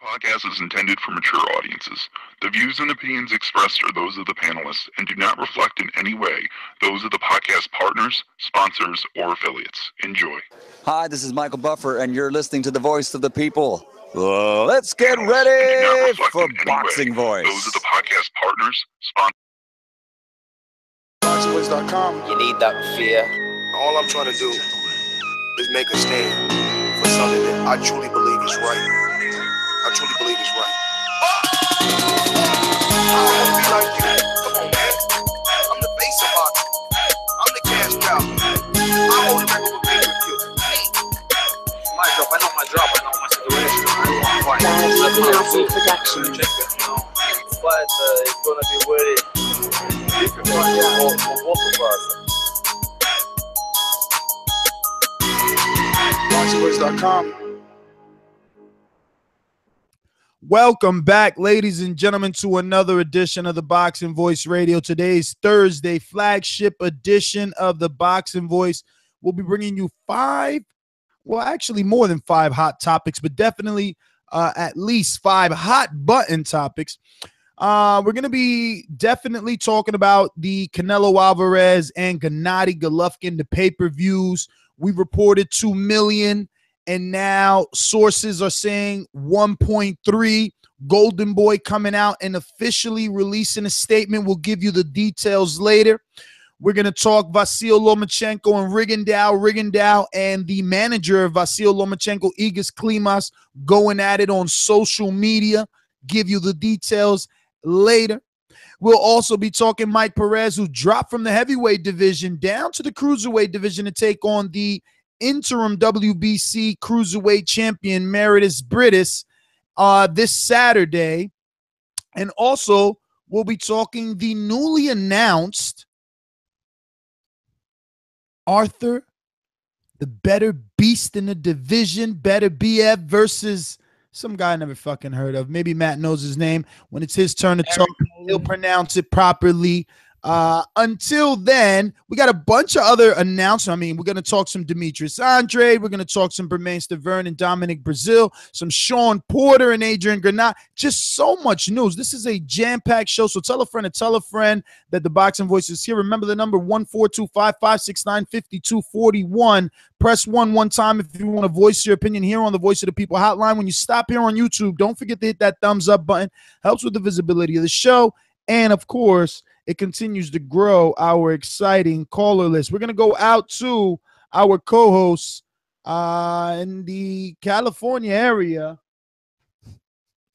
Podcast is intended for mature audiences. The views and opinions expressed are those of the panelists and do not reflect in any way those of the podcast partners, sponsors, or affiliates. Enjoy. Hi, this is Michael Buffer, and you're listening to the Voice of the People. Let's get ready for Boxing Voice. Those are the podcast partners, sponsors. Thaboxingvoice.com. You need that fear. All I'm trying to do is make a stand for something that I truly believe is right. I truly believe it's right. I want to be like you. Come on, man. I'm the face of boxing. I'm the cash cow. I hold the record for pay-per-view. My drop, I know my drop, I know my situation. I want Gennady production. But it's gonna be very difficult for both of us. Thaboxingvoice.com. Welcome back, ladies and gentlemen, to another edition of the Boxing Voice Radio. Today's Thursday, flagship edition of the Boxing Voice. We'll be bringing you more than five hot topics, but definitely at least five hot button topics. We're going to be definitely talking about the Canelo Alvarez and Gennady Golovkin, the pay-per-views. We reported 2 million. And now sources are saying 1.3. Golden Boy coming out and officially releasing a statement. We'll give you the details later. We're going to talk Vasyl Lomachenko and Rigondeaux and the manager of Vasyl Lomachenko, Igor Klimas, going at it on social media. Give you the details later. We'll also be talking Mike Perez, who dropped from the heavyweight division down to the cruiserweight division to take on the interim WBC cruiserweight champion Mairis Briedis this Saturday. And also we'll be talking the newly announced Arthur, the better beast in the division, better BF versus some guy I never fucking heard of. Maybe Matt knows his name. When it's his turn to talk, he'll pronounce it properly. Until then, we got a bunch of other announcements. I mean, we're going to talk some Demetrius Andrade. We're going to talk some Bermane Stiverne and Dominic Brazil, some Shawn Porter and Adrian Granados. Just so much news. This is a jam-packed show, so tell a friend that the Boxing Voice is here. Remember the number 1-425-569-5241. Press 1 time if you want to voice your opinion here on the Voice of the People hotline. When you stop here on YouTube, don't forget to hit that thumbs up button. Helps with the visibility of the show. And, of course, it continues to grow our exciting caller list. We're going to go out to our co-hosts in the California area,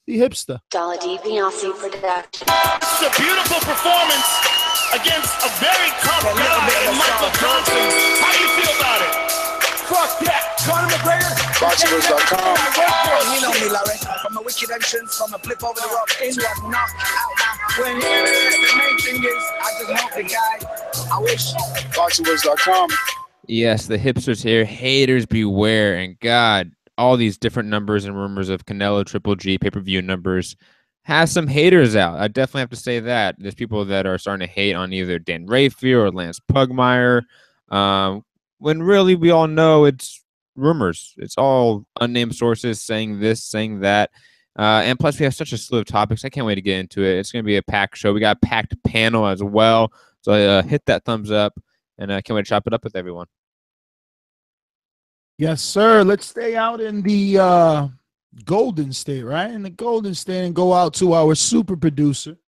the Hipster. Gennady production. It's a beautiful performance against a very tough guy in Michael Johnson. How do you feel about it? Fuck that. Conor McGregor. Thaboxingvoice.com. You know me, Larry. From a wicked entrance, from a flip over the rock into a knockout. When the main thing is, I just hope the guy. I wish. Thaboxingvoice.com. Yes, the Hipsters here. Haters beware. And God, all these different numbers and rumors of Canelo Triple G pay-per-view numbers has some haters out. I definitely have to say that. There's people that are starting to hate on either Dan Rafael or Lance Puigmire. When really we all know it's rumors. It's all unnamed sources saying this, saying that. And plus, we have such a slew of topics. I can't wait to get into it. It's going to be a packed show. We got a packed panel as well. So hit that thumbs up, and I can't wait to chop it up with everyone. Yes, sir. Let's stay out in the Golden State, right? In the Golden State, and go out to our super producer,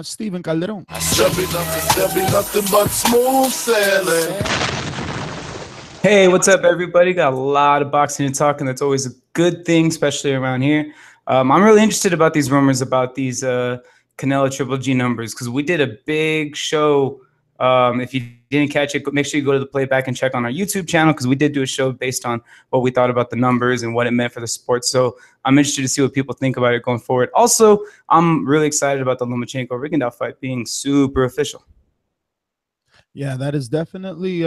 Steven Calderon. Nothing but smooth sailing. Hey, what's up, everybody? Got a lot of boxing and talking. That's always a good thing, especially around here. I'm really interested about these rumors about these Canelo Triple G numbers because we did a big show. If you didn't catch it, make sure you go to the playback and check on our YouTube channel because we did do a show based on what we thought about the numbers and what it meant for the sport. So I'm interested to see what people think about it going forward. Also, I'm really excited about the Lomachenko-Rigondeaux fight being super official. Yeah, that is definitely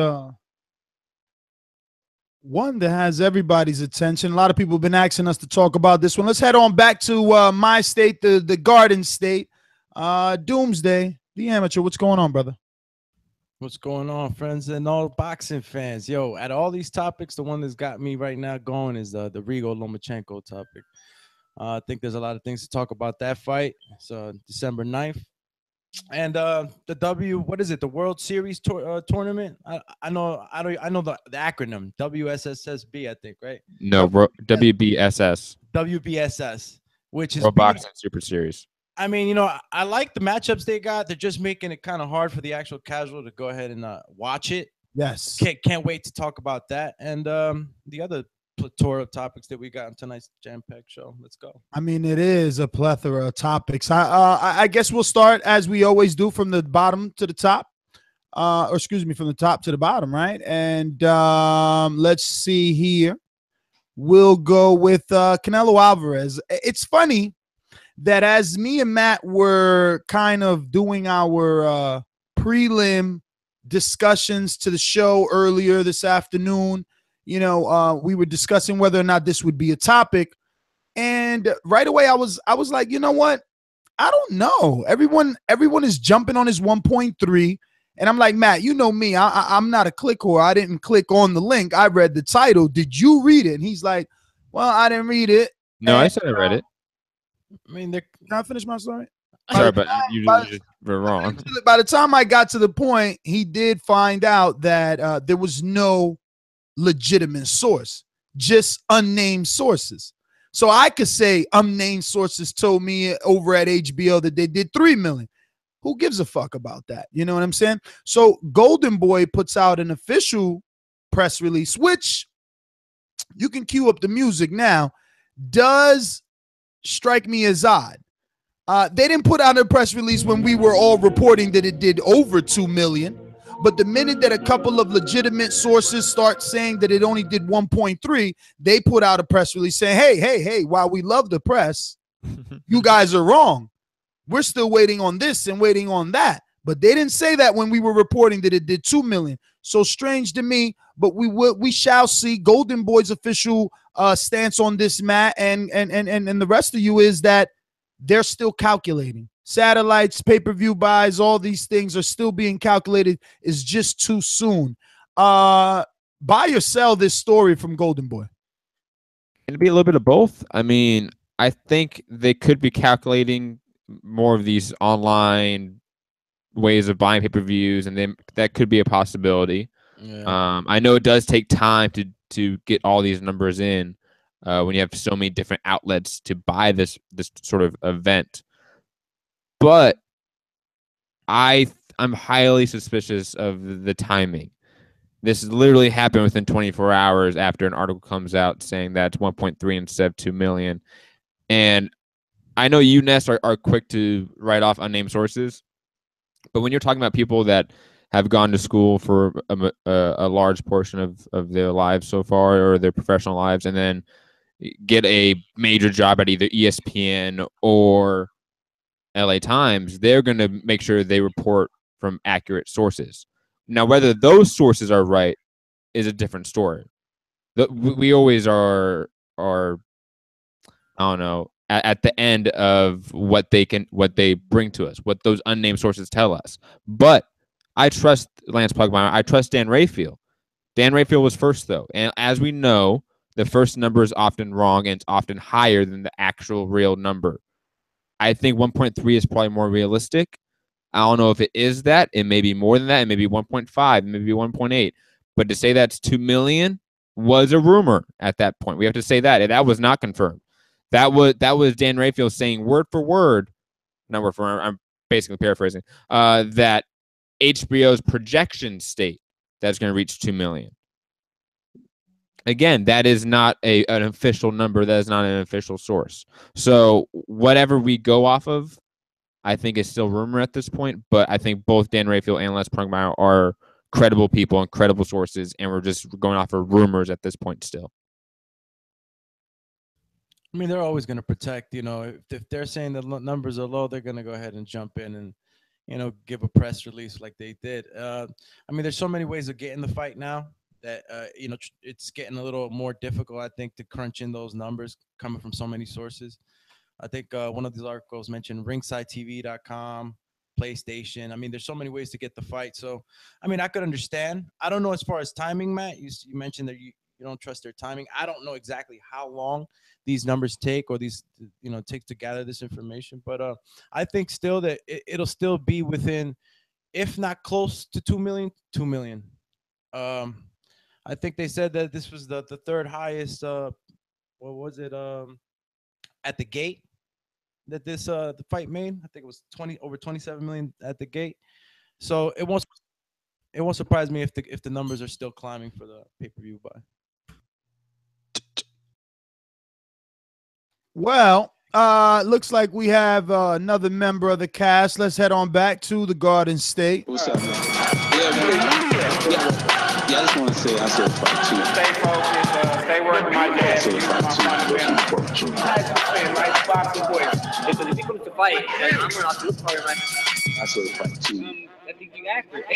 one that has everybody's attention. A lot of people have been asking us to talk about this one. Let's head on back to my state, the Garden State. Doomsday, the amateur. What's going on, brother? What's going on, friends and all boxing fans? Yo, out of all these topics, the one that's got me right now going is the Rigo Lomachenko topic. I think there's a lot of things to talk about that fight. It's December 9th. And what is it? The World Series tournament? I know the acronym WSSSB, I think, right? No, WBSS. WBSS, which is World Boxing Super Series. I mean, I like the matchups they got. They're just making it kind of hard for the actual casual to go ahead and watch it. Yes. Can't wait to talk about that. And the other plethora of topics that we got on tonight's jam-packed show. Let's go. I mean, it is a plethora of topics. I guess we'll start as we always do from the bottom to the top. Or excuse me, from the top to the bottom, right? And let's see here. We'll go with Canelo Alvarez. It's funny that as me and Matt were kind of doing our prelim discussions to the show earlier this afternoon, we were discussing whether or not this would be a topic. And right away, I was like, you know what? I don't know. Everyone is jumping on his 1.3. And I'm like, Matt, you know me. I'm not a click whore. I didn't click on the link. I read the title. Did you read it? And he's like, well, I didn't read it. No, I said I read it. I mean, can I finish my story? Sorry, but you were wrong. By the time I got to the point, he did find out that there was no legitimate source, just unnamed sources. So I could say unnamed sources told me over at HBO that they did 3 million. Who gives a fuck about that? You know what I'm saying? So Golden Boy puts out an official press release, which you can cue up the music now, does strike me as odd. They didn't put out a press release when we were all reporting that it did over 2 million. But the minute that a couple of legitimate sources start saying that it only did 1.3, they put out a press release saying, hey, while we love the press, you guys are wrong. We're still waiting on this and waiting on that. But they didn't say that when we were reporting that it did 2 million. So strange to me, but we shall see. Golden Boy's official stance on this, Matt, and the rest of you is that they're still calculating. Satellites, pay-per-view buys, all these things are still being calculated. It's just too soon. Buy or sell this story from Golden Boy? It'll be a little bit of both. I mean, I think they could be calculating more of these online ways of buying pay-per-views, and then that could be a possibility. Yeah. I know it does take time to get all these numbers in when you have so many different outlets to buy this sort of event. But I'm highly suspicious of the timing. This literally happened within 24 hours after an article comes out saying that it's 1.3 instead of 2 million. And I know you, Nestor, are quick to write off unnamed sources. But when you're talking about people that have gone to school for a large portion of their lives so far, or their professional lives, and then get a major job at either ESPN or LA Times, they're going to make sure they report from accurate sources. Now, whether those sources are right is a different story. We always are I don't know, at the end of what they bring to us, what those unnamed sources tell us. But I trust Lance Puigmire. I trust Dan Rayfield. Dan Rayfield was first, though. And as we know, the first number is often wrong, and it's often higher than the actual real number. I think 1.3 is probably more realistic. I don't know if it is that. It may be more than that. It may be 1.5, maybe 1.8. But to say that's 2 million was a rumor at that point. We have to say that. That was not confirmed. That was Dan Rayfield saying word for word, not word for word, I'm basically paraphrasing, that HBO's projection state that's going to reach 2 million. Again, that is not an official number. That is not an official source. So whatever we go off of, I think is still rumor at this point. But I think both Dan Rayfield and Les Puigmire are credible people and credible sources, and we're just going off of rumors at this point still. I mean, they're always going to protect, if they're saying the numbers are low, they're going to go ahead and jump in and, give a press release like they did. I mean, there's so many ways of getting the fight now that, it's getting a little more difficult, I think, to crunch in those numbers coming from so many sources. I think one of these articles mentioned ringsidetv.com, PlayStation. I mean, there's so many ways to get the fight. So, I mean, I could understand. I don't know as far as timing, Matt. You mentioned that you don't trust their timing. I don't know exactly how long these numbers take or these, take to gather this information. But I think still that it'll still be within, if not close to 2 million, 2 million. I think they said that this was the third highest, what was it, at the gate that this the fight made. I think it was over 27 million at the gate. So it won't surprise me if the numbers are still climbing for the pay-per-view buy. Well, looks like we have another member of the cast. Let's head on back to the Garden State. What's up, man? Yeah, I just want to say I said fight two. Stay focused, stay working my dad. I said fight two. Because if you come to fight, then I'm gonna have to look for you, man. I said fight two. I think you accurate.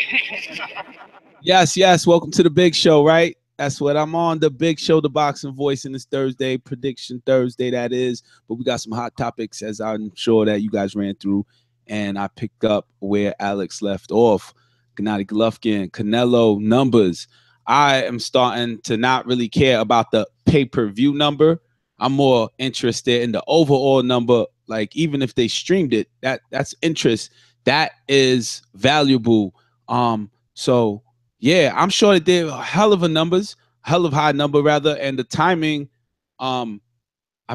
Yes. Welcome to the big show, right? That's what I'm on, the big show, the Boxing Voice, and it's Thursday, Prediction Thursday, that is. But we got some hot topics, as I'm sure that you guys ran through, and I picked up where Alex left off. Gennady Golovkin, Canelo numbers. I am starting to not really care about the pay-per-view number. I'm more interested in the overall number. Like, even if they streamed it, that's interest. That is valuable. So yeah, I'm sure they did a hell of high number rather, and the timing. I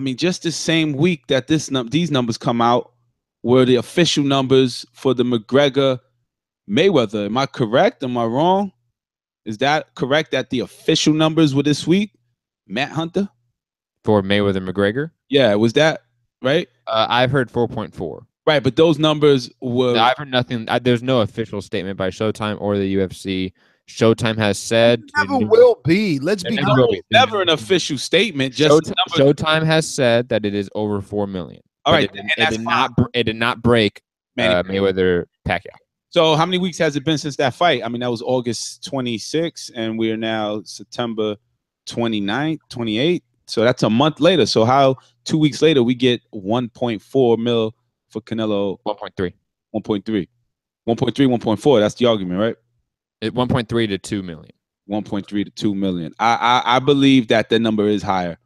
mean, just the same week that these numbers come out were the official numbers for the McGregor Mayweather. Am I correct? Am I wrong? Is that correct that the official numbers were this week? Matt Hunter? For Mayweather McGregor? Yeah, was that right? I've heard 4.4. Right, but those numbers were... I've heard nothing. There's no official statement by Showtime or the UFC. Showtime has said... Never will be. Let's be honest. Never an official statement. Just Showtime has said that it is over 4 million. All right, it did not break Mayweather Pacquiao. So how many weeks has it been since that fight? I mean, that was August 26th, and we are now September 29th, 28th. So that's a month later. So how 2 weeks later we get 1.4 mil for Canelo? 1.3. 1.3. 1.4. That's the argument, right? 1.3 to 2 million. 1.3 to 2 million. I believe that the number is higher.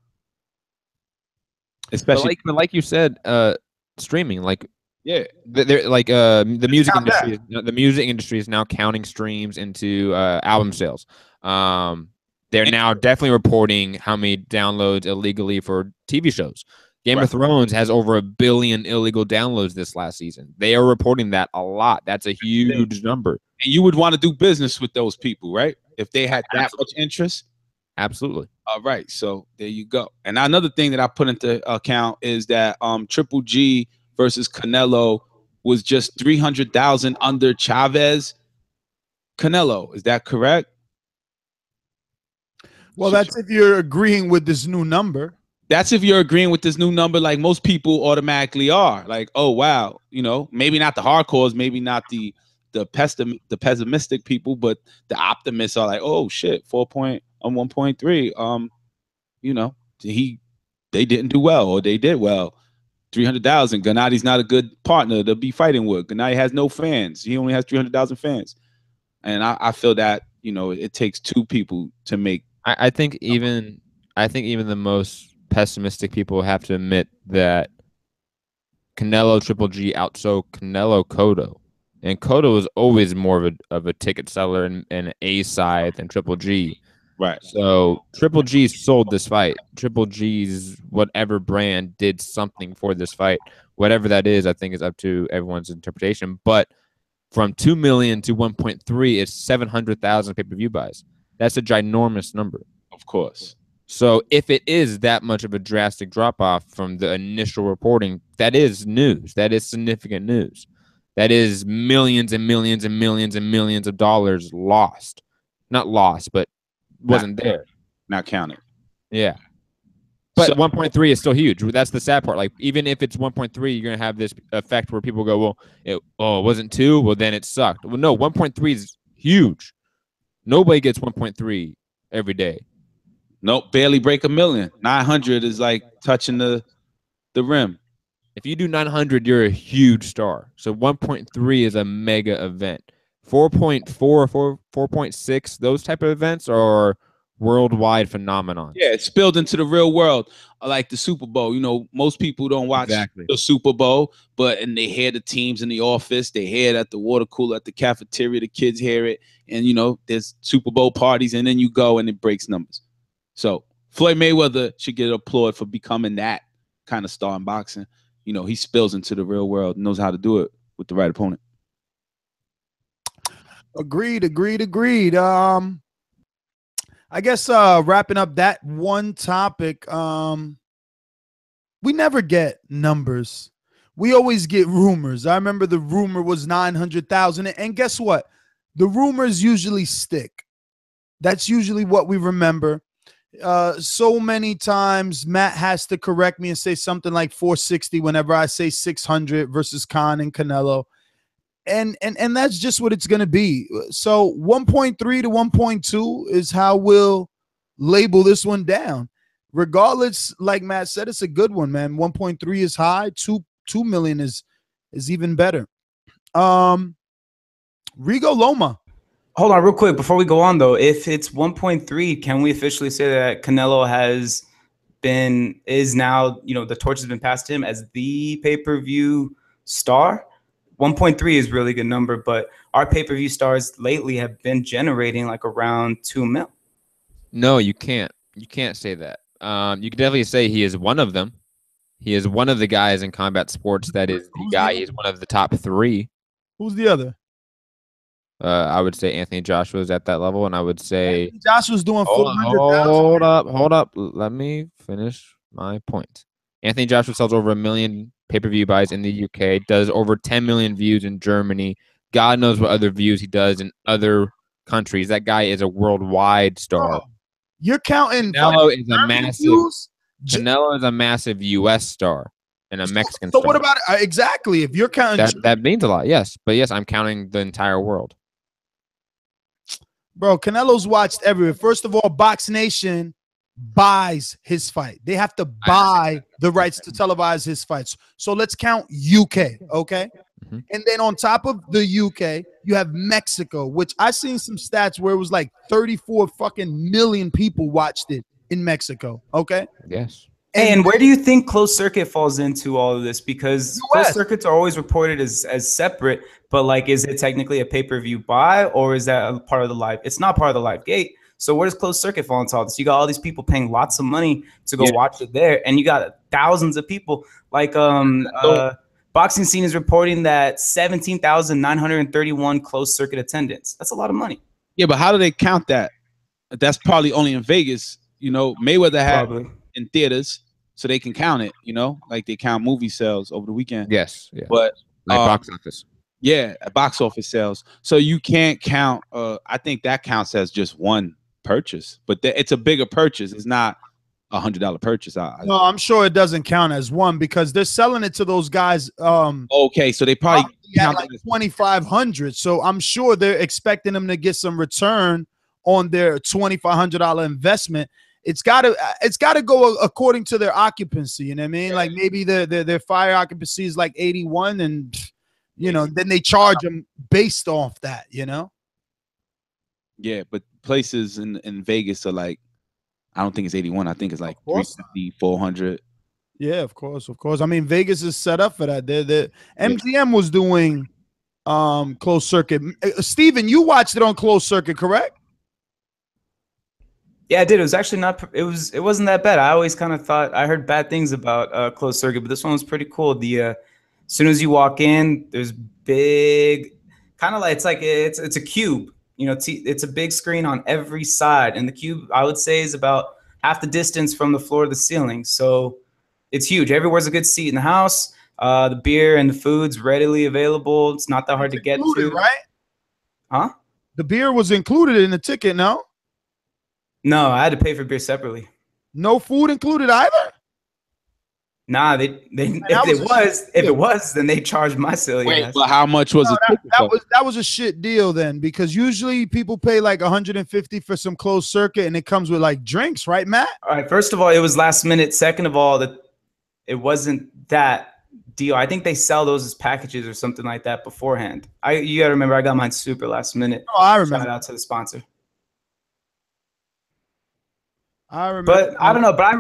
Especially, but like you said, streaming, like. Yeah, they're like the music industry. The music industry is now counting streams into album sales. They're now definitely reporting how many downloads illegally for TV shows. Game of Thrones has over 1 billion illegal downloads this last season. They are reporting that a lot. That's a huge number. And you would want to do business with those people, right? If they had that much interest. Absolutely. All right, so there you go. And another thing that I put into account is that Triple G versus Canelo was just 300,000 under Chavez. Canelo, is that correct? Well, that's if you're agreeing with this new number. That's if you're agreeing with this new number, like most people automatically are. Like, oh wow, maybe not the hardcores, maybe not the pessimistic people, but the optimists are like, oh shit, 1.3. They didn't do well, or they did well. 300,000. Gennady's not a good partner to be fighting with. Gennady has no fans. He only has 300,000 fans. And I feel that, it takes two people to make. I think even the most pessimistic people have to admit that Canelo Triple G outsold Canelo Cotto. And Cotto was always more of a ticket seller and A side than Triple G. Right. So Triple G sold this fight. Triple G's whatever brand did something for this fight. Whatever that is, I think is up to everyone's interpretation. But from 2 million to 1.3 is 700,000 pay-per-view buys. That's a ginormous number. Of course. So if it is that much of a drastic drop-off from the initial reporting, that is news. That is significant news. That is millions and millions and millions and millions of dollars lost. Not lost, but wasn't there. Not counted. Yeah. But 1.3 is still huge. That's the sad part. Like, even if it's 1.3, you're going to have this effect where people go, well, it wasn't 2? Well, then it sucked. Well, no, 1.3 is huge. Nobody gets 1.3 every day. Nope, barely break 1 million. 900 is like touching the rim. If you do 900, you're a huge star. So 1.3 is a mega event. 4.4, 4.6, those type of events are worldwide phenomenon. Yeah, it's spilled into the real world, like the Super Bowl. You know, most people don't watch the Super Bowl, and they hear the teams in the office, they hear it at the water cooler, at the cafeteria, the kids hear it, and you know, there's Super Bowl parties, and then you go and it breaks numbers. So Floyd Mayweather should get applaud for becoming that kind of star in boxing. You know, he spills into the real world, knows how to do it with the right opponent. Agreed. I guess wrapping up that one topic, we never get numbers. We always get rumors. I remember the rumor was 900,000, and guess what? The rumors usually stick. That's usually what we remember. So many times Matt has to correct me and say something like 460 whenever I say 600 versus Khan and Canelo. And that's just what it's going to be. So 1.3 to 1.2 is how we'll label this one down. Regardless, like Matt said, it's a good one, man. 1.3 is high. 2 million is even better. Rigo Loma. Hold on real quick before we go on, though. If it's 1.3, can we officially say that Canelo is now, you know, the torch has been passed to him as the pay-per-view star? 1.3 is really good number, but our pay-per-view stars lately have been generating like around 2 mil. No, you can't. You can't say that. You can definitely say he is one of them. He is one of the guys in combat sports that is the guy. He's one of the top 3. Who's the other? I would say Anthony Joshua is at that level, and I would say Joshua's doing 400,000. Hold up. Let me finish my point. Anthony Joshua sells over 1 million pay-per-view buys in the UK, does over 10 million views in Germany. God knows what other views he does in other countries. That guy is a worldwide star. Oh, you're counting Canelo is a massive views? Canelo is a massive US star and a Mexican so star. What about exactly if you're counting that means a lot, yes. But yes, I'm counting the entire world. Bro, Canelo's watched everywhere. First of all, Box Nation buys his fight. They have to buy the rights to televise his fights. So let's count UK, okay? Mm-hmm. And then on top of the UK, you have Mexico, which I seen some stats where it was like 34 fucking million people watched it in Mexico, okay? Yes. And where do you think closed circuit falls into all of this? Because closed circuits are always reported as separate, but like, is it technically a pay-per-view buy, or is that a part of the live? It's not part of the live gate. So where does closed circuit fall into all this? You got all these people paying lots of money to go watch it there, and you got thousands of people. Like Boxing Scene is reporting that 17,931 closed circuit attendance. That's a lot of money. Yeah, but how do they count that? That's probably only in Vegas. You know, Mayweather had in theaters, so they can count it. You know, like they count movie sales over the weekend. Yes, yeah. But like box office. Yeah, box office sales. So you can't count. I think that counts as just one purchase, but it's a bigger purchase. It's not $100 purchase. No, I'm sure it doesn't count as one because they're selling it to those guys. Okay, so they probably count like 2,500. So I'm sure they're expecting them to get some return on their $2,500 investment. It's gotta go according to their occupancy. You know what I mean? Like maybe their fire occupancy is like 81, and you know, then they charge them based off that. You know? Yeah, but places in Vegas are like, I don't think it's 81. I think it's like 350, 400. Yeah, of course. I mean, Vegas is set up for that. The MGM was doing closed circuit. Steven, you watched it on closed circuit, correct? Yeah, I did. It was actually not. It wasn't that bad. I always kind of thought I heard bad things about closed circuit, but this one was pretty cool. The as soon as you walk in, there's big, kind of like it's a cube. You know, it's a big screen on every side, and the cube, I would say, is about half the distance from the floor to the ceiling. So it's huge. Everywhere's a good seat in the house. The beer and the food's readily available. It's not that hard to get to. Right? Huh? The beer was included in the ticket, no? No, I had to pay for beer separately. No food included either? Nah, if it was, then they charged my silly ass. But how much was it? That was a shit deal then, because usually people pay like 150 for some closed circuit, and it comes with like drinks, right, Matt? All right. First of all, it was last minute. Second of all, that it wasn't that deal. I think they sell those as packages or something like that beforehand. You gotta remember, I got mine super last minute. Oh, I remember. Shout out to the sponsor. I remember. But I don't know. But I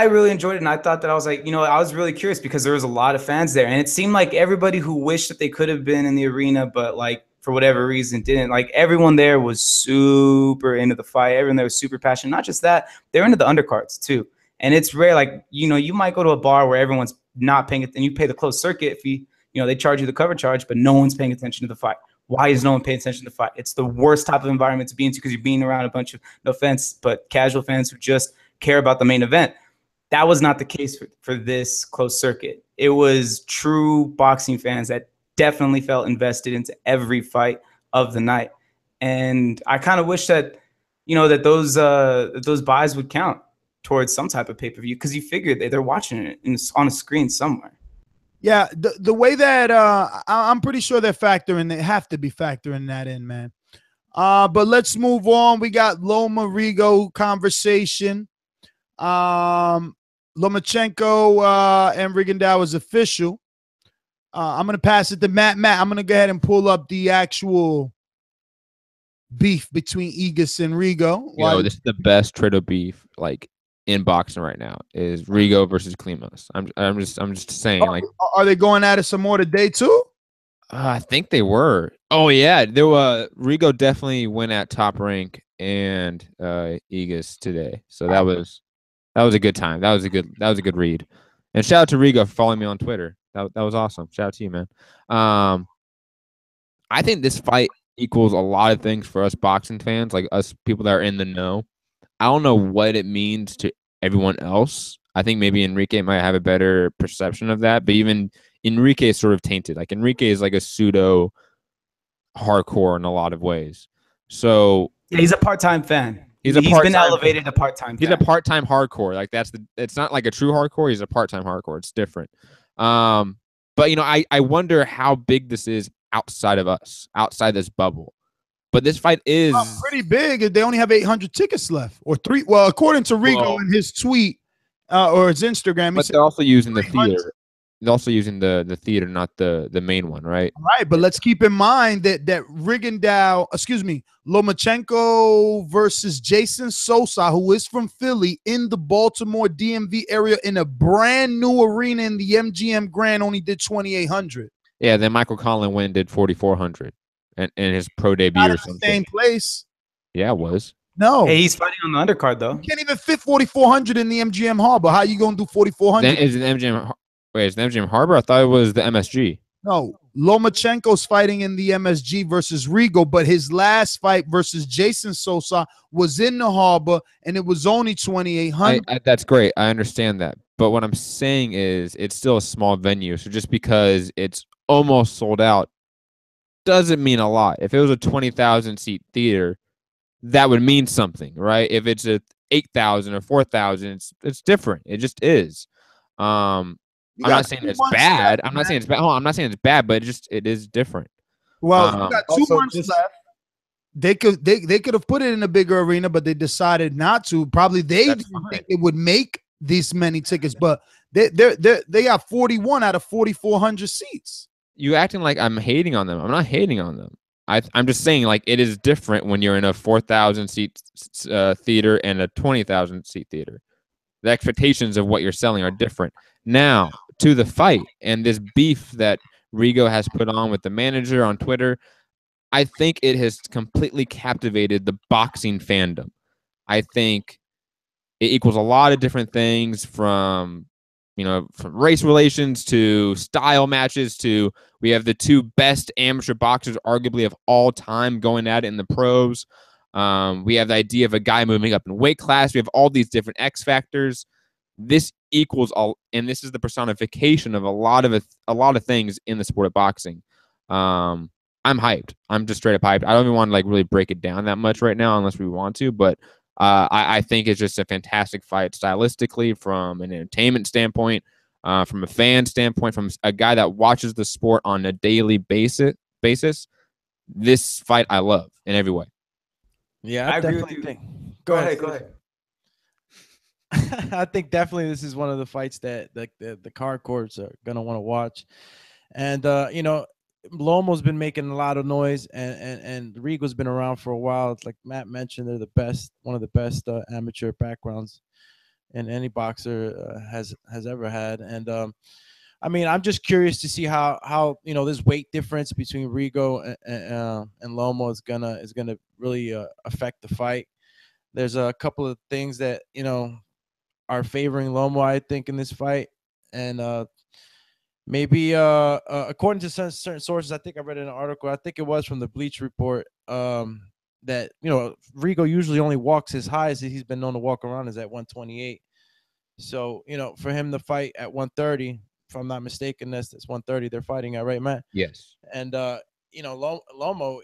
really enjoyed it, and I thought that I was like, I was really curious because there was a lot of fans there, and it seemed like everybody who wished that they could have been in the arena, but like for whatever reason didn't. Like everyone there was super into the fight. Everyone there was super passionate. Not just that, they're into the undercards too. And it's rare. Like you might go to a bar where everyone's not paying attention. You pay the closed circuit fee. They charge you the cover charge, but no one's paying attention to the fight. Why is no one paying attention to the fight? It's the worst type of environment to be into because you're being around a bunch of, no offense, but casual fans who just care about the main event. That was not the case for this closed circuit. It was true boxing fans that definitely felt invested into every fight of the night. And I kind of wish that, that those buys would count towards some type of pay-per-view because you figured they're watching it on a screen somewhere. Yeah, the way that I'm pretty sure they have to be factoring that in, man. But let's move on. We got Loma Rigo conversation. Lomachenko and Rigondeaux is official. I'm gonna pass it to Matt. I'm gonna go ahead and pull up the actual beef between Igas and Rigo. This is the best Trito beef like in boxing right now is Rigo versus Klimas. I'm just saying. Like, are they going at it some more today too? I think they were. Oh yeah, there were. Rigo definitely went at Top Rank and Igas today. So that was a good time. That was a good read. And shout out to Rigo for following me on Twitter. That was awesome. Shout out to you, man. I think this fight equals a lot of things for us boxing fans, like us people that are in the know. I don't know what it means to everyone else. I think maybe Enrique might have a better perception of that, but even Enrique is sort of tainted. Like Enrique is like a pseudo hardcore in a lot of ways. So yeah, he's a part-time fan. He's been elevated to part-time. He's a part-time hardcore. Like it's not like a true hardcore. He's a part-time hardcore. It's different. But I wonder how big this is outside of us, outside this bubble. But this fight is pretty big. They only have 800 tickets left, or 3. Well, according to Rigo in his tweet or his Instagram, but they're also using the theater. They're also using the theater, not the main one, right? Right, but let's keep in mind that Lomachenko versus Jason Sosa, who is from Philly, in the Baltimore DMV area in a brand new arena in the MGM Grand, only did 2,800. Yeah, then Michael Conlon Wynn did 4,400 in his pro debut or something. Same place. Yeah, it was. No. Hey, he's fighting on the undercard though. You can't even fit 4,400 in the MGM Harbor. How you gonna do 4,400? Is it MGM? Wait, is it MGM Harbor? I thought it was the MSG. No, Lomachenko's fighting in the MSG versus Rigo, but his last fight versus Jason Sosa was in the Harbor, and it was only 2,800. That's great. I understand that. But what I'm saying is it's still a small venue. So just because it's almost sold out doesn't mean a lot. If it was a 20,000 seat theater, that would mean something, right? If it's a 8,000 or 4,000, it's different. It just is. I'm not saying it's bad. I'm not saying it's bad. I'm not saying it's bad, but it is different. Well, you got 2 months left. They could have put it in a bigger arena, but they decided not to. Probably they didn't think it would make these many tickets, but they got 41 out of 4,400 seats. You acting like I'm hating on them. I'm not hating on them. I'm just saying like it is different when you're in a 4,000 seat theater and a 20,000 seat theater. The expectations of what you're selling are different. Now, to the fight and this beef that Rigo has put on with the manager on Twitter, I think it has completely captivated the boxing fandom. I think it equals a lot of different things from race relations to style matches to we have the 2 best amateur boxers arguably of all time going at it in the pros. We have the idea of a guy moving up in weight class. We have all these different X factors. This equals all, and this is the personification of a lot of things in the sport of boxing. I'm hyped. I'm just straight up hyped. I don't even want to like really break it down that much right now unless we want to, but I think it's just a fantastic fight stylistically, from an entertainment standpoint, from a fan standpoint, from a guy that watches the sport on a daily basis. This fight I love in every way. Yeah, I agree with you. think. Go ahead. I think definitely this is one of the fights that the card courts are gonna want to watch. And you know, Lomo's been making a lot of noise, and Rigo's been around for a while. It's like Matt mentioned, they're the best, one of the best amateur backgrounds in any boxer has ever had. And I mean, I'm just curious to see how you know this weight difference between Rigo and Lomo is gonna really affect the fight. There's a couple of things that you know are favoring Lomo, I think, in this fight, and maybe according to certain sources, I think I read in an article, I think it was from the Bleach Report, that you know Rigo usually only walks as high as he's been known to walk around is at 128. So you know, for him to fight at 130, if I'm not mistaken, that's 130 they're fighting at, right, Matt? Yes. And you know, Lomo,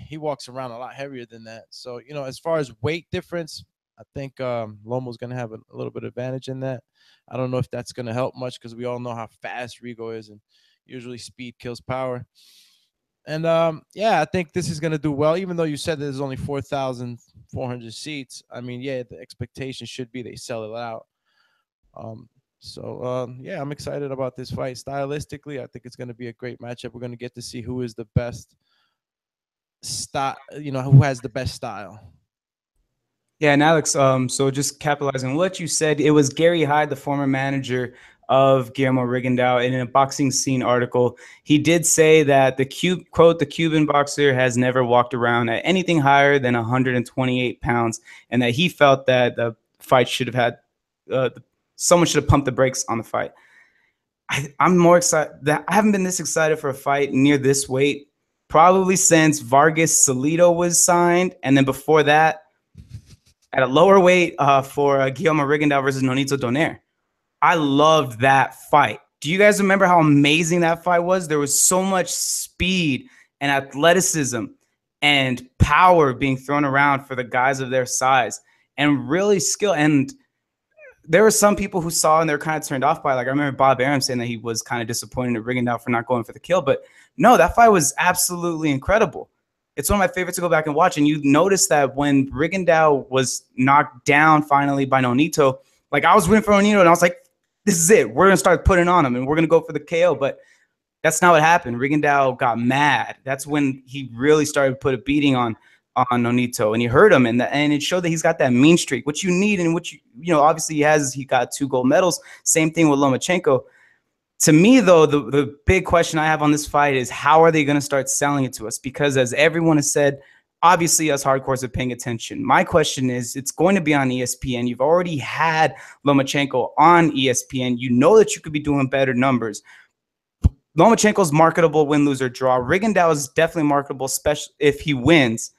he walks around a lot heavier than that. So you know, as far as weight difference, I think Lomo's gonna have a little bit of advantage in that. I don't know if that's gonna help much because we all know how fast Rigo is, and usually speed kills power. And yeah, I think this is gonna do well. Even though you said there's only 4,400 seats, I mean, yeah, the expectation should be they sell it out. So yeah, I'm excited about this fight. Stylistically, I think it's going to be a great matchup. We're going to get to see who is the best style, you know, who has the best style. Yeah, and Alex, so just capitalizing on what you said, it was Gary Hyde, the former manager of Guillermo Rigondeaux, in a Boxing Scene article. He did say that the Cuban boxer has never walked around at anything higher than 128 pounds, and that he felt that the fight should have had someone should have pumped the brakes on the fight. I'm more excited. I haven't been this excited for a fight near this weight probably since Vargas Salido was signed, and then before that, at a lower weight for Guillermo Rigondeaux versus Nonito Donaire. I loved that fight. Do you guys remember how amazing that fight was? There was so much speed and athleticism and power being thrown around for the guys of their size, and really skill. And there were some people who saw and they're kind of turned off by it. Like I remember Bob Arum saying that he was kind of disappointed at Rigondeaux for not going for the kill. But no, that fight was absolutely incredible. It's one of my favorites to go back and watch. And you notice that when Rigondeaux was knocked down finally by Nonito, like I was rooting for Nonito and I was like, this is it. We're going to start putting on him and we're going to go for the KO. But that's not what happened. Rigondeaux got mad. That's when he really started to put a beating on Nonito, and he hurt him, and it showed that he's got that mean streak, which you need, and which you know obviously he got 2 gold medals. Same thing with Lomachenko. To me, though, the big question I have on this fight is how are they going to start selling it to us? Because as everyone has said, obviously us hardcores are paying attention. My question is, it's going to be on ESPN. You've already had Lomachenko on ESPN. You know that you could be doing better numbers. Lomachenko's marketable win, lose, or draw. Rigondeaux is definitely marketable, especially if he wins.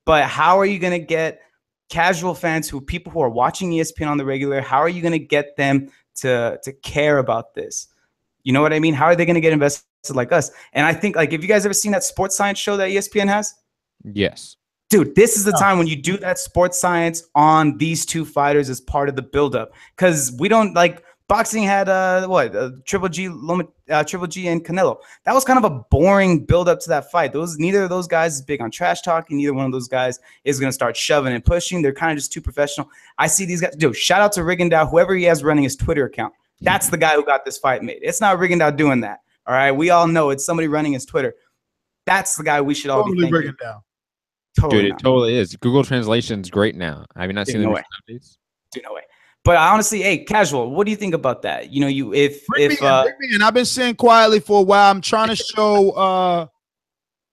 But how are you going to get casual fans, people who are watching ESPN on the regular, how are you going to get them to care about this? You know what I mean? How are they going to get invested like us? And I think, like, have you guys ever seen that sports science show that ESPN has? Yes. Dude, this is the time when you do that sports science on these two fighters as part of the buildup. Because we don't, like, boxing had, Triple G and Canelo. That was kind of a boring buildup to that fight. Neither of those guys is big on trash talking. Neither one of those guys is going to start shoving and pushing. They're kind of just too professional. I see these guys. Dude, shout out to Rigondeaux, whoever he has running his Twitter account. That's the guy who got this fight made. It's not Rigondeaux doing that. All right, we all know it's somebody running his Twitter. That's the guy we should all be thanking. Rigondeaux. Dude, it totally is. Google Translation's great now. Have you not seen the nowadays? Dude, no way. But honestly, hey, casual, what do you think about that? You know, bring me in. I've been saying quietly for a while. I'm trying to show.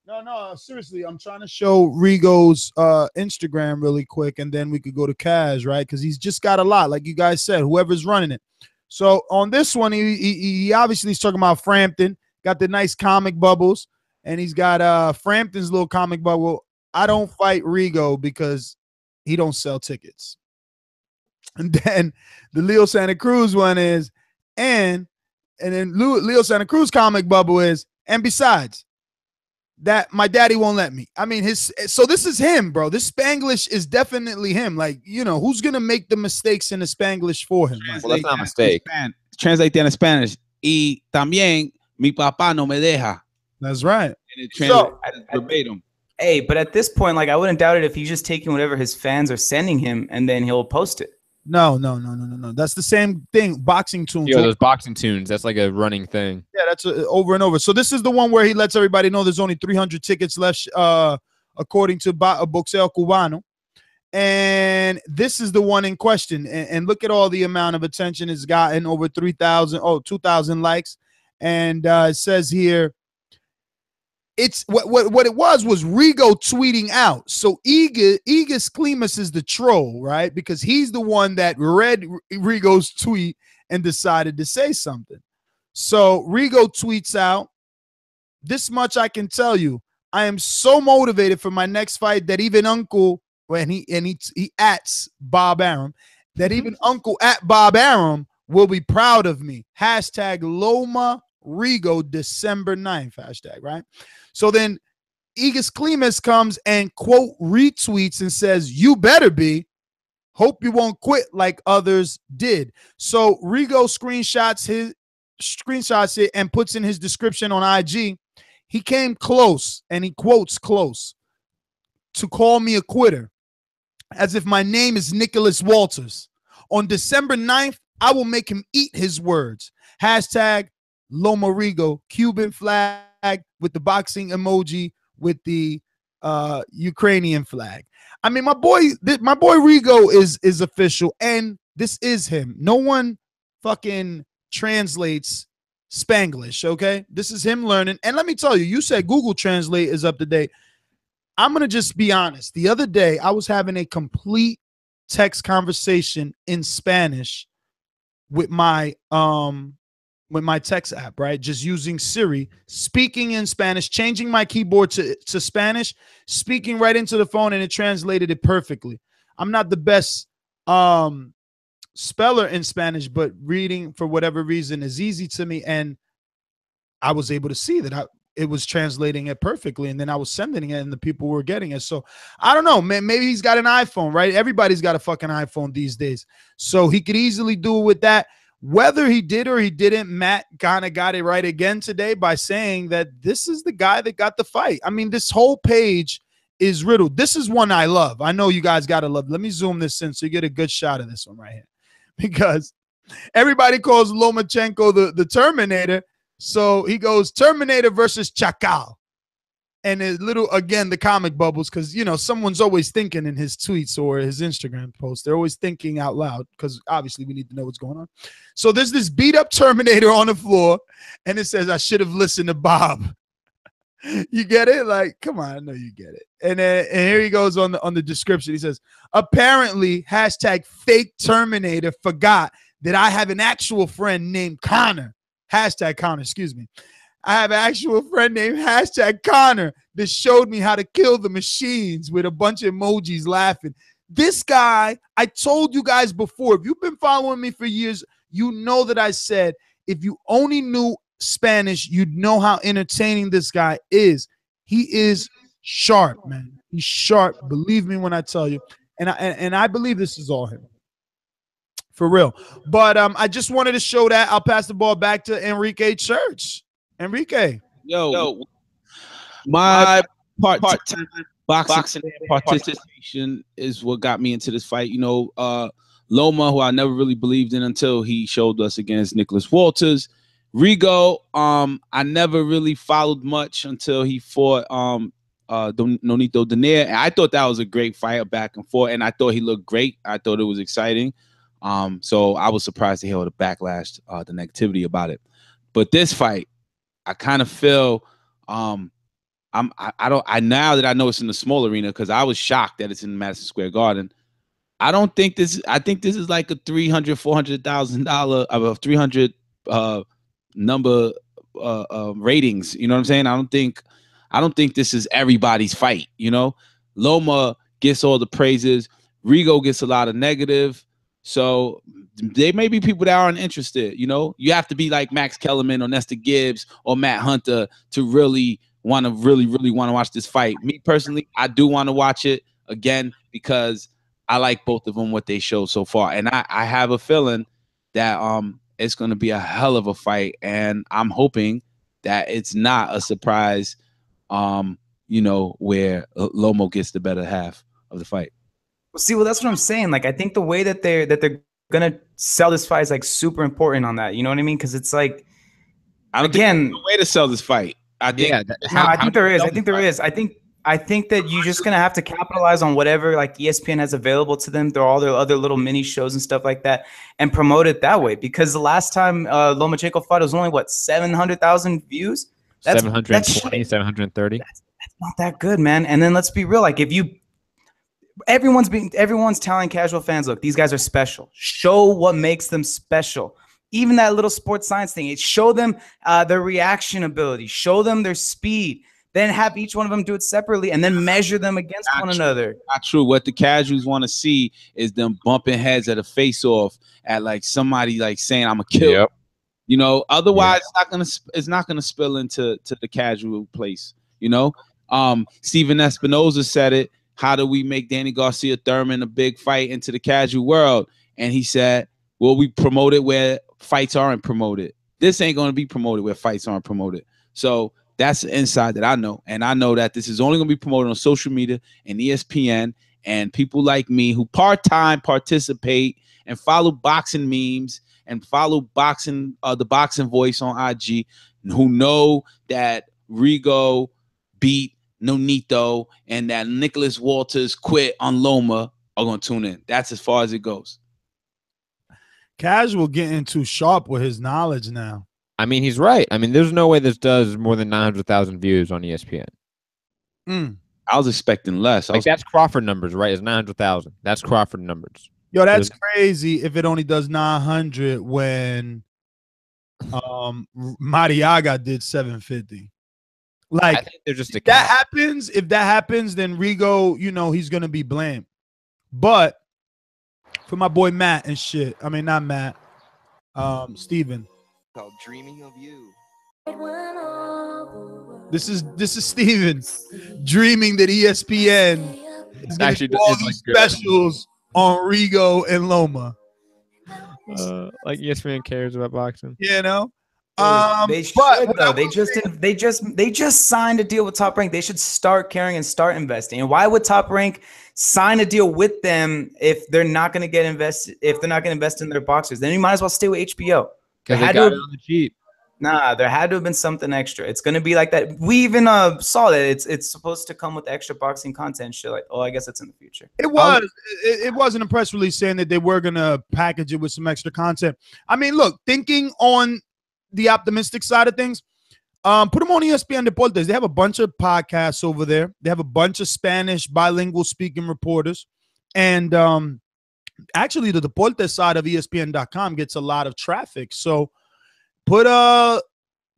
No, seriously, I'm trying to show Rigo's Instagram really quick, and then we could go to Cash, right? Because he's just got a lot, like you guys said. Whoever's running it. So on this one, he obviously is talking about Frampton. Got the nice comic bubbles, and he's got Frampton's little comic bubble. I don't fight Rigo because he don't sell tickets. And then the Leo Santa Cruz one is, and then Leo Santa Cruz comic bubble is, and besides that, my daddy won't let me. I mean, so this is him, bro. This Spanglish is definitely him. Like, you know, who's gonna make the mistakes in the Spanglish for him? Well, that's not a mistake. Translate that in Spanish. Y también mi papá no me deja. That's right. And it translates verbatim. Hey, but at this point, like, I wouldn't doubt it if he's just taking whatever his fans are sending him and then he'll post it. No. That's the same thing. Boxing tunes. Yo, those boxing tunes. That's like a running thing. Yeah, that's over and over. So this is the one where he lets everybody know there's only 300 tickets left, according to Boxeo Cubano. And this is the one in question. And look at all the amount of attention it's gotten, over 2,000 likes. And it says here, it's what it was Rigo tweeting out. So Igas Klimas is the troll, right? Because he's the one that read Rigo's tweet and decided to say something. So Rigo tweets out, "This much I can tell you. I am so motivated for my next fight that even Uncle," when he ats Bob Arum, "that even Uncle at Bob Arum will be proud of me. Hashtag Loma Rigo December 9th. Hashtag," right? So then Igas Klimas comes and quote retweets and says, "You better be. Hope you won't quit like others did." So Rigo screenshots it and puts in his description on IG. "He came close," and he quotes close, "to call me a quitter, as if my name is Nicholas Walters. On December 9th, I will make him eat his words. Hashtag Loma Rigo, Cuban flag with the boxing emoji with the Ukrainian flag." I mean, my boy Rigo is official, and this is him. No one fucking translates Spanglish, okay? This is him learning. And let me tell you, you said Google Translate is up to date. I'm going to just be honest. The other day, I was having a complete text conversation in Spanish with my text app, right? Just using Siri, speaking in Spanish, changing my keyboard to Spanish, speaking right into the phone, and it translated it perfectly. I'm not the best speller in Spanish, but reading for whatever reason is easy to me, and I was able to see that it was translating it perfectly, and then I was sending it and the people were getting it. So I don't know, man, maybe he's got an iPhone, right? Everybody's got a fucking iPhone these days, so he could easily do it with that. Whether he did or he didn't, Matt kind of got it right again today by saying that this is the guy that got the fight. I mean, this whole page is riddled. This is one I love. I know you guys got to love. Let me zoom this in so you get a good shot of this one right here, because everybody calls Lomachenko the Terminator. So he goes Terminator versus Chacal. And a little, again, the comic bubbles, because, you know, someone's always thinking in his tweets or his Instagram posts. They're always thinking out loud, because obviously we need to know what's going on. So there's this beat up Terminator on the floor, and it says, "I should have listened to Bob." You get it? Like, come on, I know you get it. And here he goes on the description. He says, "Apparently, hashtag fake Terminator forgot that I have an actual friend named Connor." Hashtag Connor, excuse me. "I have an actual friend named hashtag Connor that showed me how to kill the machines," with a bunch of emojis laughing. This guy, I told you guys before, if you've been following me for years, you know that I said if you only knew Spanish, you'd know how entertaining this guy is. He is sharp, man. He's sharp. Believe me when I tell you. And I believe this is all him. For real. But I just wanted to show that. I'll pass the ball back to Enrique Church. Enrique. Yo. My part-time boxing participation is what got me into this fight. You know, Loma, who I never really believed in until he showed us against Nicholas Walters. Rigo, I never really followed much until he fought Nonito Donaire. I thought that was a great fight, back and forth, and I thought he looked great. I thought it was exciting. So I was surprised to hear the backlash, the negativity about it. But this fight, I kind of feel now that I know it's in the small arena, because I was shocked that it's in Madison Square Garden. I think this is like a $300,000-$400,000 300 number ratings. You know what I'm saying? I don't think this is everybody's fight. You know, Loma gets all the praises, Rigo gets a lot of negative. So there may be people that aren't interested. You know, you have to be like Max Kellerman or Nestor Gibbs or Matt Hunter to really want to watch this fight. Me personally, I do want to watch it again because I like both of them, what they showed so far. And I have a feeling that it's going to be a hell of a fight. And I'm hoping that it's not a surprise, you know, where Lomo gets the better half of the fight. See, well, that's what I'm saying. Like, I think the way that they're gonna sell this fight is like super important on that. You know what I mean? Because it's like, I don't think there's a way to sell this fight. I think I think there is. I think there is. I think that you're just gonna have to capitalize on whatever like ESPN has available to them through all their other little mini shows and stuff like that, and promote it that way. Because the last time Lomachenko fought, it was only what 700,000 views. That's 720, 730. That's not that good, man. And then let's be real. Like, if you everyone's telling casual fans, look, these guys are special. Show what makes them special. Even that little sports science thing, it show them their reaction ability, show them their speed, then have each one of them do it separately and then measure them against one another. Not true. What the casuals want to see is them bumping heads at a face-off at like somebody like saying I'm a killer. Yep. You know, otherwise it's not gonna spill into the casual place. You know, Steven Espinoza said it. How do we make Danny Garcia Thurman a big fight into the casual world? And he said, well, we promote it where fights aren't promoted. This ain't going to be promoted where fights aren't promoted. So that's the inside that I know. And I know that this is only going to be promoted on social media and ESPN and people like me who part-time participate and follow boxing memes and follow boxing, the Boxing Voice on IG, who know that Rigo beat Nonito and that Nicholas Walters quit on Loma are going to tune in. That's as far as it goes. Casual getting too sharp with his knowledge now. I mean, he's right. I mean, there's no way this does more than 900,000 views on ESPN. I was expecting less. Like, that's Crawford numbers, right? It's 900,000. That's Crawford numbers. Yo, that's crazy if it only does 900 when Mariaga did 750. Like, I think they're just if that happens, then Rigo, you know, he's gonna be blamed. But for my boy Matt and shit, I mean not Matt, Steven. Called Dreaming of You. This is Steven dreaming that ESPN is gonna do all these specials on Rigo and Loma. Like ESPN cares about boxing. You know? They should, though. They just signed a deal with Top Rank. They should start caring and start investing. And why would Top Rank sign a deal with them if they're not going to get invested? If they're not going to invest in their boxers, then you might as well stay with HBO. Because they got it on the cheap. Nah, there had to have been something extra. It's going to be like that. We even saw that it's supposed to come with extra boxing content. Shit, like, oh, I guess it's in the future. It was in a press release saying that they were going to package it with some extra content. I mean, look, thinking on the optimistic side of things, put them on ESPN Deportes. They have a bunch of podcasts over there. They have a bunch of Spanish bilingual speaking reporters. And actually the Deportes side of ESPN.com gets a lot of traffic. So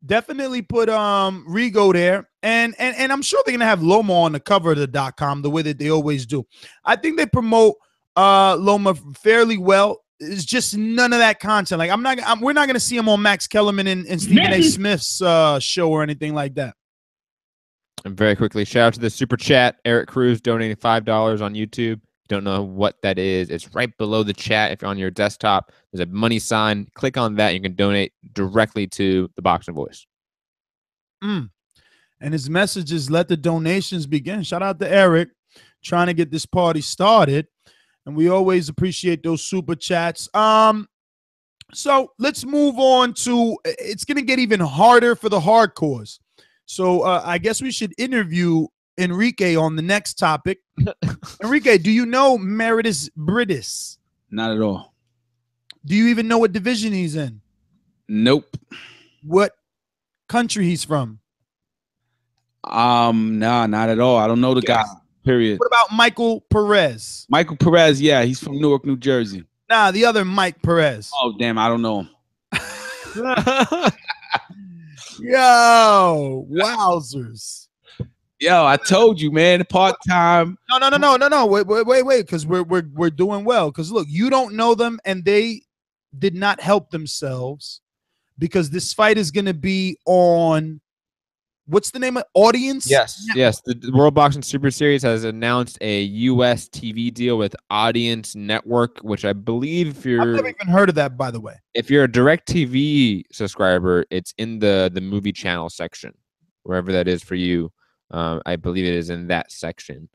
definitely put Rigo there. And I'm sure they're gonna have Loma on the cover of the .com the way that they always do. I think they promote Loma fairly well. It's just none of that content. Like we're not gonna see him on Max Kellerman and Stephen A. Smith's show or anything like that. And very quickly, shout out to the super chat. Eric Cruz donating $5 on YouTube. If you don't know what that is, it's right below the chat. If you're on your desktop, there's a money sign. Click on that. You can donate directly to the Boxing Voice. And his message is, let the donations begin. Shout out to Eric trying to get this party started. And we always appreciate those super chats. So let's move on to, it's going to get even harder for the hardcores. So I guess we should interview Enrique on the next topic. Enrique, do you know Mairis Briedis? Not at all. Do you even know what division he's in? Nope. What country he's from? Nah, not at all. I don't know the guy. Period. What about Michael Perez? Michael Perez, yeah, he's from Newark, New Jersey. Nah, the other Mike Perez. Oh, damn, I don't know him. Yo, wowzers. Yo, I told you, man, part-time. No. Wait, because we're doing well. Because look, you don't know them, and they did not help themselves because this fight is gonna be on. What's the name of Audience? Yes. The World Boxing Super Series has announced a U.S. TV deal with Audience Network, which I believe if you're... I've never even heard of that, by the way. If you're a DirecTV subscriber, it's in the movie channel section, wherever that is for you. I believe it is in that section.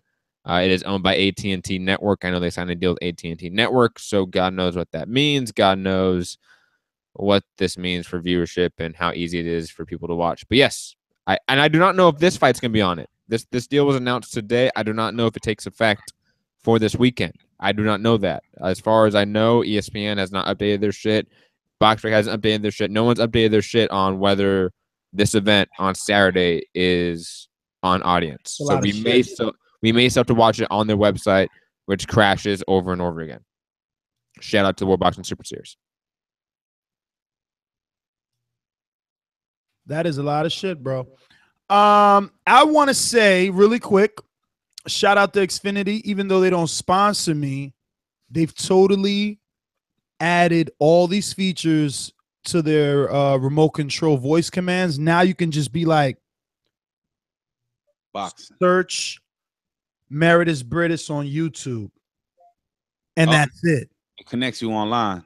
It is owned by AT&T Network. I know they signed a deal with AT&T Network, so God knows what that means. God knows what this means for viewership and how easy it is for people to watch. But yes, I do not know if this fight's going to be on it. This deal was announced today. I do not know if it takes effect for this weekend. I do not know that. As far as I know, ESPN has not updated their shit. BoxRec hasn't updated their shit. No one's updated their shit on whether this event on Saturday is on audience. So we may still have to watch it on their website, which crashes over and over again. Shout out to World Boxing Super Series. That is a lot of shit, bro. I want to say really quick, shout out to Xfinity. Even though they don't sponsor me, they've totally added all these features to their remote control voice commands. Now you can just be like, boxing, search Mairis Briedis on YouTube, and that's it. It connects you online.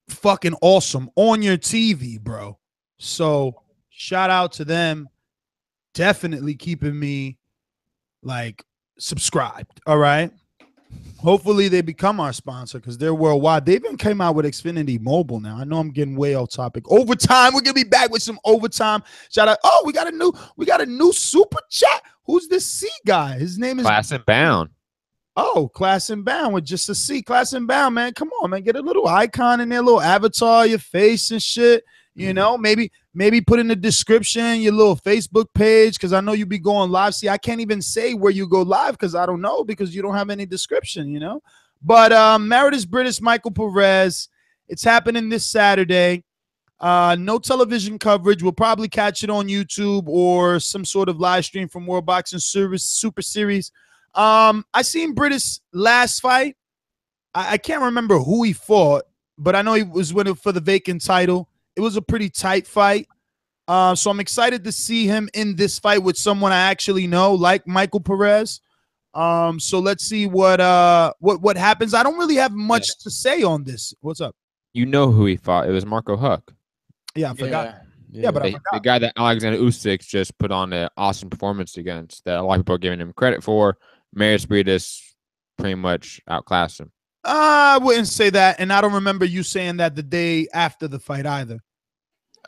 Fucking awesome on your TV, bro. So shout out to them. Definitely keeping me like subscribed. All right. Hopefully they become our sponsor because they're worldwide. They even came out with Xfinity Mobile now. I know I'm getting way off topic. Overtime. We're gonna be back with some overtime. Shout out. Oh, we got a new super chat. Who's this C guy? His name is Class and Bound. Oh, Class and Bound with just a C. Class and Bound, man. Come on, man. Get a little icon in there, little avatar, your face and shit. You know, maybe put in the description your little Facebook page because I know you be going live. See, I can't even say where you go live because I don't know because you don't have any description, you know. But Mairis Briedis, Michael Perez, it's happening this Saturday. No television coverage. We'll probably catch it on YouTube or some sort of live stream from World Boxing Super Series. I seen Briedis last fight. I can't remember who he fought, but I know he was winning for the vacant title. It was a pretty tight fight. So I'm excited to see him in this fight with someone I actually know, like Michael Perez. So let's see what happens. I don't really have much to say on this. What's up? You know who he fought. It was Marco Huck. Yeah, I forgot. Yeah, but I forgot. The guy that Alexander Usyk just put on an awesome performance against that a lot of people are giving him credit for. Mairis Briedis pretty much outclassed him. I wouldn't say that, and I don't remember you saying that the day after the fight either.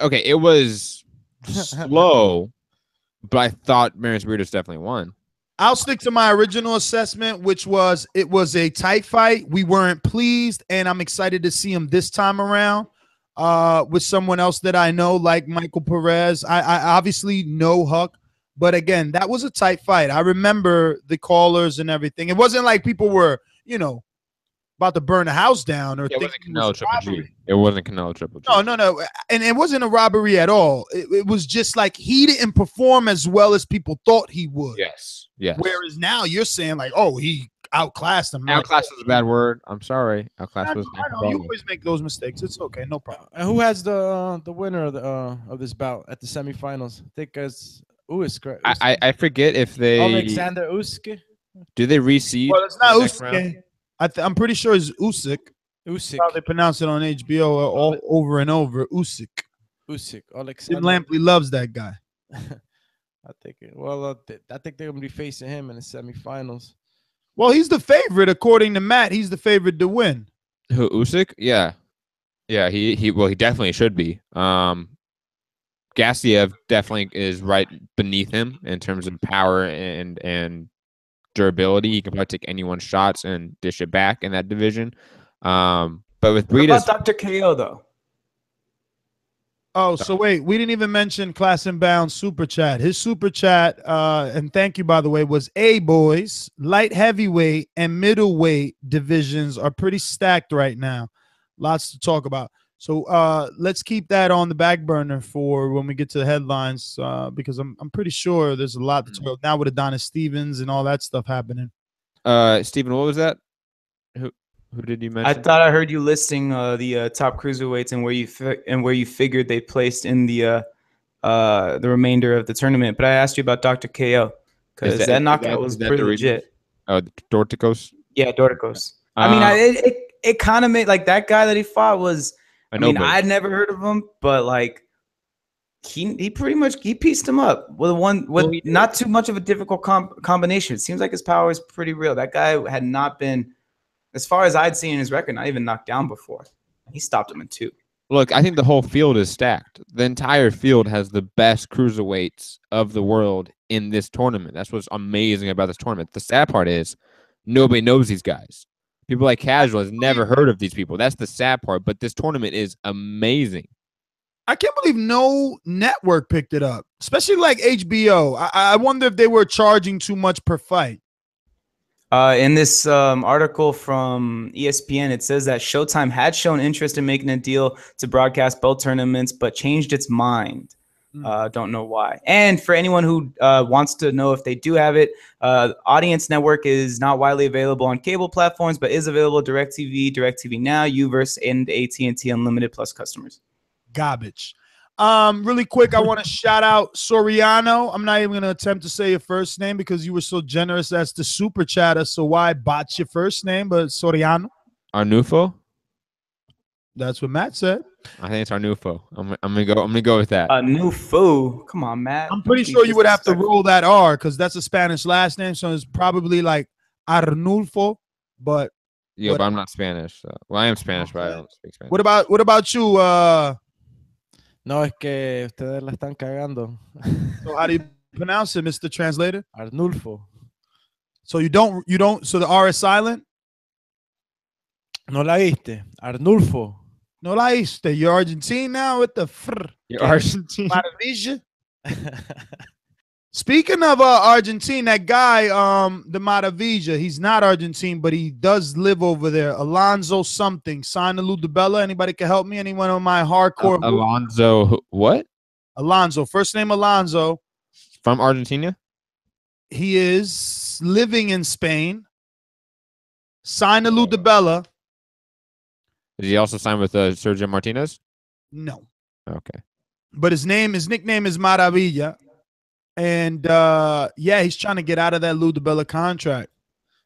Okay, it was slow, but I thought Mairis Briedis definitely won. I'll stick to my original assessment, which was it was a tight fight. We weren't pleased, and I'm excited to see him this time around with someone else that I know, like Michael Perez. I obviously know Huck, but again, that was a tight fight. I remember the callers and everything. It wasn't like people were, you know, about to burn the house down or it wasn't Canelo Triple G. It wasn't Canelo Triple G. No. And it wasn't a robbery at all. It was just like he didn't perform as well as people thought he would. Yes. Whereas now you're saying like, oh, he outclassed him. Outclassed was a bad word. I'm sorry. Outclassed was. I know you always make those mistakes. It's okay, no problem. And who has the winner of this bout at the semifinals? I think it's Usyk. I forget if they Alexander Usyk. Do they reseed? Well, it's not Usyk. I'm pretty sure it's Usyk. How they pronounce it on HBO all over and over. Usyk. Alexander. Tim Lampley loves that guy. I think they're gonna be facing him in the semifinals. Well, he's the favorite according to Matt. He's the favorite to win. Who, Usyk? Yeah. He definitely should be. Gassiev definitely is right beneath him in terms of power and durability. He can probably take anyone's shots and dish it back in that division. But with Briedis, what about Dr. KO though? Oh, so wait, we didn't even mention Class and Bound super chat. His super chat, and thank you by the way, was boys, light heavyweight and middleweight divisions are pretty stacked right now. Lots to talk about. So let's keep that on the back burner for when we get to the headlines, because I'm pretty sure there's a lot to talk about now with Adonis Stevens and all that stuff happening. Steven, what was that? Who did you mention? I thought I heard you listing the top cruiserweights and where you figured they placed in the remainder of the tournament. But I asked you about Dr. KO because that knockout was pretty legit. Oh, Dorticos. Yeah, Dorticos. I mean, it kind of made like that guy that he fought was. I mean, I'd never heard of him, but like he pretty much pieced him up with not too much of a difficult combination. It seems like his power is pretty real. That guy had not been, as far as I'd seen in his record, not even knocked down before. He stopped him in 2. Look, I think the whole field is stacked. The entire field has the best cruiserweights of the world in this tournament. That's what's amazing about this tournament. The sad part is nobody knows these guys. People like casual has never heard of these people. That's the sad part. But this tournament is amazing. I can't believe no network picked it up, especially like HBO. I wonder if they were charging too much per fight. In this article from ESPN, it says that Showtime had shown interest in making a deal to broadcast both tournaments, but changed its mind. Don't know why. And for anyone who wants to know if they do have it, Audience Network is not widely available on cable platforms, but is available DirecTV, DirecTV Now, Uverse, and AT&T Unlimited Plus customers. Garbage. Really quick, I want to shout out Soriano. I'm not even going to attempt to say your first name because you were so generous as the super chatter. So why botch your first name? But Soriano. Arnulfo? That's what Matt said. I think it's Arnulfo. I'm gonna go with that. Arnulfo. Come on, Matt. I'm pretty sure you would have to roll that R because that's a Spanish last name, so it's probably like Arnulfo. But but I'm not Spanish. So. Well, I am Spanish, but I don't speak Spanish. What about you? No, es que ustedes la están cagando. So how do you pronounce it, Mr. Translator? Arnulfo. So you don't. So the R is silent. No la viste, Arnulfo. No la viste. You're Argentine now with the frr. You're Argentine. Maravilla. Speaking of Argentine, that guy, the Maravilla, he's not Argentine, but he does live over there. Alonzo something. Sign the Ludabella. Anybody can help me? Anyone on my hardcore? Alonzo, what? Alonzo. First name Alonzo. From Argentina? He is living in Spain. Sign the Ludabella. Did he also sign with Sergio Martinez? No. Okay. But his nickname is Maravilla. And yeah, he's trying to get out of that Ludabella contract.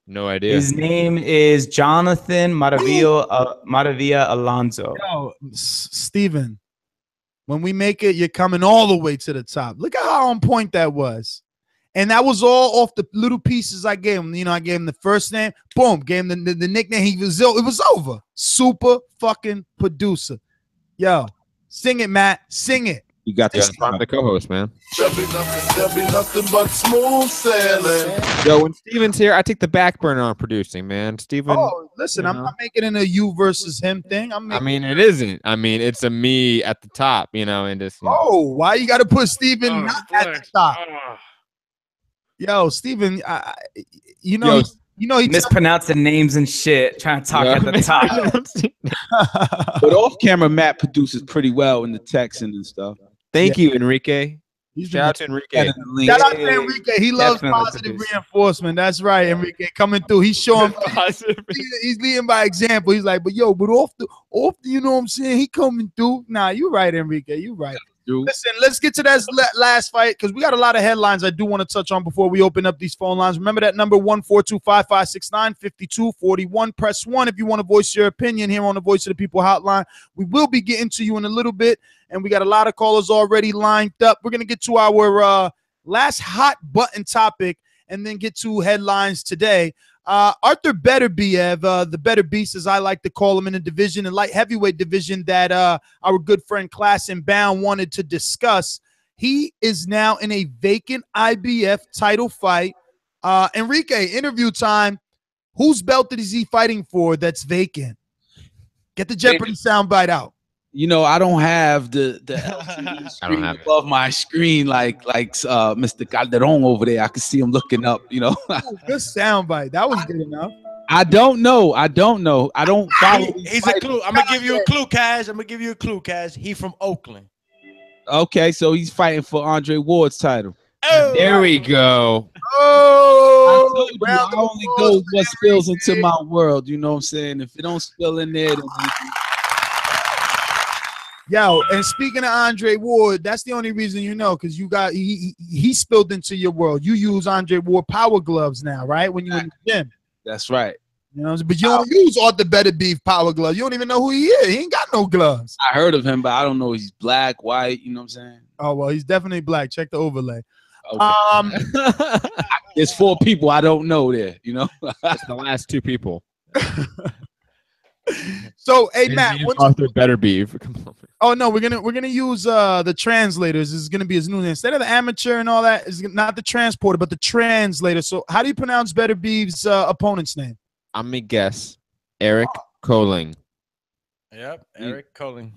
No idea. His name is Jonathan Maravilla Alonso. Yo, Steven, when we make it, you're coming all the way to the top. Look at how on point that was. And that was all off the little pieces I gave him. You know, I gave him the first name. Boom. Gave him the nickname. It was over. Super fucking producer. Yo, sing it, Matt. Sing it. You got this. I'm the co-host, man. There'll be nothing but smooth sailing. Yo, when Steven's here, I take the back burner on producing, man. Steven. Oh, listen, I'm not making it a you versus him thing. I mean, it isn't. I mean, it's a me at the top, you know, and just. Oh, why you got to put Steven not at the top? Yo, Steven, you know he mispronouncing names and shit, trying to talk at the top. But off camera, Matt produces pretty well in the text and stuff. Thank you, Enrique. Shout out to Enrique. Shout out to Enrique. He loves positive reinforcement. That's right, Enrique coming through. He's showing. He's leading by example. He's like, but off the, you know what I'm saying? He coming through. Nah, you're right, Enrique. You're right. Listen, let's get to that last fight because we got a lot of headlines I do want to touch on before we open up these phone lines. Remember that number 142-5569-5241. Press 1 if you want to voice your opinion here on the Voice of the People hotline. We will be getting to you in a little bit, and we got a lot of callers already lined up. We're going to get to our last hot button topic and then get to headlines today. Arthur Beterbiev, the Better Beast, as I like to call him, in the division, the light heavyweight division that our good friend Class and Bound wanted to discuss. He is now in a vacant IBF title fight. Enrique, interview time. Whose belt is he fighting for that's vacant? Get the Jeopardy soundbite out. You know, I don't have the LCD screen above my screen like Mr. Calderon over there. I can see him looking up, you know. Good soundbite. That was good enough. I don't know. I don't follow. He's a clue. I'm going to give you a clue, Cash. He from Oakland. Okay, so he's fighting for Andre Ward's title. Oh, there we go. Oh, I only go what spills into my world. You know what I'm saying? If it don't spill in there, then yo, and speaking of Andre Ward, that's the only reason you know, because you got he spilled into your world. You use Andre Ward power gloves now, right? When you're in the gym. That's right. You know, but you don't use Arthur Better Beef power gloves. You don't even know who he is. He ain't got no gloves. I heard of him, but I don't know if he's black, white. You know what I'm saying? Oh well, he's definitely black. Check the overlay. Okay. There's 4 people I don't know there. You know, it's the last 2 people. So, hey Matt, Arthur Better Beef. Oh no, we're gonna use the translators. This is gonna be his new name instead of the amateur and all that. Is not the transporter, but the translator. So, how do you pronounce Better Beef's opponent's name? I'm gonna guess Eric Koling. Yep, Eric Koling.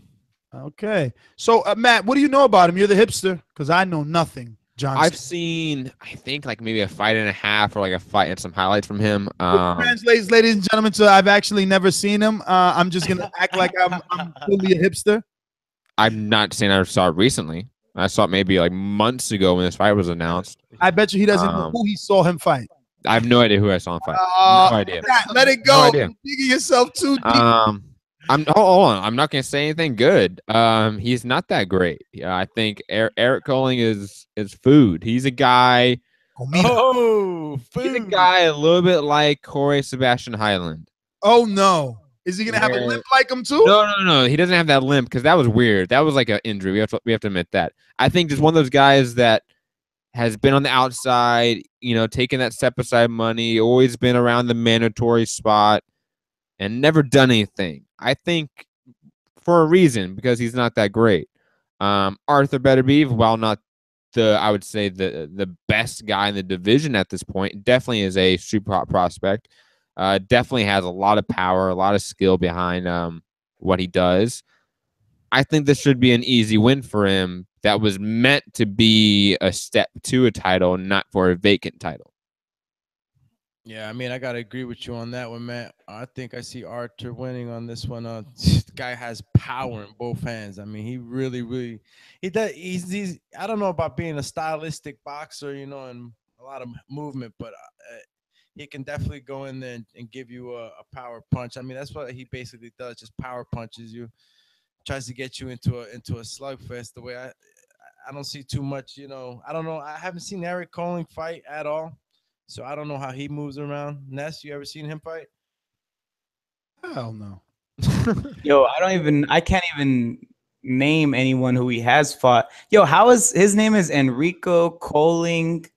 Okay. So, Matt, what do you know about him? You're the hipster, because I know nothing. Johnson. I've seen, I think, like maybe a fight and a half or like a fight and some highlights from him. Translates, ladies and gentlemen, so I've actually never seen him. I'm just going to act like I'm fully a hipster. I'm not saying I saw it recently. I saw it maybe like months ago when this fight was announced. I bet you he doesn't know who he saw him fight. I have no idea who I saw him fight. No idea. Let it go. No idea. You're digging yourself too deep. Hold on. I'm not gonna say anything good. He's not that great. Yeah, I think Eric Koling is food. He's a guy. Oh, food. He's a guy a little bit like Corey Sebastian Highland. Oh no. Is he gonna have a limp like him too? No. He doesn't have that limp because that was weird. That was like an injury. We have to admit that. I think just one of those guys that has been on the outside, you know, taking that step aside money, always been around the mandatory spot, and never done anything. I think for a reason, because he's not that great. Arthur Better Beef, while not I would say the best guy in the division at this point, definitely is a super hot prospect. Definitely has a lot of power, a lot of skill behind what he does. I think this should be an easy win for him. That was meant to be a step to a title, not for a vacant title. Yeah, I mean, I gotta agree with you on that one, Matt. I think I see Arthur winning on this one. The guy has power in both hands. I mean, he really he does. He's I don't know about being a stylistic boxer, you know, and a lot of movement, but he can definitely go in there and give you a power punch. I mean, that's what he basically does, just power punches you, tries to get you into a slugfest. The way I don't see too much, you know. I don't know. I haven't seen Eric Koling fight at all. So I don't know how he moves around. Ness, you ever seen him fight? Hell no. Yo, I can't even name anyone who he has fought. Yo, how is his name is Enrico Koling?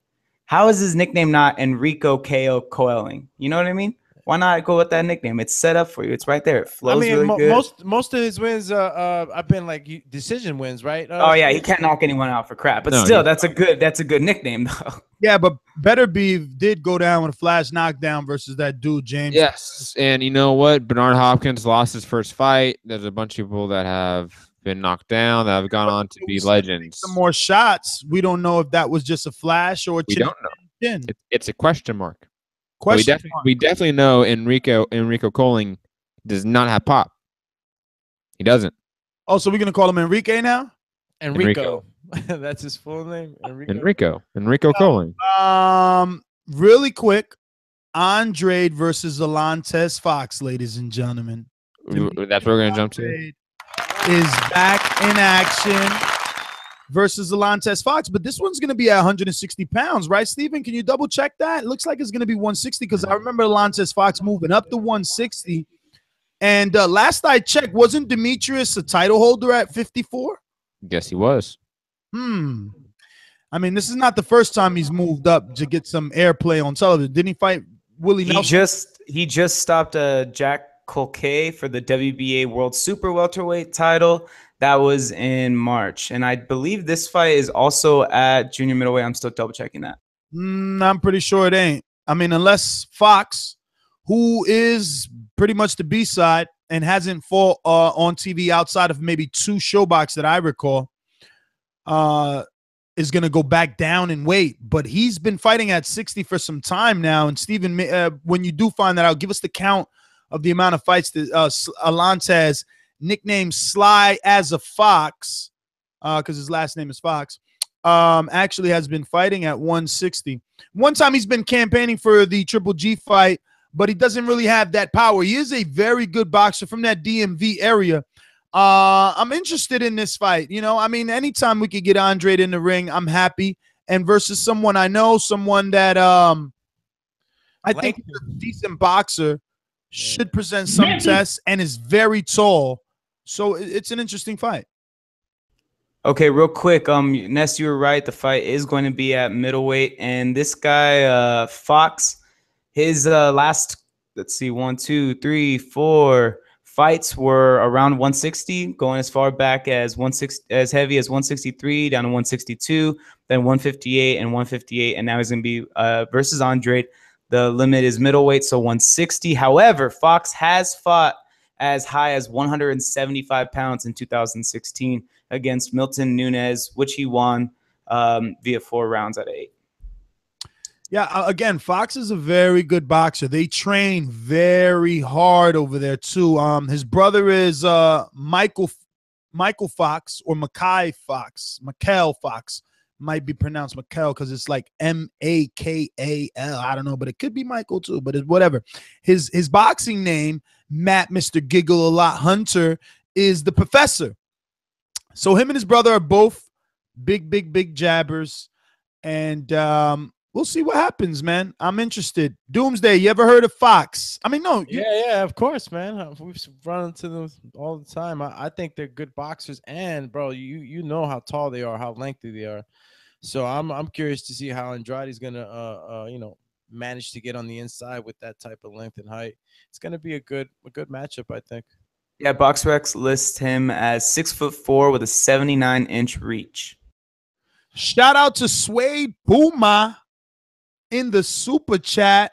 How is his nickname not Enrico KO Koeling? You know what I mean? Why not go with that nickname? It's set up for you. It's right there. It flows really good. Most of his wins have been like decision wins, right? Oh yeah, he can't knock anyone out for crap. But still, that's a good nickname though. Yeah, but Better Beef did go down with a flash knockdown versus that dude James. Yes, and you know what? Bernard Hopkins lost his first fight. There's a bunch of people that have been knocked down that have gone on to be legends. Some more shots. We don't know if that was just a flash or a chin. We don't know. It's a question mark. We definitely know Enrico Koling does not have pop. He doesn't. Oh, so we're gonna call him Enrique now? Enrico. That's his full name. Enrico Koling. Really quick, Andrade versus Alantez Fox, ladies and gentlemen. That's what we're gonna jump to. Is back in action versus Alantez Fox, but this one's going to be at 160 pounds, right, Steven? Can you double check that? It looks like it's going to be 160 because I remember Alantez Fox moving up to 160. And last I checked, wasn't Demetrius a title holder at 54? Guess he was. I mean, this is not the first time he's moved up to get some airplay on television. Didn't he fight Willie Nelson? He just stopped Jack Colquet for the WBA World Super Welterweight title. That was in March. And I believe this fight is also at junior middleweight. I'm still double checking that. I'm pretty sure it ain't. I mean, unless Fox, who is pretty much the B-side and hasn't fought on TV outside of maybe 2 showbox that I recall, is going to go back down in weight. But he's been fighting at 60 for some time now. And Steven, when you do find that out, give us the count of the amount of fights that Alantez, nicknamed Sly as a Fox, because his last name is Fox, actually has been fighting at 160. One time he's been campaigning for the Triple G fight, but he doesn't really have that power. He is a very good boxer from that DMV area. I'm interested in this fight. You know, I mean, anytime we could get Andrade in the ring, I'm happy. And versus someone I know, someone that I think is a decent boxer. should present some tests and is very tall. So it's an interesting fight. Okay, real quick. Ness, you were right. The fight is going to be at middleweight, and this guy, Fox, his last, let's see, 1, 2, 3, 4 fights were around 160, going as far back as 160, as heavy as 163, down to 162, then 158 and 158, and now he's going to be versus Andre. The limit is middleweight, so 160. However, Fox has fought as high as 175 pounds in 2016 against Milton Nunes, which he won via 4 rounds out of 8. Yeah, again, Fox is a very good boxer. They train very hard over there too. His brother is Michael Fox or Mackay Fox. Mikhail Fox might be pronounced Mikhail because it's like M-A-K-A-L. I don't know, but it could be Michael too. But it's whatever. His boxing name, Matt Mr. Giggle a Lot Hunter, is the Professor. So him and his brother are both big jabbers, and we'll see what happens, man. I'm interested. Doomsday, you ever heard of Fox? I mean, no. Yeah, of course, man. We've run into them all the time. I think they're good boxers, and bro, you know how tall they are, how lengthy they are. So I'm curious to see how Andrade's gonna manage to get on the inside with that type of length and height. It's gonna be a good matchup, I think. Yeah, BoxRec lists him as 6'4" with a 79-inch reach. Shout out to Suede Puma in the super chat,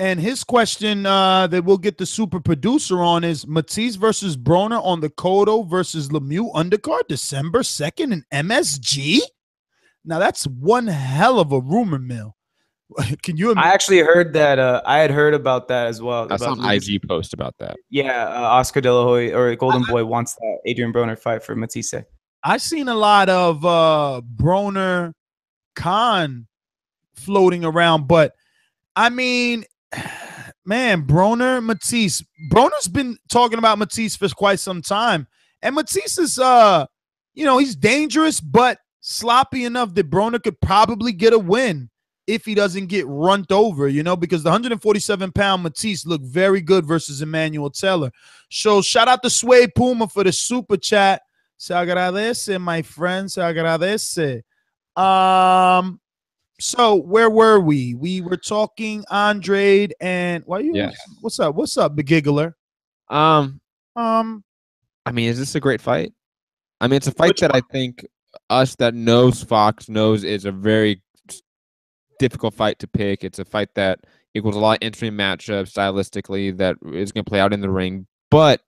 and his question that we'll get the super producer on is Matisse versus Broner on the Cotto versus Lemieux undercard December 2nd in MSG. Now that's one hell of a rumor mill. Can you? I actually heard that. I had heard about that as well. I saw an IG post about that. Yeah, Oscar De La Hoya or Golden Boy wants that Adrian Broner fight for Matisse. I've seen a lot of Broner Khan floating around, but I mean, man, Matisse. Broner's been talking about Matisse for quite some time, and Matisse is, he's dangerous, but sloppy enough that Broner could probably get a win if he doesn't get runned over, because the 147-pound Matisse looked very good versus Emmanuel Taylor. So shout out to Sway Puma for the super chat. Se agradece, my friend. Se agradece. So where were we? We were talking Andrade and what's up? What's up, Big Giggler? I mean, is this a great fight? I mean, it's a fight that I think us that knows Fox knows is a very difficult fight to pick. It's a fight that equals a lot of interesting matchups stylistically that is going to play out in the ring. But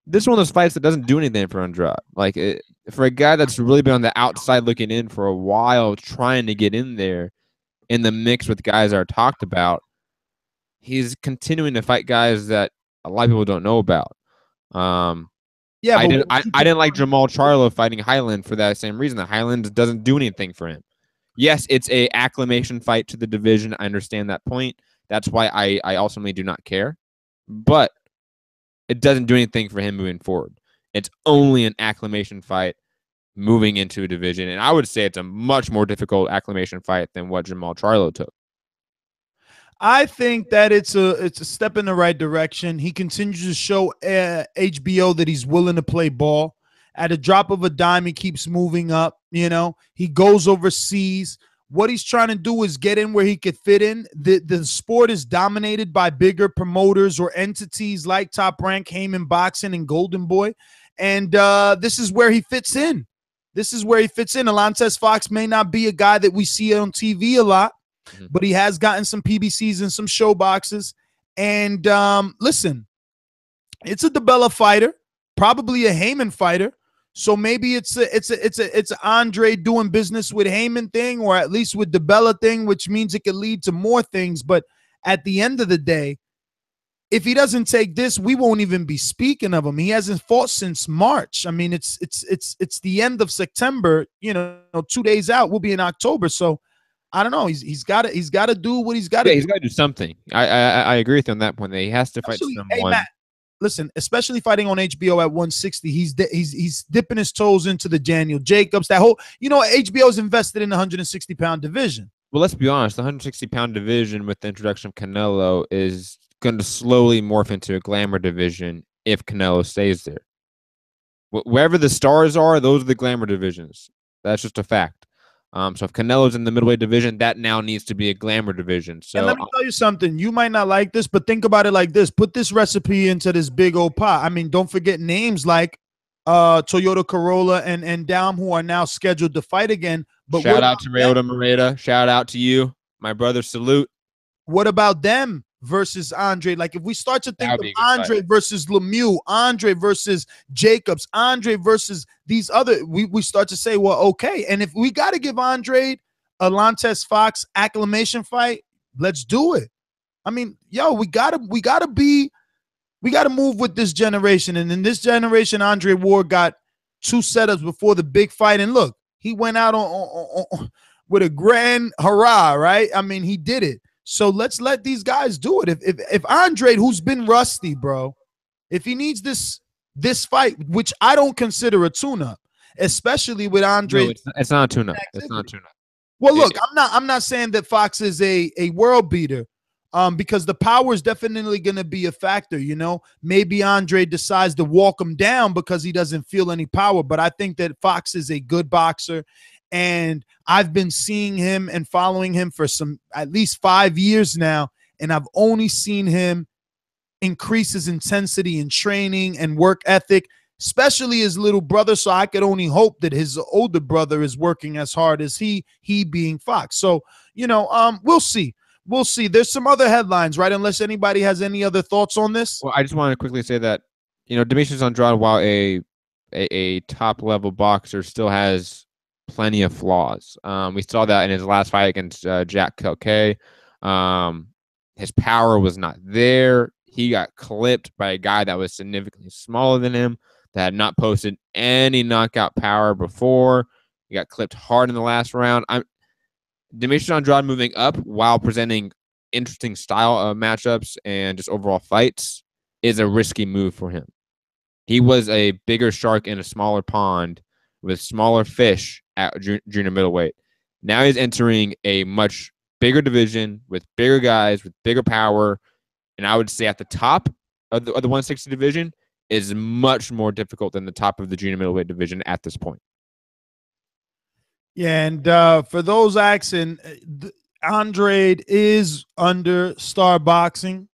this is one of those fights that doesn't do anything for Andrade. Like, for a guy that's really been on the outside looking in for a while, trying to get in there in the mix with guys that are talked about, he's continuing to fight guys that a lot of people don't know about. I didn't like Jamal Charlo fighting Highland for that same reason. That Highland doesn't do anything for him. Yes, it's a acclimation fight to the division. I understand that point. That's why I ultimately do not care. But it doesn't do anything for him moving forward. It's only an acclimation fight moving into a division. And I would say it's a much more difficult acclimation fight than what Jamal Charlo took. I think that it's a step in the right direction. He continues to show HBO that he's willing to play ball. At a drop of a dime, he keeps moving up. He goes overseas. What he's trying to do is get in where he could fit in. The sport is dominated by bigger promoters or entities like Top Rank, Heyman Boxing, and Golden Boy. And this is where he fits in. Alontes Fox may not be a guy that we see on TV a lot, but he has gotten some PBCs and some show boxes. And listen, it's a DeBella fighter, probably a Heyman fighter. So maybe it's Andre doing business with Heyman thing, or at least with DeBella thing, which means it could lead to more things. But at the end of the day, if he doesn't take this, we won't even be speaking of him. He hasn't fought since March. I mean, it's the end of September. 2 days out, we'll be in October. So I don't know. He's got to do what he's got to. Yeah, he's got to do something. I agree with you on that point. That he has to fight someone. Hey, Matt, listen, especially fighting on HBO at 160, he's dipping his toes into the Daniel Jacobs. That whole, HBO's invested in the 160-pound division. Well, let's be honest. The 160-pound division with the introduction of Canelo is going to slowly morph into a glamour division if Canelo stays there. Wherever the stars are, those are the glamour divisions. That's just a fact. So if Canelo's in the middleweight division, that now needs to be a glamour division. So and let me tell you something. You might not like this, but think about it like this. Put this recipe into this big old pot. I mean, don't forget names like Toyota Corolla and N'Dam, who are now scheduled to fight again. But shout out to Ryota Murata. Shout out to you, my brother. Salute. What about them versus Andre? Like, if we start to think of Andre versus Lemieux, Andre versus Jacobs, Andre versus these other, we start to say, well, okay. And if we got to give Andre a Lantes Fox acclamation fight, let's do it. I mean, yo, we gotta move with this generation. And in this generation, Andre Ward got 2 setups before the big fight. And look, he went out on with a grand hurrah, right? I mean, he did it. So let's let these guys do it. If Andre, who's been rusty, bro, if he needs this fight, which I don't consider a tune-up, especially with Andre. No, it's not a tune-up. It's not a tune-up. Well, look, I'm not saying that Fox is a world beater, because the power is definitely going to be a factor. You know, maybe Andre decides to walk him down because he doesn't feel any power. But I think that Fox is a good boxer. And I've been seeing him and following him for at least 5 years now. And I've only seen him increase his intensity in training and work ethic, especially his little brother. So I could only hope that his older brother is working as hard as he being Fox. So, you know, we'll see. We'll see. There's some other headlines, right? Unless anybody has any other thoughts on this. Well, I just want to quickly say that, you know, Demetrius Andrade, while a top-level boxer, still has plenty of flaws. We saw that in his last fight against Jack Kelkay. His power was not there. He got clipped by a guy that was significantly smaller than him, that had not posted any knockout power before. He got clipped hard in the last round. Demetrius Andrade moving up while presenting interesting style of matchups and just overall fights is a risky move for him. He was a bigger shark in a smaller pond with smaller fish at junior middleweight. Now he's entering a much bigger division with bigger guys, with bigger power. And I would say at the top of the 160 division is much more difficult than the top of the junior middleweight division at this point. Yeah, and for those asking, Andrade is under Star Boxing,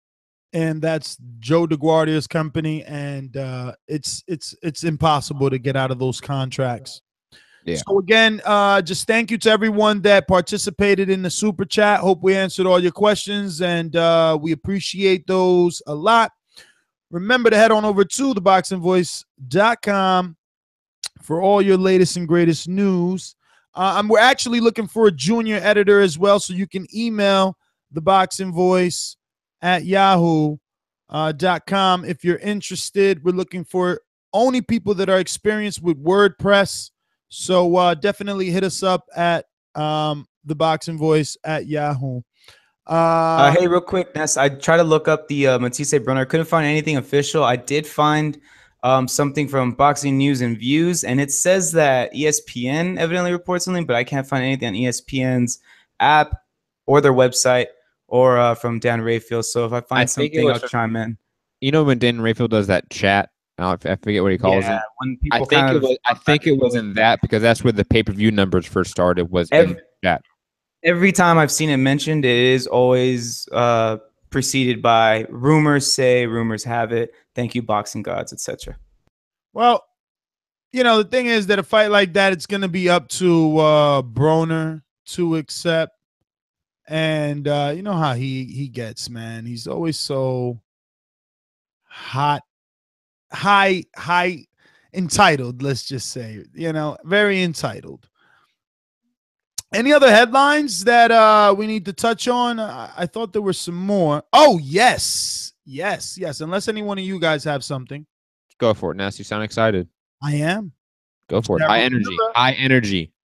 and that's Joe DeGuardia's company, and it's impossible to get out of those contracts. Yeah. So again, just thank you to everyone that participated in the super chat. Hope we answered all your questions, and we appreciate those a lot. Remember to head on over to theboxingvoice.com for all your latest and greatest news. We're actually looking for a junior editor as well, so you can email theboxingvoice@yahoo.com if you're interested. We're looking for only people that are experienced with WordPress. So definitely hit us up at theboxingvoice@yahoo. Hey, real quick, Ness, I tried to look up the Matisse Brunner. I couldn't find anything official. I did find something from Boxing News and Views, and it says that ESPN evidently reports something, but I can't find anything on ESPN's app or their website or from Dan Rayfield. So if I find something, I'll chime in. You know when Dan Rayfield does that chat? I forget what he calls it. When people I think it was in that, because that's where the pay-per-view numbers first started, was in that. Every time I've seen it mentioned, it is always preceded by rumors say, rumors have it, thank you, boxing gods, etc. Well, you know, the thing is that a fight like that, it's going to be up to Broner to accept. And you know how he gets, man. He's always so high entitled, let's just say, you know, very entitled. Any other headlines that we need to touch on? I thought there were some more. Oh, yes. Unless any one of you guys have something. Go for it, Ness. You sound excited. I am. Go for it. High energy. High energy.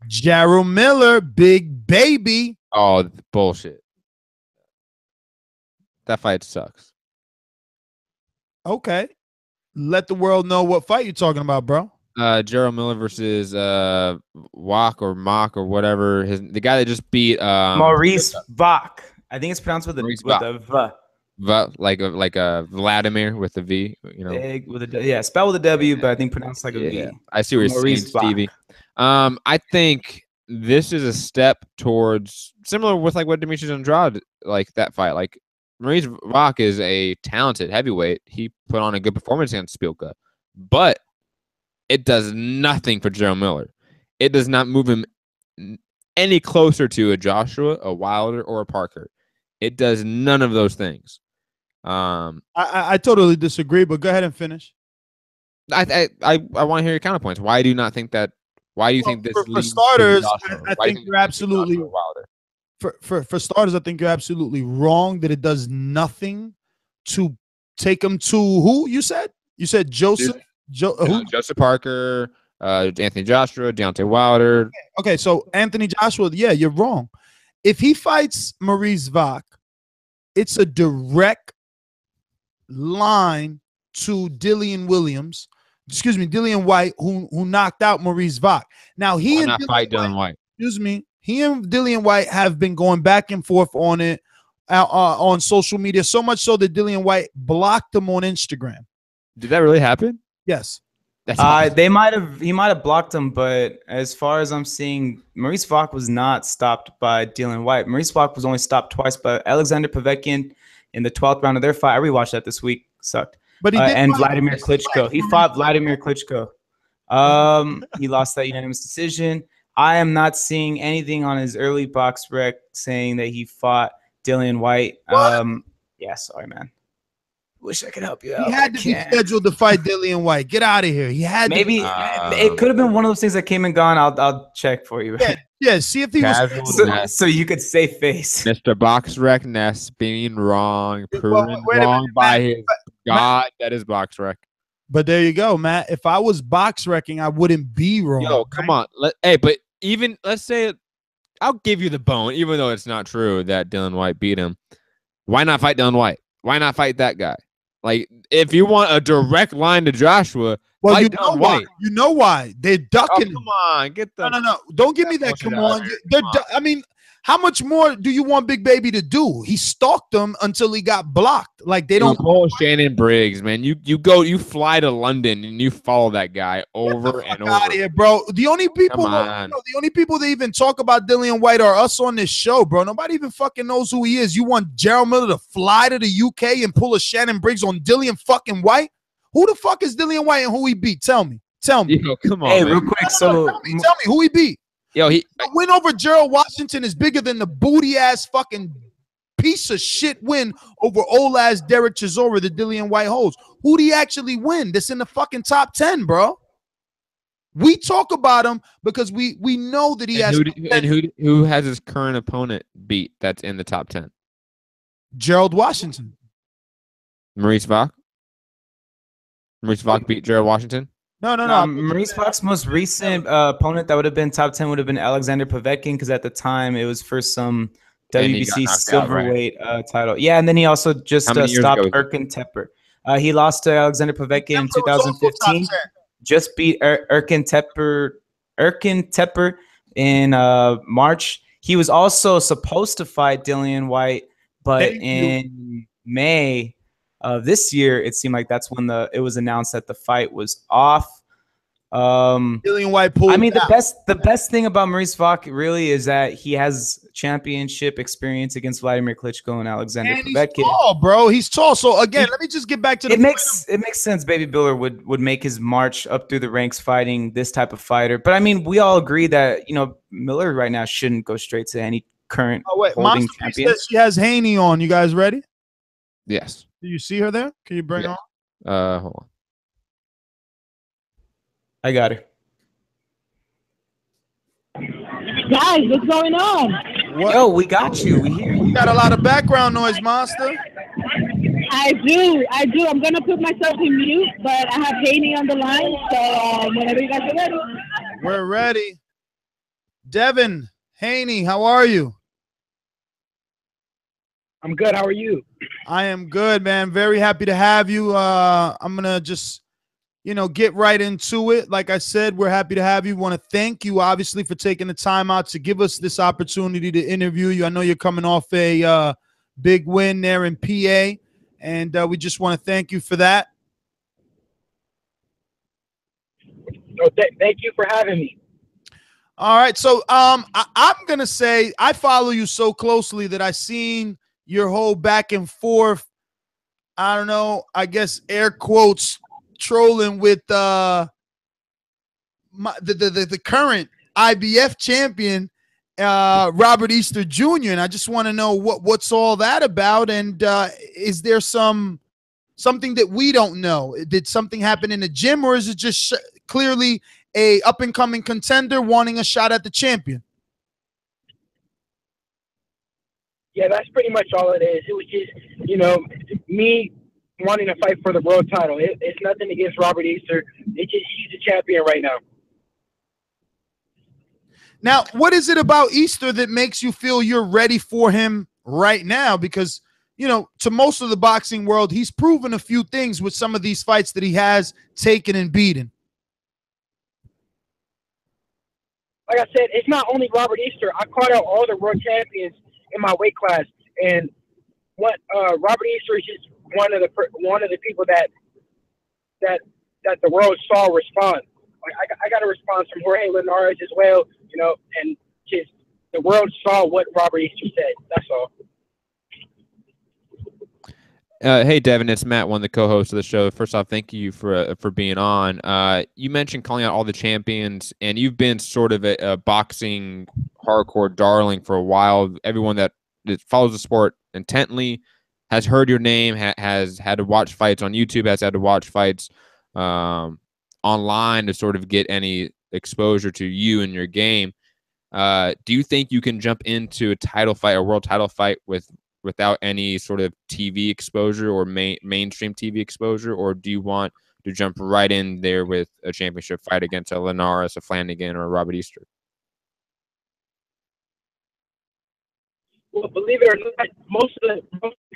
Jarrell Miller, big baby. Oh, bullshit. That fight sucks. Okay. Let the world know what fight you're talking about, bro. Jarrell Miller versus Wach or Mock or whatever. The guy that just beat Maurice Vach. I think it's pronounced with a V. like a Vladimir with a V, you know. Egg with a spell with a W, but I think pronounced like a V. I see what you're saying, Stevie. I think this is a step towards similar with like what Demetrius Andrade, like that fight. Like Maurice Rock is a talented heavyweight. He put on a good performance against Spielka, but it does nothing for Gerald Miller. It does not move him any closer to a Joshua, a Wilder, or a Parker. It does none of those things. I totally disagree, but go ahead and finish. I want to hear your counterpoints. Why do you not think that? Why do you think this? For starters, I think you're absolutely for starters. I think you're absolutely wrong that it does nothing to take him to who you said. You said Joseph. Joseph Parker, Anthony Joshua, Deontay Wilder. Okay, so Anthony Joshua. Yeah, you're wrong. If he fights Maurice Vach, it's a direct line to Dillian White, who knocked out Maurice Vach. Now he and Dillian White. Excuse me. He and Dillian White have been going back and forth on it on social media, so much so that Dillian White blocked him on Instagram. Did that really happen? Yes. He might have blocked him, but as far as I'm seeing, Maurice Vach was not stopped by Dillian White. Maurice Vach was only stopped twice by Alexander Povetkin in the 12th round of their fight. I rewatched that this week. Sucked. But he did and Vladimir Klitschko. He fought Vladimir Klitschko. He lost that unanimous decision. I am not seeing anything on his early box rec saying that he fought Dillian White. Yeah, sorry, man. Wish I could help you out. He had to be scheduled to fight Dillian White. Get out of here. He had maybe it could have been one of those things that came and gone. I'll check for you. Yeah. See if he was so you could save face. Mr. Box Rec Ness being wrong, proven wrong by his God. That is Box Rec. But there you go, Matt. If I was box wrecking, I wouldn't be wrong. Yo, come on. But even let's say I'll give you the bone, even though it's not true that Dillian White beat him. Why not fight Dillian White? Why not fight that guy? Like, if you want a direct line to Joshua, well, you know why. You know why. They're ducking him. Come on, get the No. Don't give me that. Come on. I mean, how much more do you want Big Baby to do? He stalked them until he got blocked. Like they don't pull Shannon Briggs, man. You fly to London and you follow that guy over and over. Out of here, bro. The only people that even talk about Dillian White are us on this show, bro. Nobody even fucking knows who he is. You want Gerald Miller to fly to the UK and pull a Shannon Briggs on Dillian fucking White? Who the fuck is Dillian White and who he beat? Tell me. Yo, come on. Hey, man. real quick. So tell me who he beat. Yo, the win over Gerald Washington is bigger than the booty ass fucking piece of shit win over old ass Derek Chisora that Dillian White holds. Who'd he actually win? That's in the fucking top 10, bro. We talk about him because we know that he has. Who has his current opponent beat that's in the top 10? Gerald Washington. Maurice Vach. Maurice Vach beat Gerald Washington. No. Maurice Vach's most recent opponent that would have been top 10 would have been Alexander Povetkin, because at the time it was for some WBC Silverweight title. Yeah, and then he also just stopped Erkan Tepper. He lost to Alexander Povetkin in 2015. Just beat Erkan Tepper in March. He was also supposed to fight Dillian White, but in May this year, it seemed like that's when it was announced that the fight was off. Dillian White pulled. I mean, the best thing about Maurice Vach really is that he has championship experience against Vladimir Klitschko and Alexander Povetkin. He's tall, bro. He's tall. So again, let me just get back to it makes sense. Baby Biller would make his march up through the ranks fighting this type of fighter. But I mean, we all agree that Miller right now shouldn't go straight to any current holding champion. Says she has Haney on. You guys ready? Yes. Do you see her there? Can you bring her on? Hold on. I got her. Guys, what's going on? Yo, we got you. We hear you. You got a lot of background noise, Monster. I do. I'm going to put myself in mute, but I have Haney on the line, so whenever you guys are ready. We're ready. Devin, Haney, how are you? I'm good. How are you? I am good, man. Very happy to have you. I'm going to just, get right into it. Like I said, we're happy to have you. Want to thank you, obviously, for taking the time out to give us this opportunity to interview you. I know you're coming off a big win there in PA. and we just want to thank you for that. No, thank you for having me. All right, so I'm gonna say I follow you so closely that I seen your whole back and forth. I don't know, I guess air quotes trolling with the current IBF champion, Robert Easter Jr. And I just want to know what's all that about, and is there something that we don't know? Did something happen in the gym, or is it just clearly a up-and-coming contender wanting a shot at the champion? Yeah, that's pretty much all it is. It was just, me wanting to fight for the world title. It's nothing against Robert Easter. It's just he's the champion right now. Now, what is it about Easter that makes you feel you're ready for him right now? Because, to most of the boxing world, he's proven a few things with some of these fights that he has taken and beaten. Like I said, it's not only Robert Easter. I caught out all the world champions in my weight class, and Robert Easter is just one of the people that the world saw respond. Like I got a response from Jorge Linares as well, and just the world saw what Robert Easter said. That's all. Hey, Devin, it's Matt, one of the co-hosts of the show. First off, thank you for being on. You mentioned calling out all the champions, and you've been sort of a boxing hardcore darling for a while. Everyone that follows the sport intently has heard your name, has had to watch fights on YouTube, has had to watch fights online to sort of get any exposure to you and your game. Do you think you can jump into a title fight, a world title fight, without any sort of TV exposure or mainstream TV exposure, or do you want to jump right in there with a championship fight against a Linares, a Flanagan, or a Robert Easter? Well, believe it or not, most of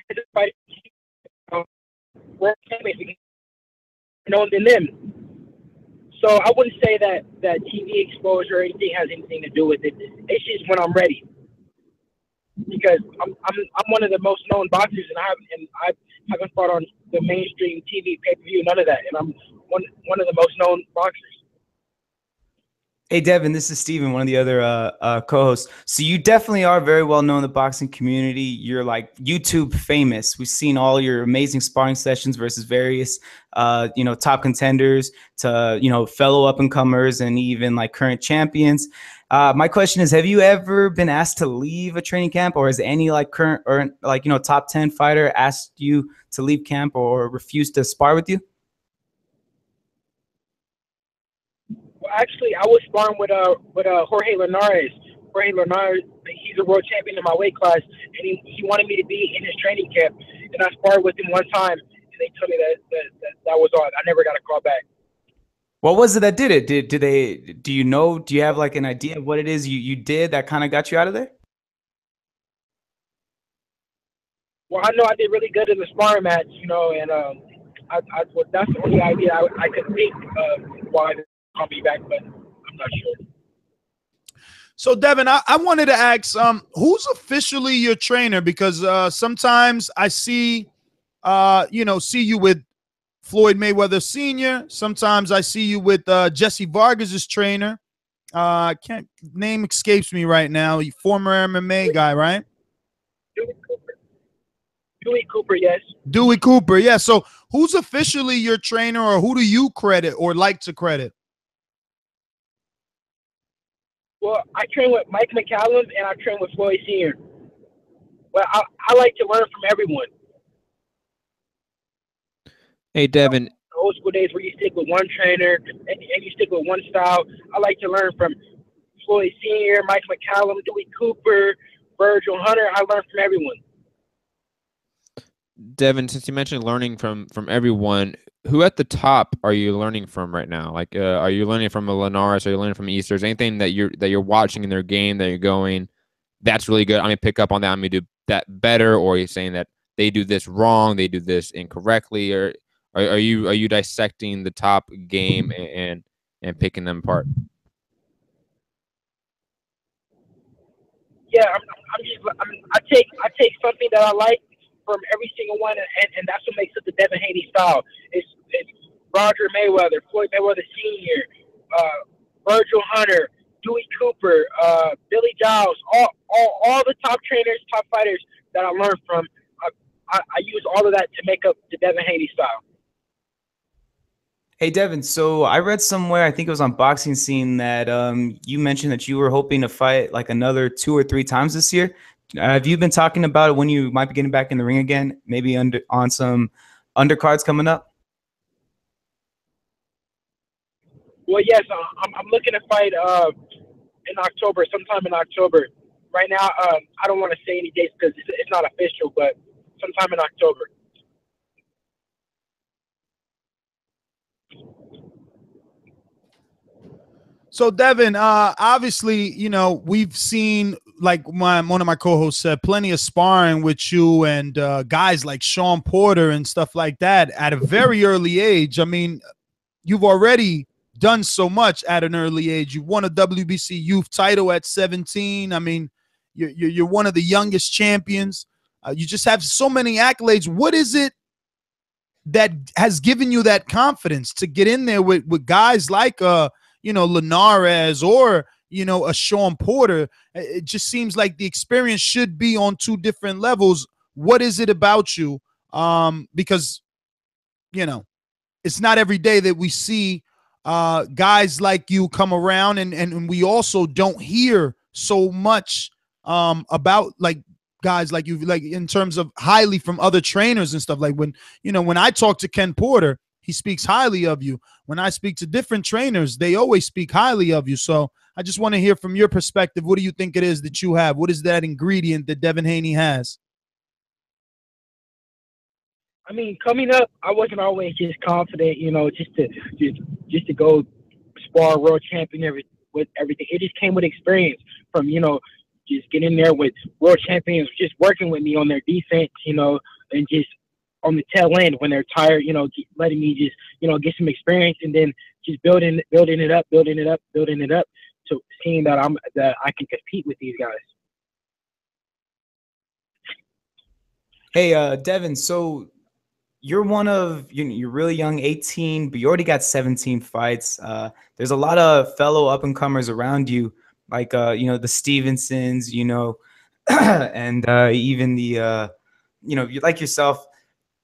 the fights world champions known than them. So I wouldn't say that TV exposure or anything has anything to do with it. It's just when I'm ready. Because I'm one of the most known boxers, and I haven't fought on the mainstream TV pay-per-view, none of that, and I'm one of the most known boxers. Hey, Devin, this is Steven, one of the other co-hosts. So you definitely are very well known in the boxing community. You're like YouTube famous. We've seen all your amazing sparring sessions versus various, top contenders to, fellow up-and-comers and even like current champions. My question is, have you ever been asked to leave a training camp, or has any like current or top 10 fighter asked you to leave camp or refused to spar with you? Well, actually, I was sparring with Jorge Linares. Jorge Linares, he's a world champion in my weight class, and he wanted me to be in his training camp. And I sparred with him one time, and they told me that was all. I never got a call back. What was it that did it? Do you have like an idea of what it is you did that kind of got you out of there? Well, I know I did really good in the sparring match, and that's the only idea I could think why they called me back, but I'm not sure. So, Devin, I wanted to ask, who's officially your trainer? Because sometimes I see you with Floyd Mayweather Sr. Sometimes I see you with Jesse Vargas's trainer. Name escapes me right now. Former MMA guy, right? Dewey Cooper, yes. Dewey Cooper, yeah. So who's officially your trainer, or who do you credit or like to credit? Well, I train with Mike McCallum and I train with Floyd Sr. Well, I like to learn from everyone. Hey, Devin. Old school days where you stick with one trainer and you stick with one style. I like to learn from Floyd Sr., Mike McCallum, Dewey Cooper, Virgil Hunter. I learn from everyone. Devin, since you mentioned learning from everyone, who at the top are you learning from right now? Like, are you learning from a Linares? Are you learning from Easter? Is anything that you're watching in their game that you're going, that's really good, I'm gonna pick up on that, I'm gonna do that better? Or are you saying that they do this wrong, they do this incorrectly? Or are you dissecting the top game and picking them apart? Yeah, I take something that I like from every single one, and that's what makes it the Devin Haney style. It's Roger Mayweather, Floyd Mayweather Sr., Virgil Hunter, Dewey Cooper, Billy Giles, all the top trainers, top fighters that I learned from. I use all of that to make up the Devin Haney style. Hey, Devin, so I read somewhere, I think it was on Boxing Scene, that you mentioned that you were hoping to fight like another 2 or 3 times this year. Have you been talking about when you might be getting back in the ring again, maybe on some undercards coming up? Well, yes, I'm looking to fight in October, sometime in October. Right now, I don't want to say any dates because it's not official, but sometime in October. So Devin, obviously, we've seen, like one of my co-hosts said, plenty of sparring with you and guys like Shawn Porter and stuff like that at a very early age. I mean, you've already done so much at an early age. You won a WBC youth title at 17. I mean, you're one of the youngest champions. You just have so many accolades. What is it that has given you that confidence to get in there with guys like Lainez or a Shawn Porter? It just seems like the experience should be on 2 different levels. What is it about you? Because it's not every day that we see guys like you come around, and we also don't hear so much about like guys like you, like in terms of highly from other trainers and stuff. Like when I talk to Ken Porter, he speaks highly of you. When I speak to different trainers, they always speak highly of you. So I just want to hear from your perspective. What do you think it is that you have? What is that ingredient that Devin Haney has? I mean, coming up, I wasn't always just confident, just to go spar world champion with everything. It just came with experience from, just getting there with world champions, just working with me on their defense, and just on the tail end when they're tired, letting me just, get some experience, and then just building it up to seeing that I can compete with these guys. Hey, Devin, so you're one of, you're really young, 18, but you already got 17 fights. There's a lot of fellow up-and-comers around you, like, the Stevensons, and even the, like yourself.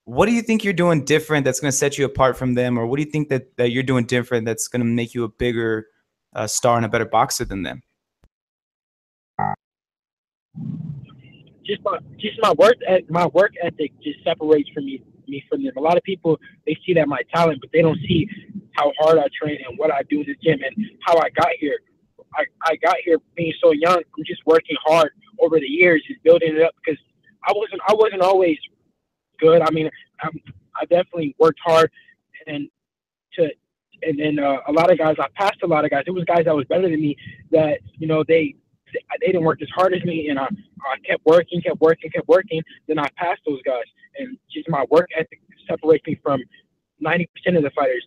What do you think you're doing different that's going to set you apart from them? Or what do you think that you're doing different that's going to make you a bigger star and a better boxer than them? Just my work ethic just separates me from them. A lot of people, they see that my talent, but they don't see how hard I train and what I do in the gym and how I got here. I got here being so young. I'm just working hard over the years, just building it up, because I wasn't always good. I mean, I definitely worked hard, and then a lot of guys, I passed a lot of guys. There was guys that was better than me that they didn't work as hard as me, and I kept working. Then I passed those guys, and just my work ethic separates me from 90% of the fighters.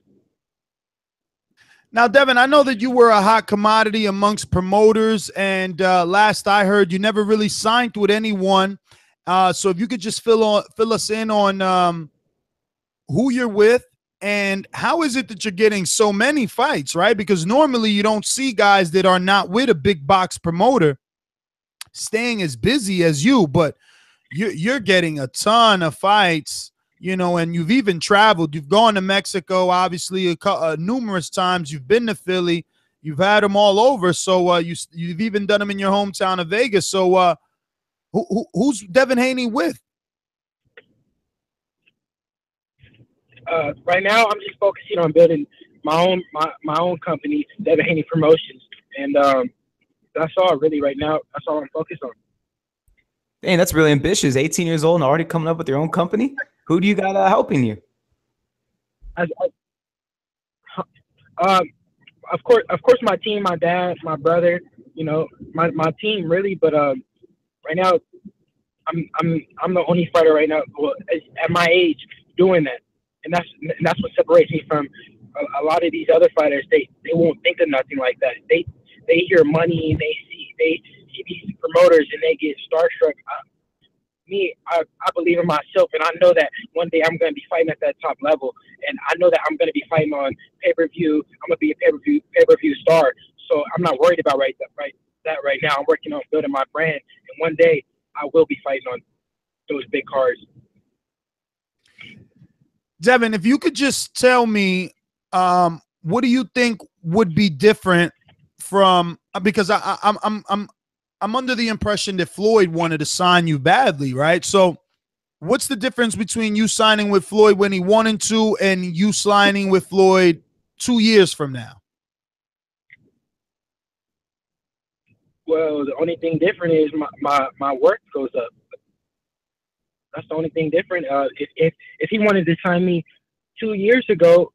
Now, Devin, I know that you were a hot commodity amongst promoters, and last I heard, you never really signed with anyone. So if you could just fill us in on who you're with and how is it that you're getting so many fights, right? Because normally you don't see guys that are not with a big box promoter staying as busy as you, but you're getting a ton of fights, and you've even traveled. You've gone to Mexico, obviously, numerous times. You've been to Philly. You've had them all over. So you've even done them in your hometown of Vegas. So who's Devin Haney with? Right now, I'm just focusing on building my own company, Devin Haney Promotions, and that's all really right now. That's all I'm focused on. Dang, that's really ambitious. 18 years old and already coming up with your own company. Who do you got helping you? Of course, my team, my dad, my brother. My team really. But right now, I'm the only fighter right now at my age doing that, and that's what separates me from a lot of these other fighters. They won't think of nothing like that. They hear money and they see these promoters and they get starstruck. me, I believe in myself, and I know that one day I'm going to be fighting at that top level, and I know that I'm going to be fighting on pay-per-view. I'm going to be a pay-per-view star. So I'm not worried about that right now. I'm working on building my brand, and one day I will be fighting on those big cards. Devin, if you could just tell me, what do you think would be different from, because I'm under the impression that Floyd wanted to sign you badly, right? So what's the difference between you signing with Floyd when he wanted to and you signing with Floyd 2 years from now? Well, the only thing different is my work goes up. That's the only thing different. If he wanted to sign me 2 years ago,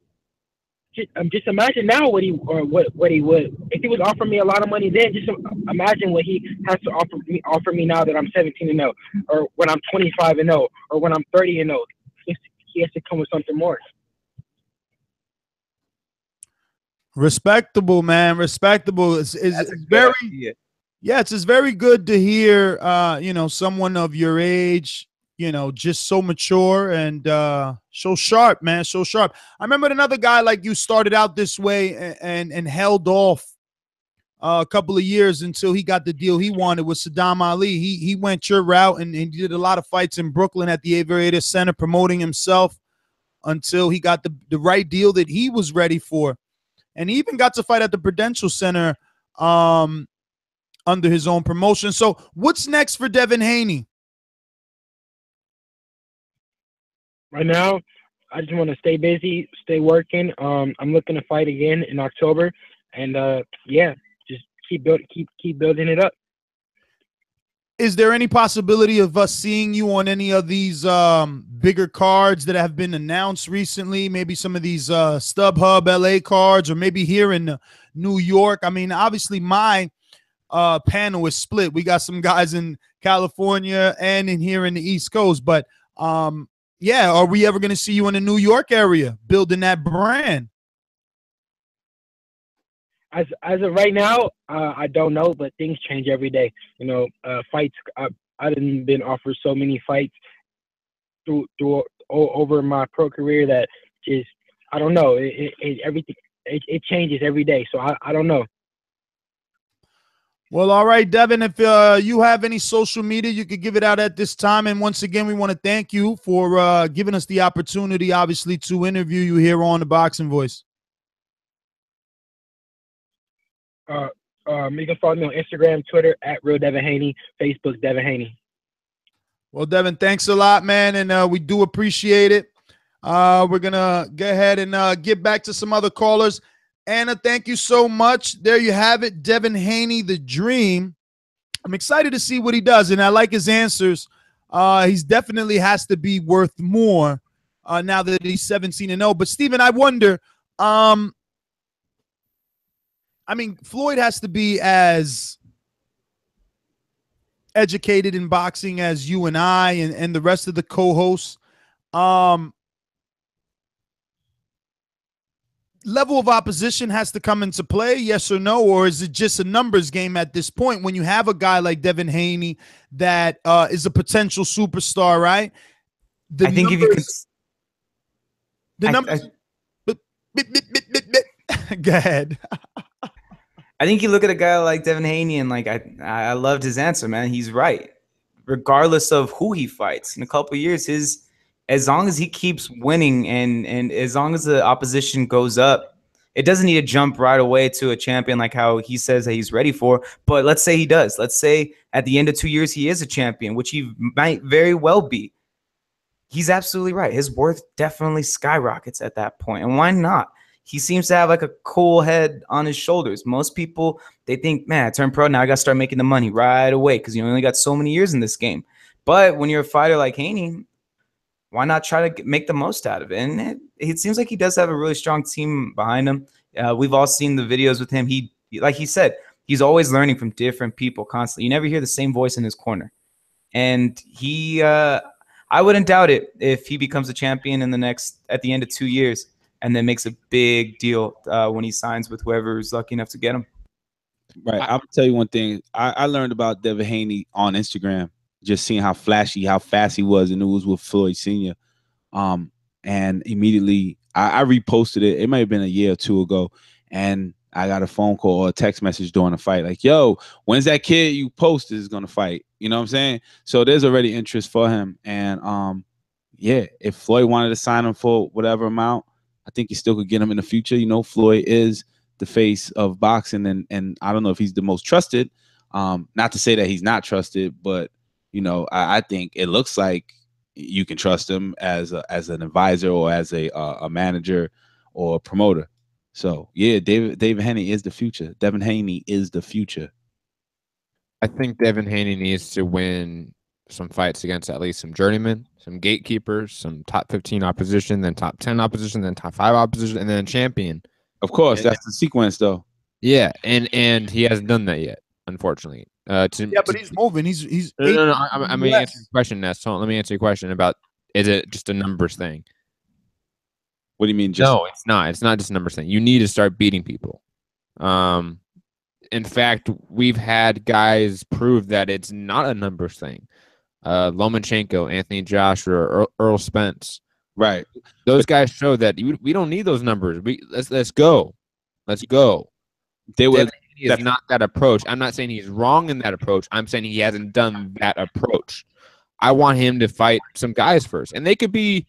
just imagine now what he would. If he was offering me a lot of money then, just imagine what he has to offer me now that I'm 17-0, or when I'm 25-0, or when I'm 30-0. He has to come with something more. Respectable, man. Respectable. It's very, yeah, it's just very good to hear, you know, someone of your age, you know, just so mature and so sharp, man, so sharp. I remember another guy like you started out this way and held off a couple of years until he got the deal he wanted with Saddam Ali. He went your route and he did a lot of fights in Brooklyn at the Aviator Center promoting himself until he got the right deal that he was ready for. And he even got to fight at the Prudential Center under his own promotion. So what's next for Devin Haney? Right now, I just want to stay busy, stay working. I'm looking to fight again in October, and yeah, just keep building it up. Is there any possibility of us seeing you on any of these bigger cards that have been announced recently? Maybe some of these StubHub LA cards, or maybe here in New York. I mean, obviously my panel is split. We got some guys in California and in here in the East Coast, but yeah, are we ever going to see you in the New York area building that brand? As of right now, I don't know, but things change every day. You know, fights. I've been offered so many fights through over my pro career that just, I don't know. Everything changes every day, so I don't know. Well, all right, Devin, if you have any social media, you could give it out at this time. And once again, we want to thank you for giving us the opportunity, obviously, to interview you here on the Boxing Voice. You can follow me on Instagram, Twitter, at Real Devin Haney, Facebook, Devin Haney. Well, Devin, thanks a lot, man, and we do appreciate it. We're going to go ahead and get back to some other callers. Anna, thank you so much. There you have it, Devin Haney, the Dream. I'm excited to see what he does, and I like his answers. He's definitely has to be worth more now that he's 17-0. But, Steven, I wonder, I mean, Floyd has to be as educated in boxing as you and I and the rest of the co-hosts. Level of opposition has to come into play, yes or no, or is it just a numbers game at this point when you have a guy like Devin Haney that is a potential superstar, right? I think if you can, the numbers. Go ahead. I think you look at a guy like Devin Haney and like I loved his answer, man. He's right. Regardless of who he fights, in a couple of years, as long as he keeps winning and as long as the opposition goes up, it doesn't need to jump right away to a champion like how he says that he's ready for. But let's say he does. Let's say at the end of 2 years he is a champion, which he might very well be. He's absolutely right. His worth definitely skyrockets at that point. And why not? He seems to have like a cool head on his shoulders. Most people, they think, man, I turned pro, now I got to start making the money right away because you only got so many years in this game. But when you're a fighter like Haney, why not try to make the most out of it? And it seems like he does have a really strong team behind him. We've all seen the videos with him. He, like he said, he's always learning from different people constantly. You never hear the same voice in his corner. And he, I wouldn't doubt it if he becomes a champion at the end of 2 years and then makes a big deal when he signs with whoever is lucky enough to get him. Right. I'll tell you one thing. I learned about Devin Haney on Instagram. just seeing how flashy, how fast he was, and it was with Floyd Sr. And immediately I reposted it. It might have been a year or two ago, and I got a phone call or a text message during the fight, like, "Yo, when's that kid you posted is gonna fight?" You know what I'm saying? So there's already interest for him, and yeah, if Floyd wanted to sign him for whatever amount, I think he still could get him in the future. You know, Floyd is the face of boxing, and I don't know if he's the most trusted. Not to say that he's not trusted, but you know, I think it looks like you can trust him as an advisor or as a manager or a promoter. So yeah, David Haney is the future. Devin Haney is the future. I think Devin Haney needs to win some fights against at least some journeymen, some gatekeepers, some top 15 opposition, then top 10 opposition, then top 5 opposition, and then champion. Of course, that's the sequence, though. Yeah, and he hasn't done that yet, unfortunately. But he's moving. He's no. I'm gonna answer your question, Ness. Let me answer your question about, is it just a numbers thing? What do you mean? No, it's not. It's not just a numbers thing. You need to start beating people. In fact, we've had guys prove that it's not a numbers thing. Lomachenko, Anthony Joshua, Earl Spence. Right. Those guys show that we don't need those numbers. Let's go. Let's go. He is not that approach. I'm not saying he's wrong in that approach. I'm saying he hasn't done that approach. I want him to fight some guys first. And they could be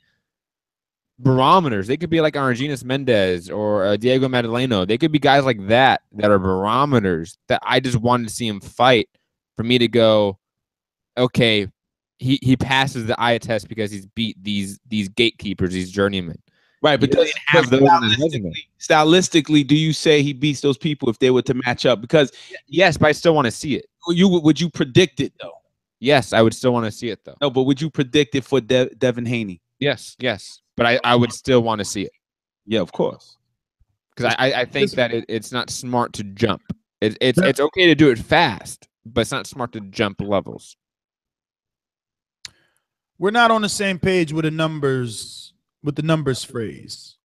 barometers. They could be like Argenis Mendez or Diego Madaleno. They could be guys like that are barometers that I just wanted to see him fight for me to go, okay, he passes the eye test because he's beat these gatekeepers, these journeymen. Right, but doesn't have those on his resume. Stylistically, do you say he beats those people if they were to match up? Because yes, but I still want to see it. Would you predict it though? Yes, I would still want to see it though. No, but would you predict it for Devin Haney? Yes, but I would still want to see it. Yeah, of course. Because I think that it's not smart to jump. It's okay to do it fast, but it's not smart to jump levels. We're not on the same page with the numbers phrase.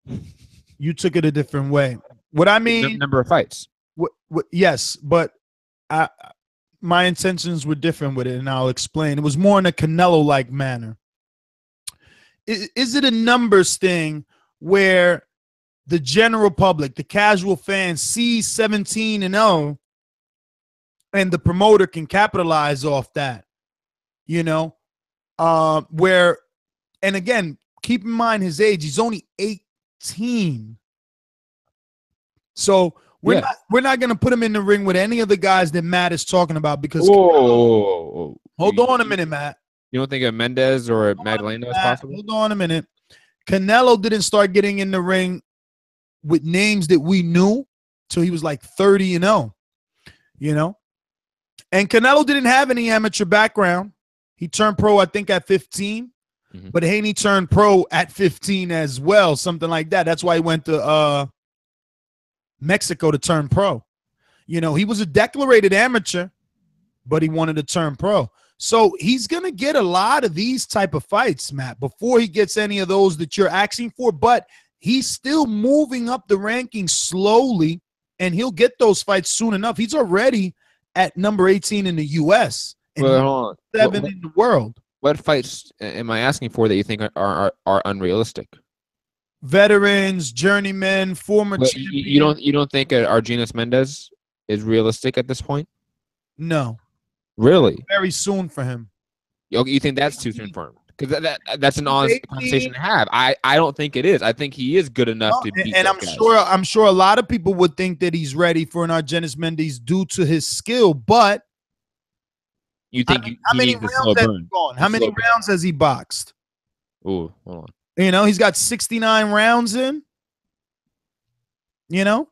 You took it a different way. What I mean, number of fights. Yes, but my intentions were different with it, and I'll explain. It was more in a Canelo-like manner. Is it a numbers thing where the general public, the casual fan, sees 17-0, and the promoter can capitalize off that? You know, where, and again, keep in mind his age. He's only 18. So we're not going to put him in the ring with any of the guys that Matt is talking about because hold on a minute, Matt. You don't think of Mendez or Madaleno as possible? Hold on a minute. Canelo didn't start getting in the ring with names that we knew till he was like 30-0, you know? And Canelo didn't have any amateur background. He turned pro, I think, at 15. Mm-hmm. But Haney turned pro at 15 as well, something like that. That's why he went to Mexico to turn pro. You know, he was a declarated amateur, but he wanted to turn pro. So he's going to get a lot of these type of fights, Matt, before he gets any of those that you're asking for. But he's still moving up the rankings slowly, and he'll get those fights soon enough. He's already at number 18 in the U.S. and hold on. 7 in the world. What fights am I asking for that you think are unrealistic? Veterans, journeymen, former champions. You don't think Argenis Mendez is realistic at this point? No. Really? Very soon for him. You think that's too soon for him? Because that's an honest conversation to have. I don't think it is. I think he is good enough to beat. And I'm sure a lot of people would think that he's ready for an Argenis Mendez due to his skill, but you think how many rounds has he gone? How many rounds has he boxed? Ooh, hold on. You know, he's got 69 rounds in. You know,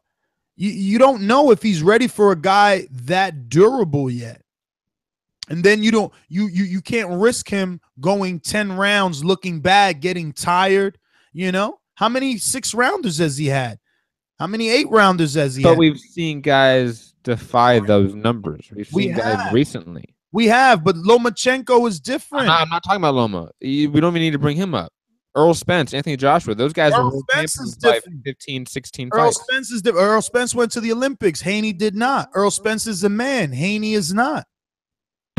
you don't know if he's ready for a guy that durable yet. And then you can't risk him going 10 rounds, looking bad, getting tired. You know, how many 6-rounders has he had? How many 8-rounders has he had? But we've seen guys defy those numbers. We've seen guys recently. We have, but Lomachenko is different. I'm not talking about Loma. We don't even need to bring him up. Earl Spence, Anthony Joshua, those guys were world champions by 15, 16 fights. Earl Spence is different. Earl Spence went to the Olympics. Haney did not. Earl Spence is a man. Haney is not.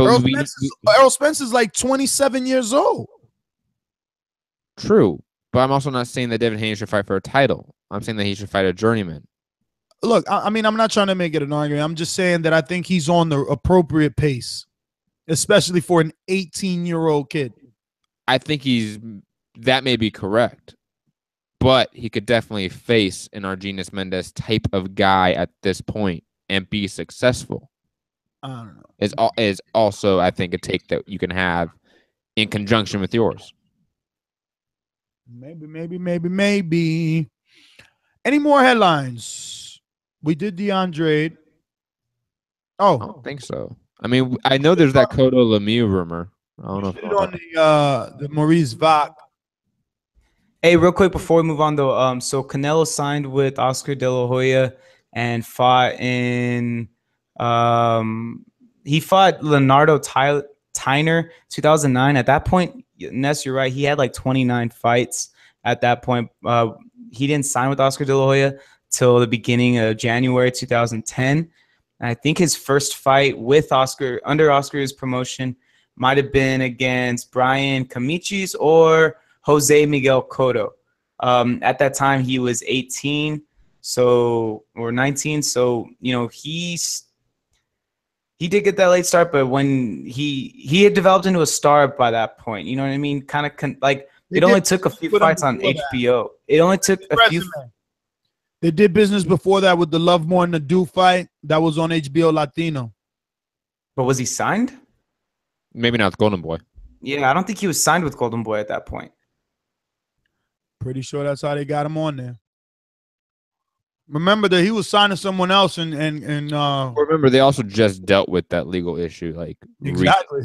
But Errol Spence is like 27 years old. True, but I'm also not saying that Devin Haney should fight for a title. I'm saying that he should fight a journeyman. Look, I mean, I'm not trying to make it an argument. I'm just saying that I think he's on the appropriate pace, especially for an 18-year-old kid. I think that may be correct, but he could definitely face an Argenis Mendez type of guy at this point and be successful. I don't know. Is also, I think, a take that you can have in conjunction with yours. Maybe. Any more headlines? We did DeAndre. I don't think so. I mean, I know there's that Cotto Lemieux rumor. I don't know if on the Maurice Vac. Hey, real quick before we move on though, so Canelo signed with Oscar De La Hoya and fought in he fought Leonardo Tyner 2009. At that point, Ness, you're right, he had like 29 fights at that point. He didn't sign with Oscar De La Hoya till the beginning of January 2010. And I think his first fight with Oscar, under Oscar's promotion, might have been against Brian Camichis or Jose Miguel Cotto. At that time, he was 18, or 19. So, you know, he did get that late start, but when he had developed into a star by that point, you know what I mean? Kind of like it only took a few fights on HBO. It only took a few. They did business before that with the Love More and the Do fight that was on HBO Latino. But was he signed? Maybe not with Golden Boy. Yeah, I don't think he was signed with Golden Boy at that point. Pretty sure that's how they got him on there. Remember that he was signed to someone else, and remember they also just dealt with that legal issue. Like exactly,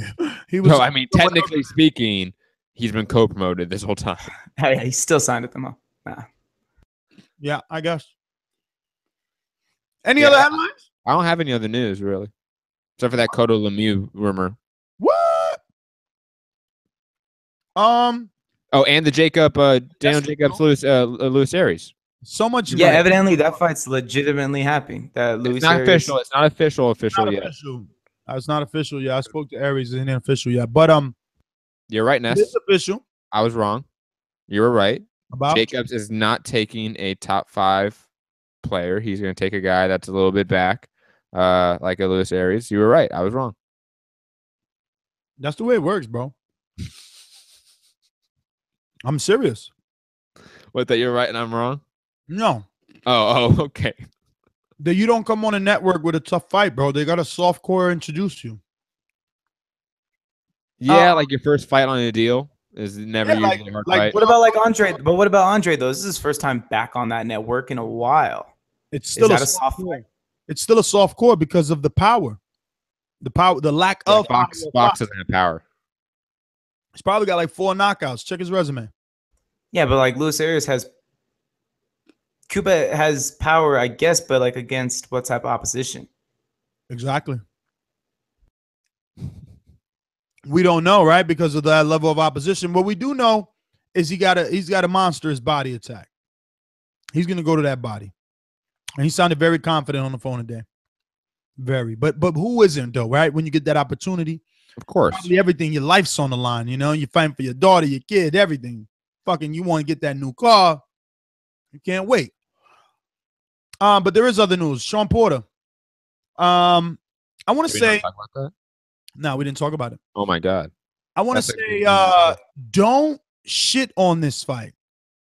he was. No, I mean technically speaking, he's been co-promoted this whole time. Yeah, he's still signed at the moment. Nah. Yeah, I guess. Any other headlines? I don't have any other news really, except for that Cotto Lemieux rumor. What? Oh, and the Daniel Jacobs Luis Aries. So much. Yeah, evidently that fight's legitimately happening. That Luis not Aries. official. It's not official yet. It's not official yet. I spoke to Aries. It ain't official yet. But you're right, Ness. It's official. I was wrong. You were right. About Jacobs is not taking a top 5 player. He's going to take a guy that's a little bit back, like a Luis Aries. You were right. I was wrong. That's the way it works, bro. I'm serious. What, that you're right and I'm wrong? No. Oh, okay. That you don't come on a network with a tough fight, bro. They got a soft core introduce you. Yeah, like your first fight on a deal is never usually a hard fight. What about like Andre? But what about Andre though? This is his first time back on that network in a while. It's still a soft core. It's still a soft core because of the power. The lack of Fox doesn't have power. He's probably got like 4 knockouts. Check his resume. Yeah, but like Luis Aries Cuba has power, I guess, but like against what type of opposition? Exactly. We don't know, right? Because of that level of opposition. What we do know is he's got a monstrous body attack. He's gonna go to that body. And he sounded very confident on the phone today. Very. But who isn't though, right? When you get that opportunity. Of course. Probably everything, your life's on the line, you know, you're fighting for your daughter, your kid, everything. Fucking you want to get that new car. You can't wait. But there is other news. Shawn Porter. I want to say no, we didn't talk about it. Oh my God. I want to say don't shit on this fight.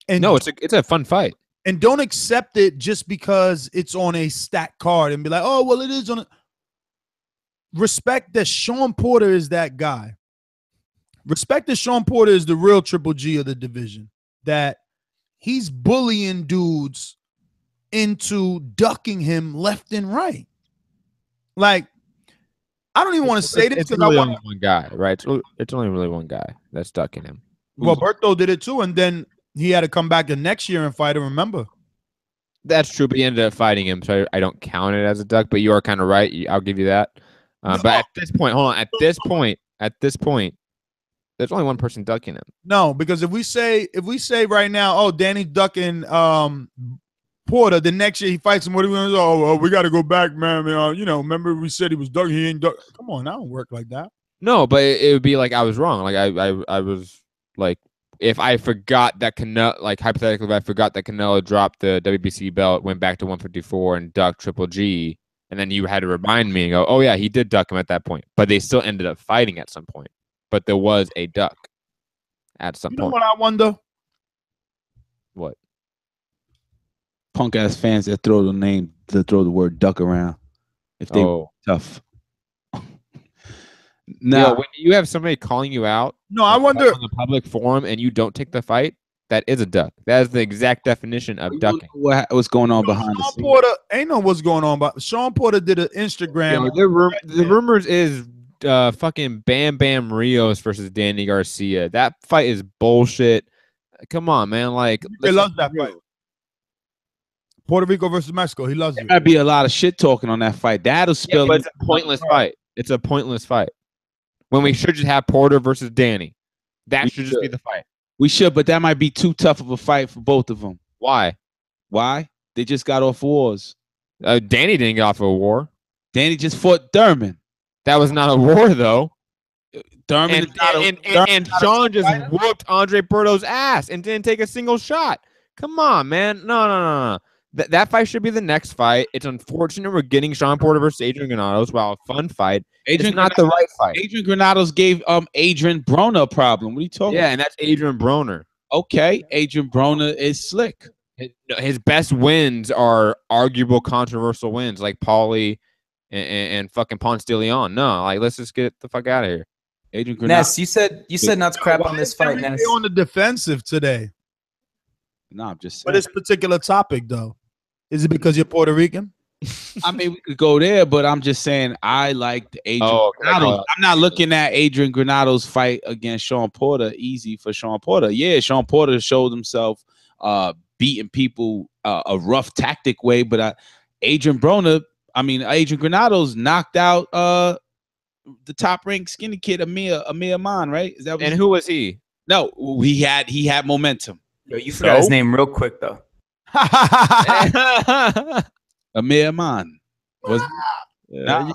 And no, it's a fun fight. And don't accept it just because it's on a stacked card and be like, oh, well, it is on a respect that Shawn Porter is that guy. Respect that Shawn Porter is the real Triple G of the division. That he's bullying dudes into ducking him left and right. Like, I don't even want to say this because really only one guy, right? It's only really one guy that's ducking him. Roberto did it too, and then he had to come back the next year and fight him. Remember? That's true, but he ended up fighting him, so I don't count it as a duck. But you are kind of right. I'll give you that. But at this point, hold on. At this point, there's only one person ducking him. No, because if we say right now, oh, Danny's ducking Porter, the next year he fights him. What are we going to do? Oh, we got to go back, man. You know, remember we said he was ducking. He ain't duck. Come on, that don't work like that. No, but it would be like I was wrong. Like I was like, if I forgot that Canelo, like hypothetically, if I forgot that Canelo dropped the WBC belt, went back to 154 and ducked Triple G, and then you had to remind me and go, oh yeah, he did duck him at that point, but they still ended up fighting at some point. But there was a duck at some point. You know what I wonder? What? Punk ass fans that throw the word duck around. If they tough. No, when you have somebody calling you out, no, I wonder on the public forum, and you don't take the fight, that is a duck. That is the exact definition of ducking. What's going on behind the scenes? Porter ain't know what's going on, but Shawn Porter did an Instagram. The rumors is fucking Bam Bam Rios versus Danny Garcia. That fight is bullshit. Come on, man. Like, he loves that fight. Puerto Rico versus Mexico. He loves it. There might be a lot of shit talking on that fight. That'll spill. But it's a pointless fight. It's a pointless fight. When we should just have Porter versus Danny. That should just be the fight. We should, but that might be too tough of a fight for both of them. Why? Why? They just got off wars. Danny didn't get off a war. Danny just fought Thurman. That was not a war, though. Thurman and Shawn just whooped Andre Berto's ass and didn't take a single shot. Come on, man. No. That fight should be the next fight. It's unfortunate we're getting Shawn Porter versus Adrian Granados. While a fun fight, it's not the right fight. Adrian Granados gave Adrian Broner a problem. What are you talking about? Yeah, and that's Adrian Broner. Okay, Adrian Broner is slick. His best wins are arguable, controversial wins, like Paulie and fucking Ponce de Leon. No, like let's just get the fuck out of here. Adrian Granados. Ness, you said not to crap on this fight. Ness, on the defensive today. No, I'm just saying. For this particular topic, though, is it because you're Puerto Rican? I mean, we could go there, but I'm just saying I liked Adrian Granados. I'm not looking at Adrian Granados' fight against Shawn Porter easy for Shawn Porter. Yeah, Shawn Porter showed himself beating people a rough tactic way, but Adrian Granados knocked out the top-ranked skinny kid, Amir Ahman, right? Is that and who was he? No, he had momentum. Yo, you forgot his name real quick though. Amir Ahman. No,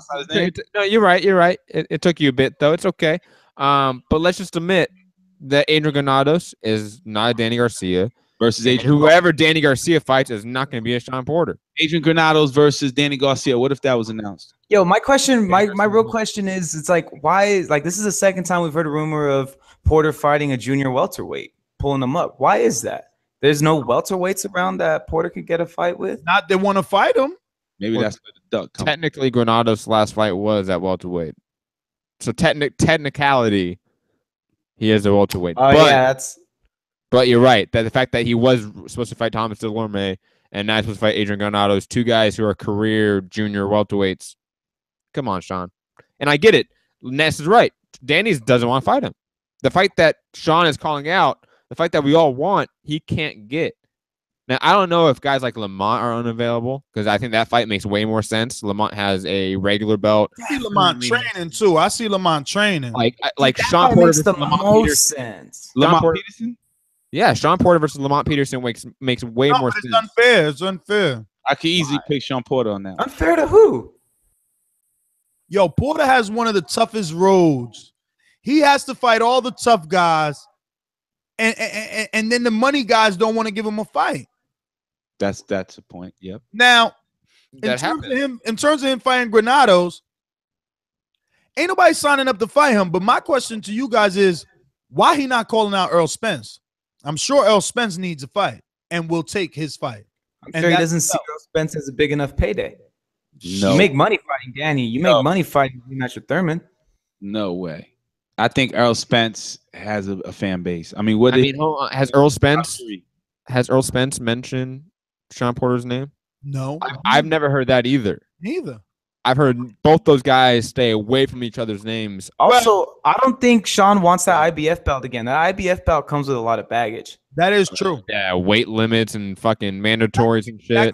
you're right. You're right. It took you a bit though. It's okay. But let's just admit that Adrian Granados is not a Danny Garcia versus Adrian. Whoever Danny Garcia fights is not going to be a Shawn Porter. Adrian Granados versus Danny Garcia. What if that was announced? Yo, my real question is, it's like, why? Like, this is the second time we've heard a rumor of Porter fighting a junior welterweight, pulling them up. Why is that? There's no welterweights around that Porter could get a fight with. Not they want to fight him. Maybe that's where the duck comes. Technically, Granados' last fight was at welterweight. So technicality, he is a welterweight. But you're right that the fact that he was supposed to fight Thomas Delorme and now he's supposed to fight Adrian Granados, two guys who are career junior welterweights. Come on, Shawn. And I get it. Ness is right. Danny doesn't want to fight him. The fight that Shawn is calling out, the fight that we all want, he can't get. Now, I don't know if guys like Lamont are unavailable because I think that fight makes way more sense. Lamont has a regular belt. I see Lamont training too. I see Lamont training. Like Shawn Porter makes the most sense. Lamont Peterson? Yeah, Shawn Porter versus Lamont Peterson makes way more sense. It's unfair. It's unfair. I could easily pick Shawn Porter on that. Unfair to who? Yo, Porter has one of the toughest roads. He has to fight all the tough guys, and then the money guys don't want to give him a fight. That's a point. Yep. Now, in terms of him fighting Granados, ain't nobody signing up to fight him. But my question to you guys is, why he not calling out Earl Spence? I'm sure Earl Spence needs a fight and will take his fight. I'm sure he doesn't see Earl Spence as a big enough payday. No. You make money fighting Danny. You make money fighting Nacho Thurman. No way. I think Earl Spence has a fan base. I mean, has Earl Spence mentioned Shawn Porter's name? No. I've never heard that either. Neither. I've heard both those guys stay away from each other's names. Also, I don't think Shawn wants that IBF belt again. That IBF belt comes with a lot of baggage. That is true. Yeah, weight limits and fucking mandatories and shit.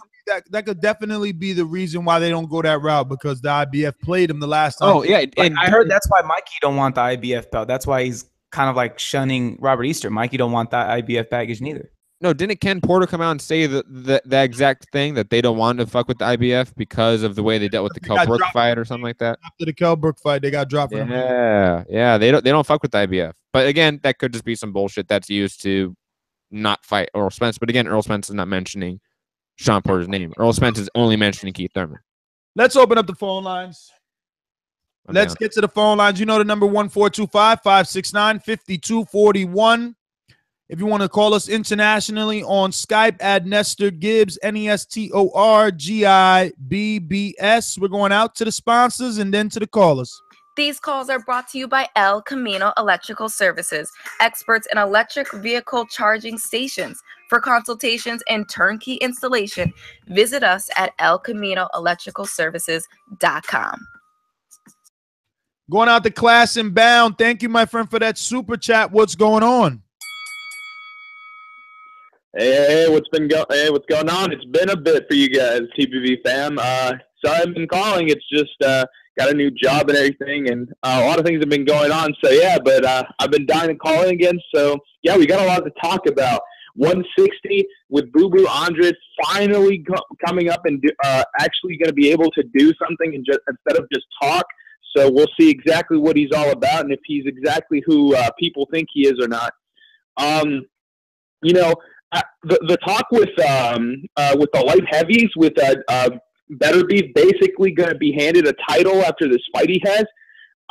That could definitely be the reason why they don't go that route, because the IBF played him the last time. Oh, yeah. And I heard that's why Mikey don't want the IBF belt. That's why he's kind of like shunning Robert Easter. Mikey don't want that IBF baggage neither. No, didn't Ken Porter come out and say that exact thing, that they don't want to fuck with the IBF because of the way they dealt with the Kell Brook fight or something like that? After the Kell Brook fight, they got dropped. Yeah, they don't fuck with the IBF. But again, that could just be some bullshit that's used to not fight Earl Spence. But again, Earl Spence is not mentioning Shawn Porter's name. Earl Spence is only mentioning Keith Thurman. Let's open up the phone lines. Let's get to the phone lines. You know the number 1-425-569-5241. If you want to call us internationally on Skype, add Nestor Gibbs, NESTORGIBBS. We're going out to the sponsors and then to the callers. These calls are brought to you by El Camino Electrical Services, experts in electric vehicle charging stations. For consultations and turnkey installation, visit us at elcaminoelectricalservices.com. Going out to Class and Bound. Thank you, my friend, for that super chat. What's going on? Hey, what's going on? It's been a bit for you guys, TPV fam. Sorry I've been calling. It's just got a new job and everything, and a lot of things have been going on. So yeah, but I've been dying to call in again. So yeah, we got a lot to talk about. 160 with Boo Boo Andres finally coming up and actually going to be able to do something and instead of just talk. So we'll see exactly what he's all about and if he's exactly who people think he is or not. You know, the talk with the light heavies with Better Beef basically going to be handed a title after this fight he has.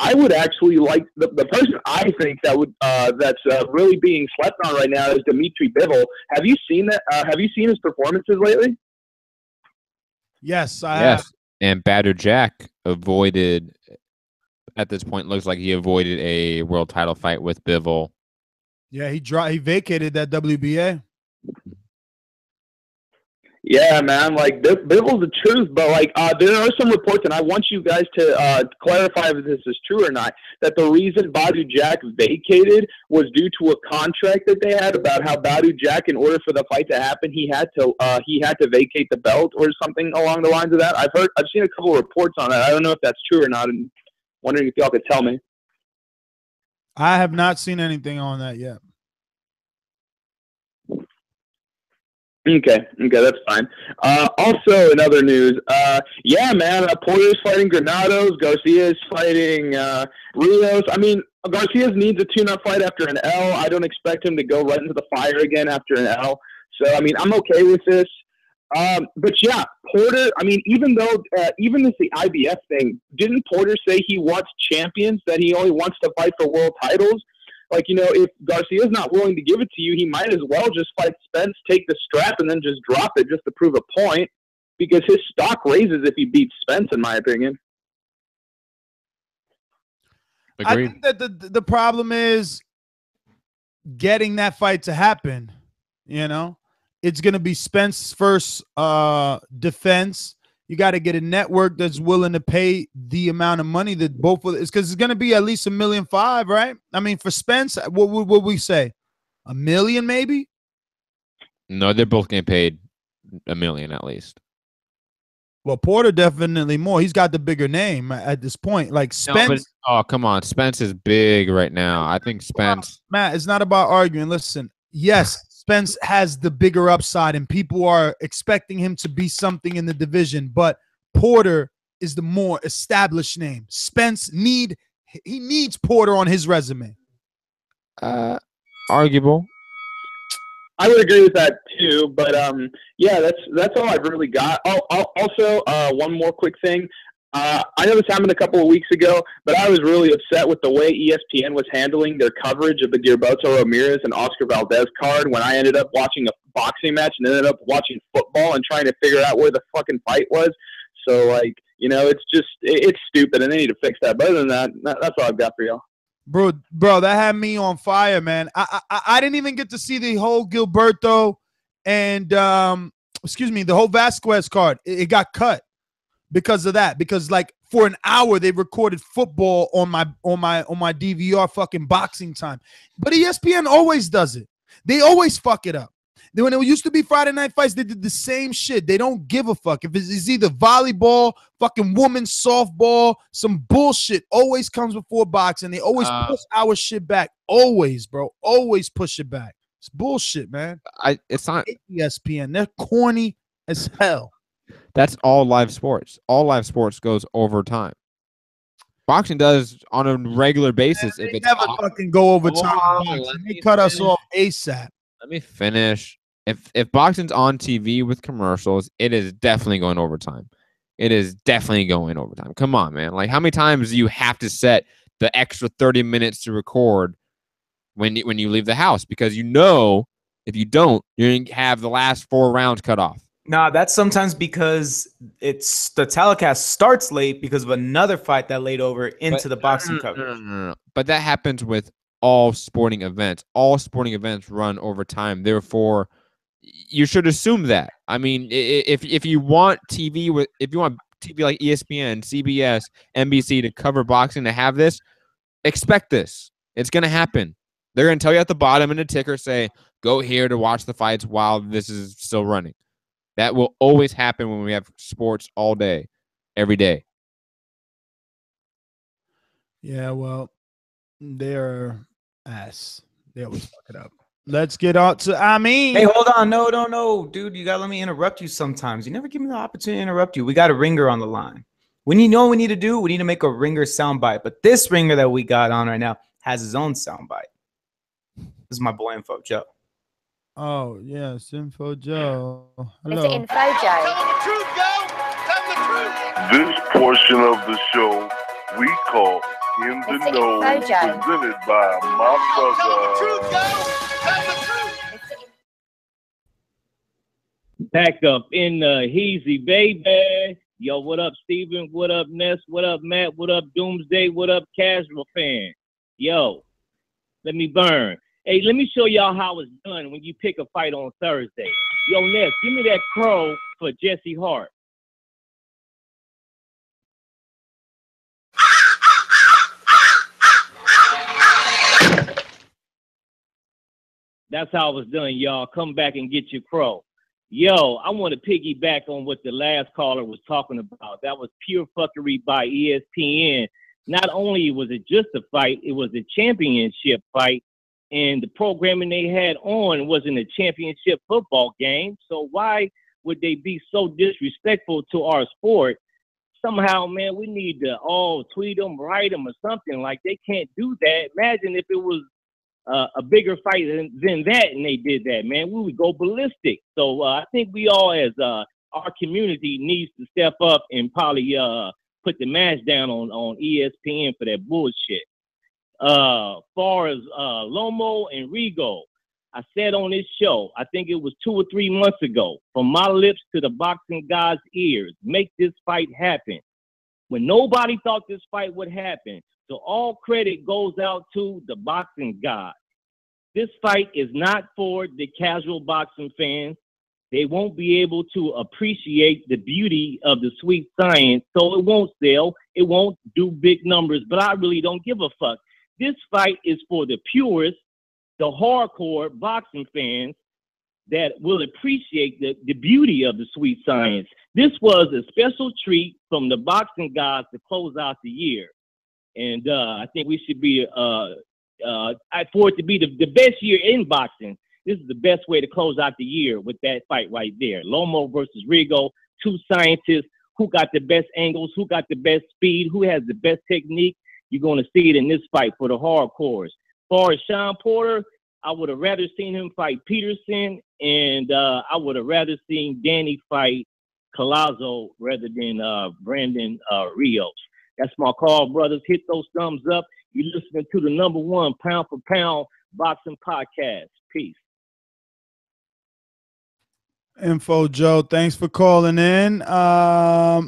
I would actually like the person I think that would that's really being slept on right now is Dimitri Bivol. Have you seen that? Have you seen his performances lately? Yes, I have. And Badger Jack avoided. At this point, looks like he avoided a world title fight with Bivol. Yeah, he vacated that WBA. Yeah, man, like Bivol's the truth, but like there are some reports, and I want you guys to clarify if this is true or not, that the reason Badou Jack vacated was due to a contract that they had about how Badou Jack, in order for the fight to happen, he had to vacate the belt or something along the lines of that. I've seen a couple of reports on that. I don't know if that's true or not, and wondering if y'all could tell me. I have not seen anything on that yet. Okay, that's fine. Also, in other news, yeah, man, Porter's fighting Granados, Garcia's fighting Rios. I mean, Garcia needs a tune-up fight after an L. I don't expect him to go right into the fire again after an L. So, I mean, I'm okay with this. But yeah, Porter, I mean, even though, even this the IBF thing, didn't Porter say he wants champions, that he only wants to fight for world titles? Like, you know, if Garcia's not willing to give it to you, he might as well just fight Spence, take the strap, and then just drop it just to prove a point, because his stock raises if he beats Spence, in my opinion. Agreed. I think that the problem is getting that fight to happen, you know? It's going to be Spence's first defense. You got to get a network that's willing to pay the amount of money that both of it's because it's going to be at least $1.5 million, right? I mean, for Spence, what would we say? $1 million, maybe? No, they're both getting paid $1 million at least. Well, Porter definitely more. He's got the bigger name at this point. Like Spence. No, oh, come on. Spence is big right now. I think Spence. Matt, it's not about arguing. Listen, yes, Spence has the bigger upside, and people are expecting him to be something in the division. But Porter is the more established name. Spence needs Porter on his resume. Arguable. I would agree with that too, but yeah, that's all I've really got. Also, one more quick thing. I know this happened a couple of weeks ago, but I was really upset with the way ESPN was handling their coverage of the Gilberto Ramirez and Oscar Valdez card when I ended up watching a boxing match and ended up watching football and trying to figure out where the fucking fight was. So, like, you know, it's stupid, and they need to fix that. But other than that, that's all I've got for y'all. Bro, that had me on fire, man. I didn't even get to see the whole Gilberto and the whole Vasquez card. It got cut because of that. Because like for an hour they recorded football on my DVR fucking boxing time. But ESPN always does it. They always fuck it up. When it used to be Friday Night Fights, they did the same shit. They don't give a fuck. If it's either volleyball, fucking women's softball, some bullshit always comes before boxing. They always push our shit back. Always, bro. Always push it back. It's bullshit, man. It's not ESPN. They're corny as hell. That's all live sports. All live sports goes overtime. Boxing does on a regular basis. They if it's never fucking go overtime. Let They me cut us finish. off ASAP. Let me finish. If boxing's on TV with commercials, it is definitely going overtime. It is definitely going overtime. Come on, man. Like, how many times do you have to set the extra 30 minutes to record when you leave the house? Because you know if you don't, you're going to have the last 4 rounds cut off. Nah, that's sometimes because it's the telecast starts late because of another fight that laid over into the boxing coverage. No. But that happens with all sporting events. All sporting events run overtime. Therefore, you should assume that. I mean, if you want TV like ESPN, CBS, NBC to cover boxing, to have this, expect this. It's going to happen. They're going to tell you at the bottom in the ticker, say, go here to watch the fights while this is still running. That will always happen when we have sports all day, every day. Yeah, well, they're ass. They always fuck it up. Let's get on to Hey, hold on. No. Dude, you got to let me interrupt you sometimes. You never give me the opportunity to interrupt you. We got a ringer on the line. When you know what we need to do, we need to make a ringer soundbite. But this ringer that we got on right now has his own soundbite. This is my boy Info Joe. Oh, yes, Info Joe. Hello. It's Info Joe. Tell the truth, Joe. Tell the truth. This portion of the show we call In the It's Know, Info Joe. presented by my brother. Tell the truth, Joe. Tell the truth. Back up in the Heezy, baby. Yo, what up, Steven? What up, Ness? What up, Matt? What up, Doomsday? What up, Casual Fan? Yo, let me burn. Hey, let me show y'all how it's done when you pick a fight on Thursday. Yo, Ness, give me that crow for Jesse Hart. That's how it was done, y'all. Come back and get your crow. Yo, I want to piggyback on what the last caller was talking about. That was pure fuckery by ESPN. Not only was it just a fight, it was a championship fight. And the programming they had on wasn't a championship football game. So why would they be so disrespectful to our sport? Somehow, man, we need to all tweet them, write them, or something. Like, they can't do that. Imagine if it was a bigger fight than that and they did that, man. We would go ballistic. So I think we all, as our community, needs to step up and probably put the match down on ESPN for that bullshit. Far as Lomo and Rigo, I said on this show, I think it was 2 or 3 months ago, from my lips to the boxing god's ears, make this fight happen. When nobody thought this fight would happen, so all credit goes out to the boxing god. This fight is not for the casual boxing fans. They won't be able to appreciate the beauty of the sweet science, so it won't sell. It won't do big numbers, but I really don't give a fuck. This fight is for the purists, the hardcore boxing fans that will appreciate the beauty of the sweet science. This was a special treat from the boxing gods to close out the year. And I think we should be, for it to be the best year in boxing, this is the best way to close out the year with that fight right there. Lomo versus Rigo, 2 scientists who got the best angles, who got the best speed, who has the best technique. You're going to see it in this fight for the hardcores. As far as Shawn Porter, I would have rather seen him fight Peterson, and I would have rather seen Danny fight Collazo rather than Brandon Rios. That's my call, brothers. Hit those thumbs up. You're listening to the #1 pound for pound boxing podcast. Peace. Info Joe, thanks for calling in.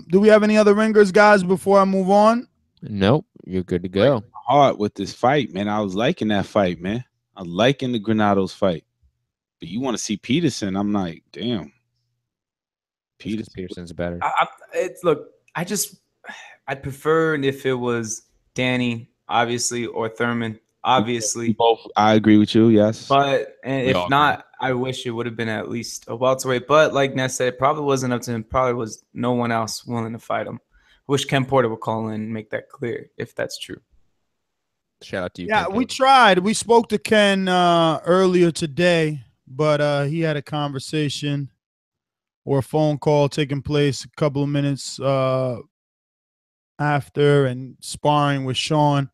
Do we have any other ringers, guys, before I move on? Nope, you're good to go. Hard with this fight, man. I was liking that fight, man. I liking the Granados fight. But you want to see Peterson, I'm like, damn. Peterson's better. I'd prefer if it was Danny, obviously, or Thurman, obviously. Both, I agree with you, yes. But if not, I wish it would have been at least a welterweight. But like Ness said, it probably wasn't up to him. Probably was no one else willing to fight him. I wish Ken Porter would call in and make that clear if that's true. Shout out to you. Yeah, Ken we Pillman. tried. We spoke to Ken earlier today, but he had a conversation or a phone call taking place a couple of minutes after and sparring with Shawn.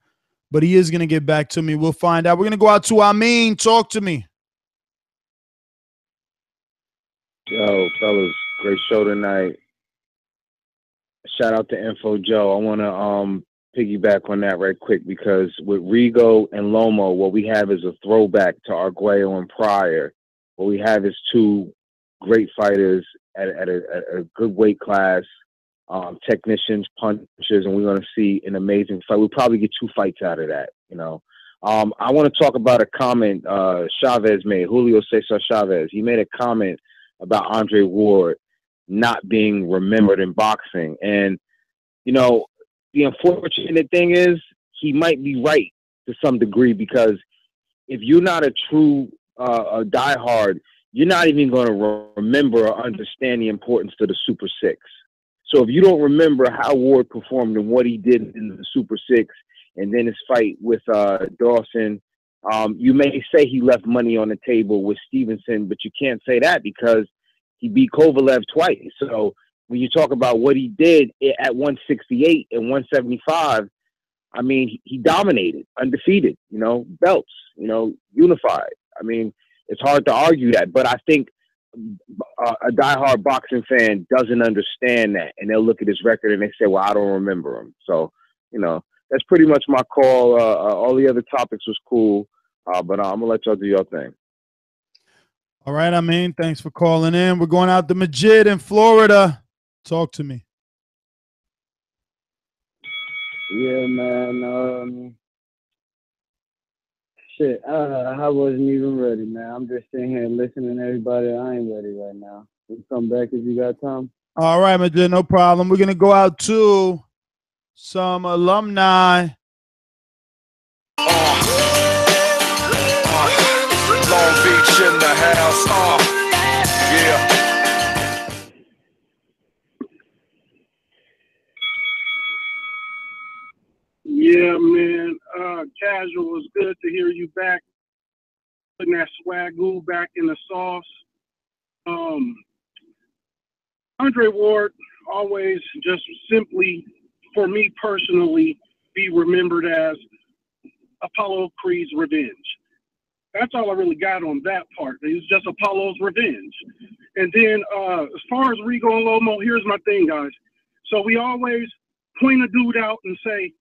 But he is going to get back to me. We'll find out. We're going to go out to Amin. Talk to me. Yo, fellas, great show tonight. Shout out to Info Joe. I want to piggyback on that right quick because with Rigo and Lomo, what we have is a throwback to Arguello and Pryor. What we have is two great fighters at a good weight class, technicians, punchers, and we're going to see an amazing fight. We'll probably get 2 fights out of that, you know. I want to talk about a comment Chavez made, Julio Cesar Chavez. He made a comment about Andre Ward not being remembered in boxing. And, you know, the unfortunate thing is he might be right to some degree because if you're not a true a diehard, you're not even going to remember or understand the importance to the Super Six. So if you don't remember how Ward performed and what he did in the Super Six and then his fight with Dawson, you may say he left money on the table with Stevenson, but you can't say that because he beat Kovalev twice. So when you talk about what he did at 168 and 175, I mean, he dominated, undefeated, you know, belts, you know, unified. I mean, it's hard to argue that, but I think a diehard boxing fan doesn't understand that, and they'll look at his record and they say, well, I don't remember him. So, you know, that's pretty much my call. All the other topics was cool, but I'm going to let y'all do your thing. All right, I mean, thanks for calling in. We're going out to Majid in Florida. Talk to me. Yeah, man. Shit, I wasn't even ready, man. I'm just sitting here listening to everybody. I ain't ready right now. We'll come back if you got time. All right, Majid, no problem. We're going to go out to some alumni. Long Beach in the house. Yeah. Yeah, man. Casual, was good to hear you back. Putting that swagoo back in the sauce. Andre Ward always just simply, for me personally, be remembered as Apollo Creed's revenge. That's all I really got on that part. It was just Apollo's revenge. And then as far as Rigo and Lomo, here's my thing, guys. So we always point a dude out and say,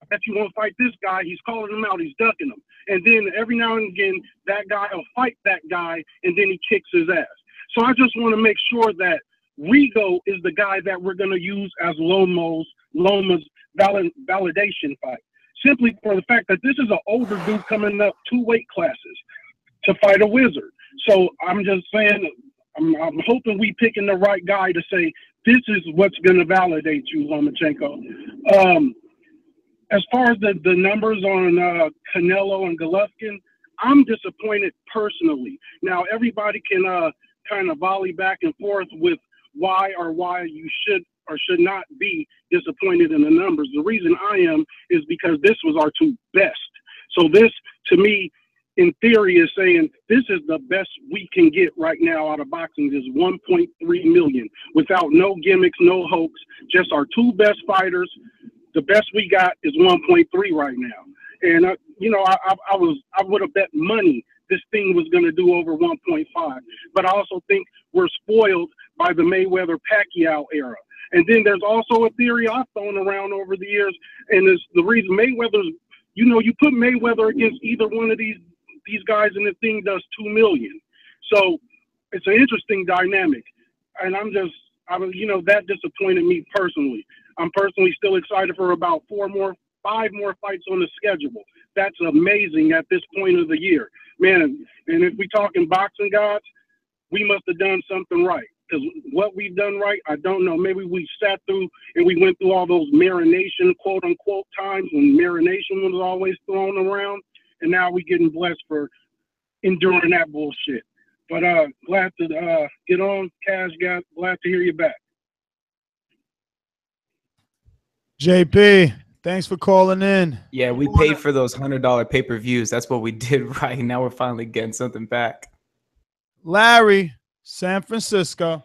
I bet you won't fight this guy. He's calling him out. He's ducking him. And then every now and again, that guy will fight that guy, and then he kicks his ass. So I just want to make sure that Rigo is the guy that we're going to use as Loma's validation fight. Simply for the fact that this is an older dude coming up 2 weight classes to fight a wizard. So I'm just saying, I'm hoping we picking the right guy to say, this is what's going to validate you, Lomachenko. As far as the numbers on Canelo and Golovkin, I'm disappointed personally. Now, everybody can kind of volley back and forth with why you should or should not be disappointed in the numbers. The reason I am is because this was our 2 best. So this, to me, in theory, is saying this is the best we can get right now out of boxing is 1.3 million without no gimmicks, no hoax, just our 2 best fighters. The best we got is 1.3 right now. And, you know, I would have bet money this thing was going to do over 1.5. But I also think we're spoiled by the Mayweather-Pacquiao era. And then there's also a theory I've thrown around over the years, and it's the reason Mayweather's, you know, you put Mayweather against either one of these guys, and the thing does 2 million. So it's an interesting dynamic. And you know, that disappointed me personally. I'm personally still excited for about 5 more fights on the schedule. That's amazing at this point of the year, man. And if we talking boxing gods, we must have done something right. Because what we've done right, I don't know. Maybe we sat through and we went through all those marination, quote unquote, times when marination was always thrown around, and now we getting blessed for enduring that bullshit. But glad to get on, Cash. Glad to hear you back. JP, Thanks for calling in. Yeah, we paid for those $100 pay-per-views. That's what we did right. Now we're finally getting something back. Larry, San Francisco.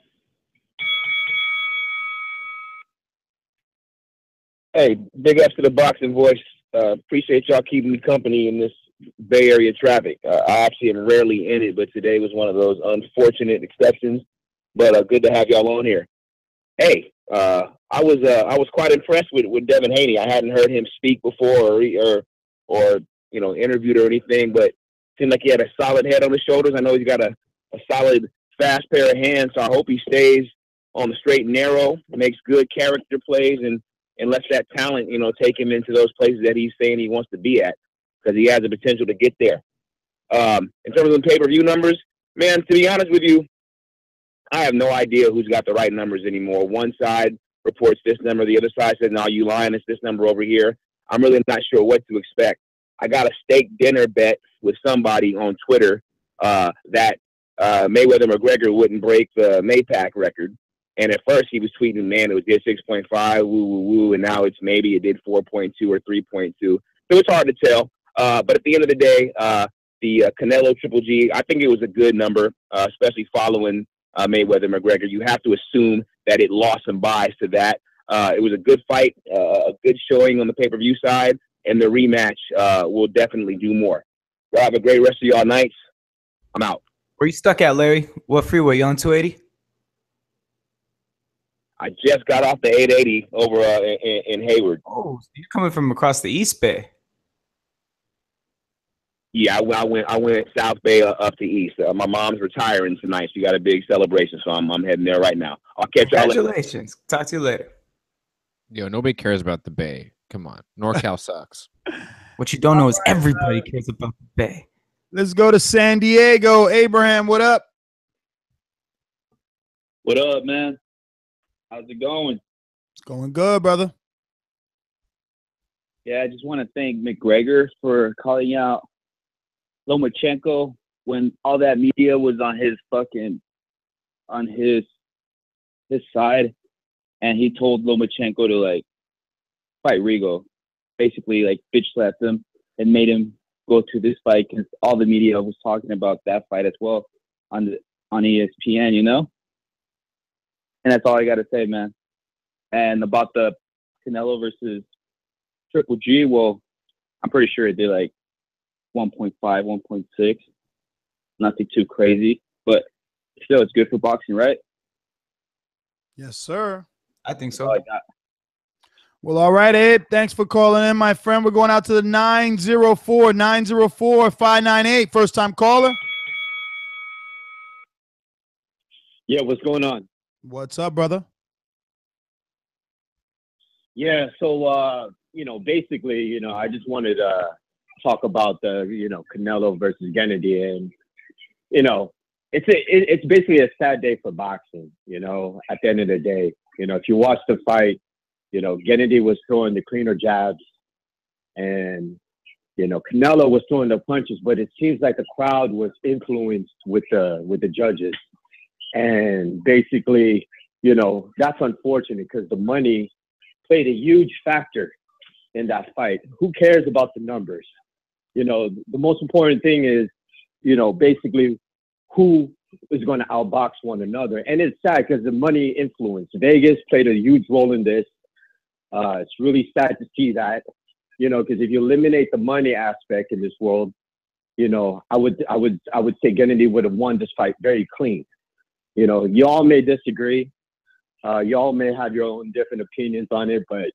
Hey, big ups to the Boxing Voice. Appreciate y'all keeping me company in this Bay Area traffic. I actually am rarely in it, but today was one of those unfortunate exceptions. But good to have y'all on here. Hey, I was quite impressed with Devin Haney. I hadn't heard him speak before or interviewed or anything, but it seemed like he had a solid head on his shoulders. I know he's got a solid, fast pair of hands, so I hope he stays on the straight and narrow, makes good character plays, and lets that talent, take him into those places that he's saying he wants to be at, because he has the potential to get there. In terms of the pay-per-view numbers, man, to be honest with you, I have no idea who's got the right numbers anymore. One side reports this number, the other side says, no, you lying, it's this number over here. I'm really not sure what to expect. I got a steak dinner bet with somebody on Twitter that Mayweather-McGregor wouldn't break the Maypac record. And at first he was tweeting, man, it was did 6.5, woo, woo, woo, and now it's maybe it did 4.2 or 3.2. So it's hard to tell. But at the end of the day, the Canelo Triple G, I think it was a good number, especially following Mayweather-McGregor. You have to assume that it lost some buys to that. It was a good fight, a good showing on the pay-per-view side, and the rematch will definitely do more. Y'all have a great rest of y'all nights. I'm out. Where you stuck at, Larry? What freeway? You on 280? I just got off the 880 over in Hayward. Oh, so you're coming from across the East Bay. Yeah, I went South Bay up to East. My mom's retiring tonight. She got a big celebration, so I'm heading there right now. I'll catch y'all later. Congratulations. Talk to you later. Yo, nobody cares about the Bay. Come on. NorCal sucks. What you don't know is everybody cares about the Bay. Let's go to San Diego. Abraham, what up? What up, man? How's it going? It's going good, brother. Yeah, I just want to thank McGregor for calling out Lomachenko when all that media was on his side, and he told Lomachenko to like fight Rigo, basically like bitch slapped him and made him go to this fight because all the media was talking about that fight as well on ESPN, And that's all I got to say, man. And about the Canelo versus Triple G, well, I'm pretty sure it did like 1.5, 1.6. Nothing too crazy, but still, it's good for boxing, right? Yes, sir. I think so. Well, all right, Abe. Thanks for calling in, my friend. We're going out to the 904-598. First-time caller. Yeah, what's going on? What's up, brother? Yeah, so basically, I just wanted to talk about the, Canelo versus Gennady, and it's basically a sad day for boxing. At the end of the day, if you watch the fight, Gennady was throwing the cleaner jabs, and Canelo was throwing the punches, but it seems like the crowd was influenced with the judges. And basically, that's unfortunate because the money played a huge factor in that fight. Who cares about the numbers? The most important thing is, basically who is going to outbox one another. And it's sad because the money influence. Vegas played a huge role in this. It's really sad to see that, because if you eliminate the money aspect in this world, I would say Gennady would have won this fight very clean. Y'all may disagree. Y'all may have your own different opinions on it, but if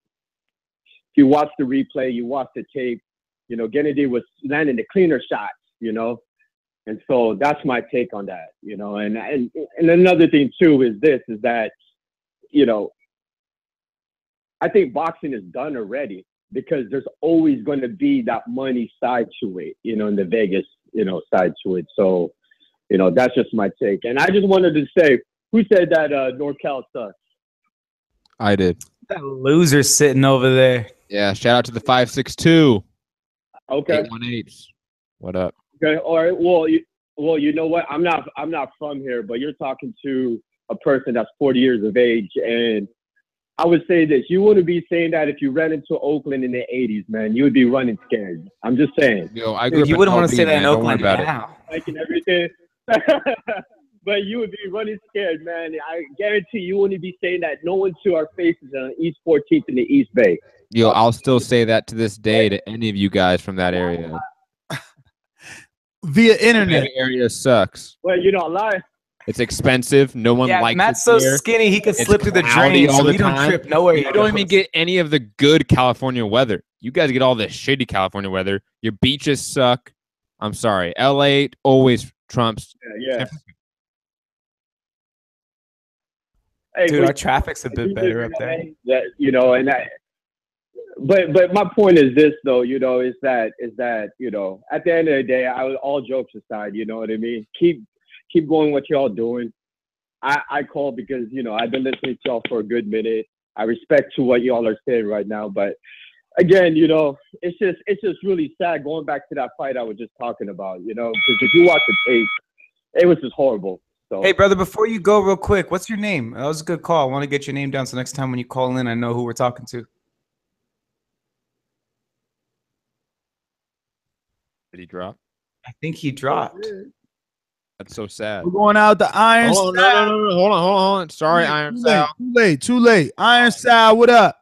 you watch the replay, you watch the tape, Gennady was landing the cleaner shots, and so that's my take on that, and another thing too is that, I think boxing is done already because there's always going to be that money side to it, in the Vegas, side to it. So, that's just my take. And I just wanted to say, who said that NorCal sucks? I did. That loser sitting over there. Yeah, shout out to the 562. Okay. 818. What up? Okay. All right. Well, you know what? I'm not from here, but you're talking to a person that's 40 years of age, and I would say this. You wouldn't be saying that if you ran into Oakland in the 80s, man. You would be running scared. I'm just saying. Yo, I Dude, you wouldn't want to say that in Oakland now. Like and everything. But you would be running scared, man. I guarantee you wouldn't be saying that no one to our faces on East 14th in the East Bay. Yo, I'll still say that to this day to any of you guys from that area. Via internet. That area sucks. Well, you don't lie. It's expensive. No one likes Matt's it so here. skinny he could It's slip through the cloudy drain, all so the he don't time. trip nowhere. You don't even get any of the good California weather. You guys get all the shitty California weather. Your beaches suck. I'm sorry. LA always trumps. Yeah. Dude, our traffic's a bit better up there. That, you know, and that. But my point is this, though. You know, is that you know, at the end of the day, all jokes aside, you know what I mean. Keep going what y'all doing. I call because, you know, I've been listening to y'all for a good minute. I respect to what y'all are saying right now, but again, you know, it's just really sad going back to that fight I was just talking about, you know, because if you watch the tape, it was just horrible. So Hey, brother, before you go real quick, what's your name? That was a good call. I want to get your name down so next time when you call in, I know who we're talking to. Did he drop? I think he dropped. That's so sad. We're going out the Iron Hold on, Sal. no. Hold on. Sorry, Iron Sal. Too late. Iron Sal, what up?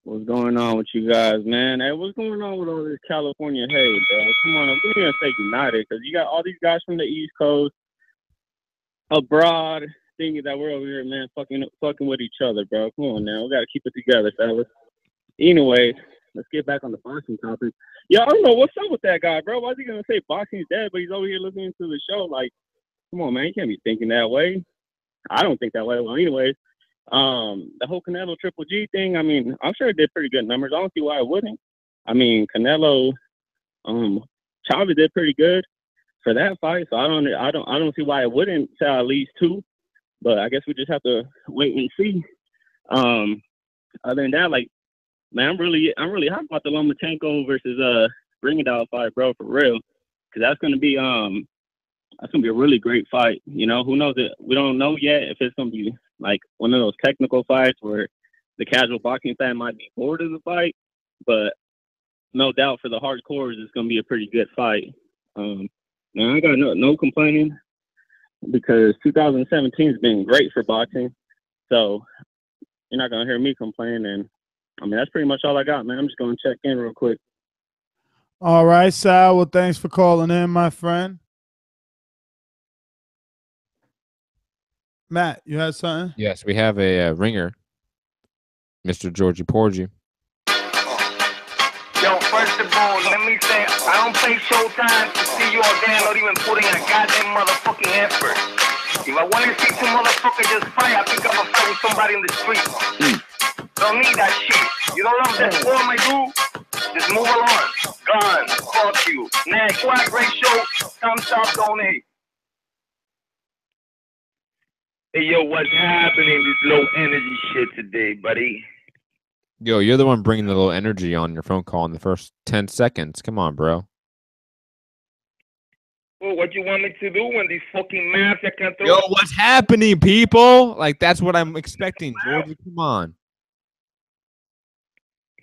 What's going on with you guys, man? Hey, what's going on with all this California hate, bro? Come on, we're gonna stay united because you got all these guys from the East Coast abroad thinking that we're over here, man, fucking with each other, bro. Come on now, we gotta keep it together, fellas. Anyway, let's get back on the boxing topic. Yeah, I don't know what's up with that guy, bro. Why is he gonna say boxing's dead, but he's over here listening to the show? Like, come on, man, you can't be thinking that way. I don't think that way. Well, anyways, the whole Canelo Triple G thing. I mean, I'm sure it did pretty good numbers. I don't see why it wouldn't. I mean, Canelo, Chavez did pretty good for that fight, so I don't see why it wouldn't sell at least 2. But I guess we just have to wait and see. Other than that, like, man, I'm really hyped about the Lomachenko versus Granados fight, bro, for real, because that's gonna be a really great fight. You know, who knows it? We don't know yet if it's gonna be like one of those technical fights where the casual boxing fan might be bored of the fight, but no doubt for the hardcores, it's gonna be a pretty good fight. Man, I got no complaining because 2017 has been great for boxing, so you're not gonna hear me complain. And I mean, that's pretty much all I got, man. I'm just gonna check in real quick. All right, Sal. Well, thanks for calling in, my friend. Matt, you had something? Yes, we have a ringer, Mr. Georgie Porgy. Yo, first of all, let me say, I don't play Showtime to see you all damn not even putting a goddamn motherfucking effort. If I want to see some motherfucker just fight, I pick up a fight with somebody in the street. Don't need that shit. You don't love that form, my dude? Just move along. Gone. Fuck you. Next. What a great show. Thumbs up, donate. Hey, yo, what's happening? This low energy shit today, buddy. Yo, you're the one bringing the low energy on your phone call in the first 10 seconds. Come on, bro. Well, what you want me to do when these fucking mafia can throw? Yo, what's happening, people? Like, that's what I'm expecting, Georgie. Come on.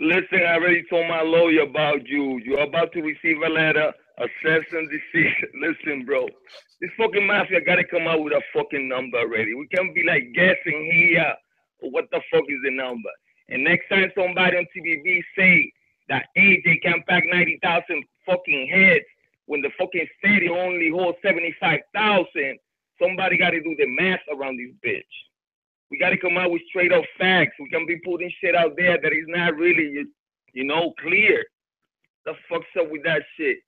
Listen, I already told my lawyer about you. You're about to receive a letter, a cease and desist. Listen, bro. This fucking mafia got to come out with a fucking number already. We can't be like guessing here. What the fuck is the number? And next time somebody on TVB say that AJ can pack 90,000 fucking heads when the fucking stadium only holds 75,000, somebody got to do the math around this bitch. We got to come out with straight up facts. We can't be putting shit out there that is not really, you know, clear. The fuck's up with that shit?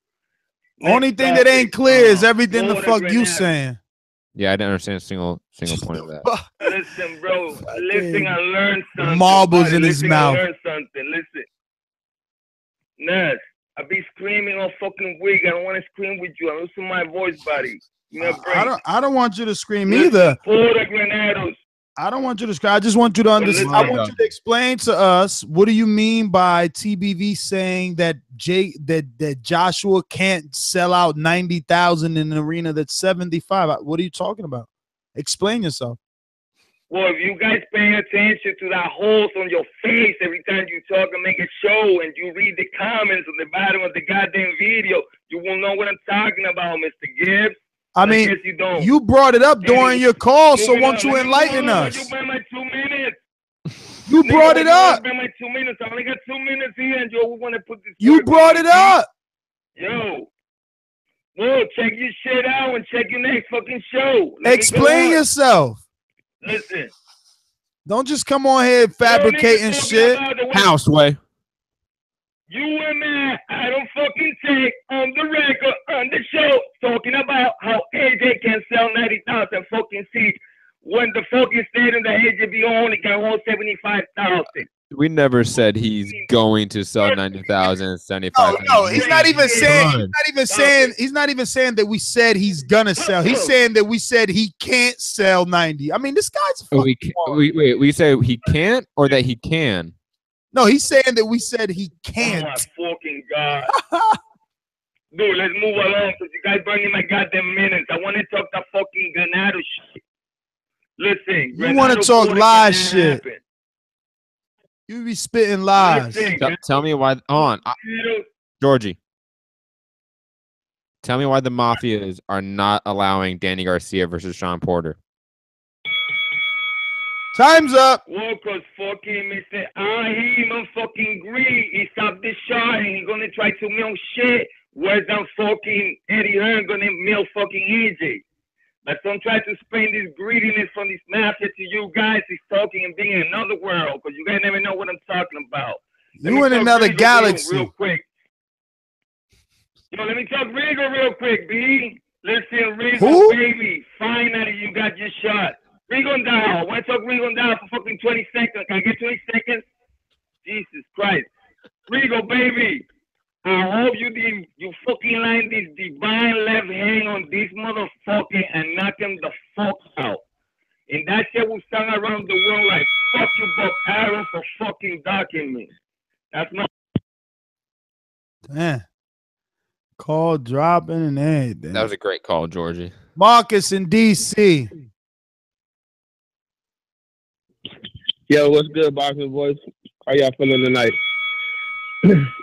Only thing that ain't clear is everything the fuck you saying. Yeah, I didn't understand a single point of that. Listen, bro. Listen and learn something. Marbles buddy. in his Listen mouth. And learn something. Listen. Ness, I be screaming all fucking week. I don't want to scream with you. I'm losing my voice, buddy. I don't want you to scream either. Porter Granados. I don't want you to scream. I just want you to understand. I want you to explain to us, what do you mean by TBV saying that that Joshua can't sell out 90,000 in an arena that's 75? What are you talking about? Explain yourself. Well, if you guys pay attention to that holes on your face every time you talk and make a show, and you read the comments on the bottom of the goddamn video, you will know what I'm talking about, Mr. Gibbs. I mean, guess you don't. you brought it up during your call, so won't you enlighten You us? spent my 2 minutes. You brought it up. Spend my 2 minutes. I only got 2 minutes here, and you want to put this. You brought it up. Yo. Whoa, check your shit out and check your next fucking show. Explain yourself. Listen. Don't just come on here fabricating shit. Houseway. You and me, I don't fucking take on the record, on the show, talking about how AJ can sell 90,000 fucking seats when the fucking stadium that AJ be only can hold 75,000. We never said he's going to sell 90,000, 75,000. No, he's not even saying. He's not even saying that we said he's gonna sell. He's saying that we said he can't sell 90. I mean, this guy's. We say he can't or that he can. No, he's saying that we said he can't. Oh my fucking God. Dude, let's move along because you guys burning my goddamn minutes. I want to talk the fucking Granados shit. Listen. You want to talk lies shit. You be spitting lies. Tell me why. Georgie. Tell me why the Mafias are not allowing Danny Garcia versus Shawn Porter. Time's up. Well, because fucking Mr. Ahim fucking Green, he stopped this shot and he's gonna try to milk shit. Where's that fucking Eddie Hearn gonna milk fucking EJ? But don't try to explain this greediness from this mafia to you guys. He's talking and being in another world because you guys never know what I'm talking about. You in another galaxy. Real quick. Yo, let me talk Rigo real quick, B. Listen, Rigo, baby. Finally, you got your shot. Rigo down. I want to talk Rigo down for fucking 20 seconds. Can I get 20 seconds? Jesus Christ. Rigo, baby. I hope you fucking line this divine left hand on this motherfucker and knock him the fuck out. And that shit will sound around the world like, fuck you, Bob Aaron, for fucking docking me. That's not. Damn. Call dropping and everything. That was a great call, Georgie. Marcus in DC. Yo, what's good, Boxing Voice? How y'all feeling tonight?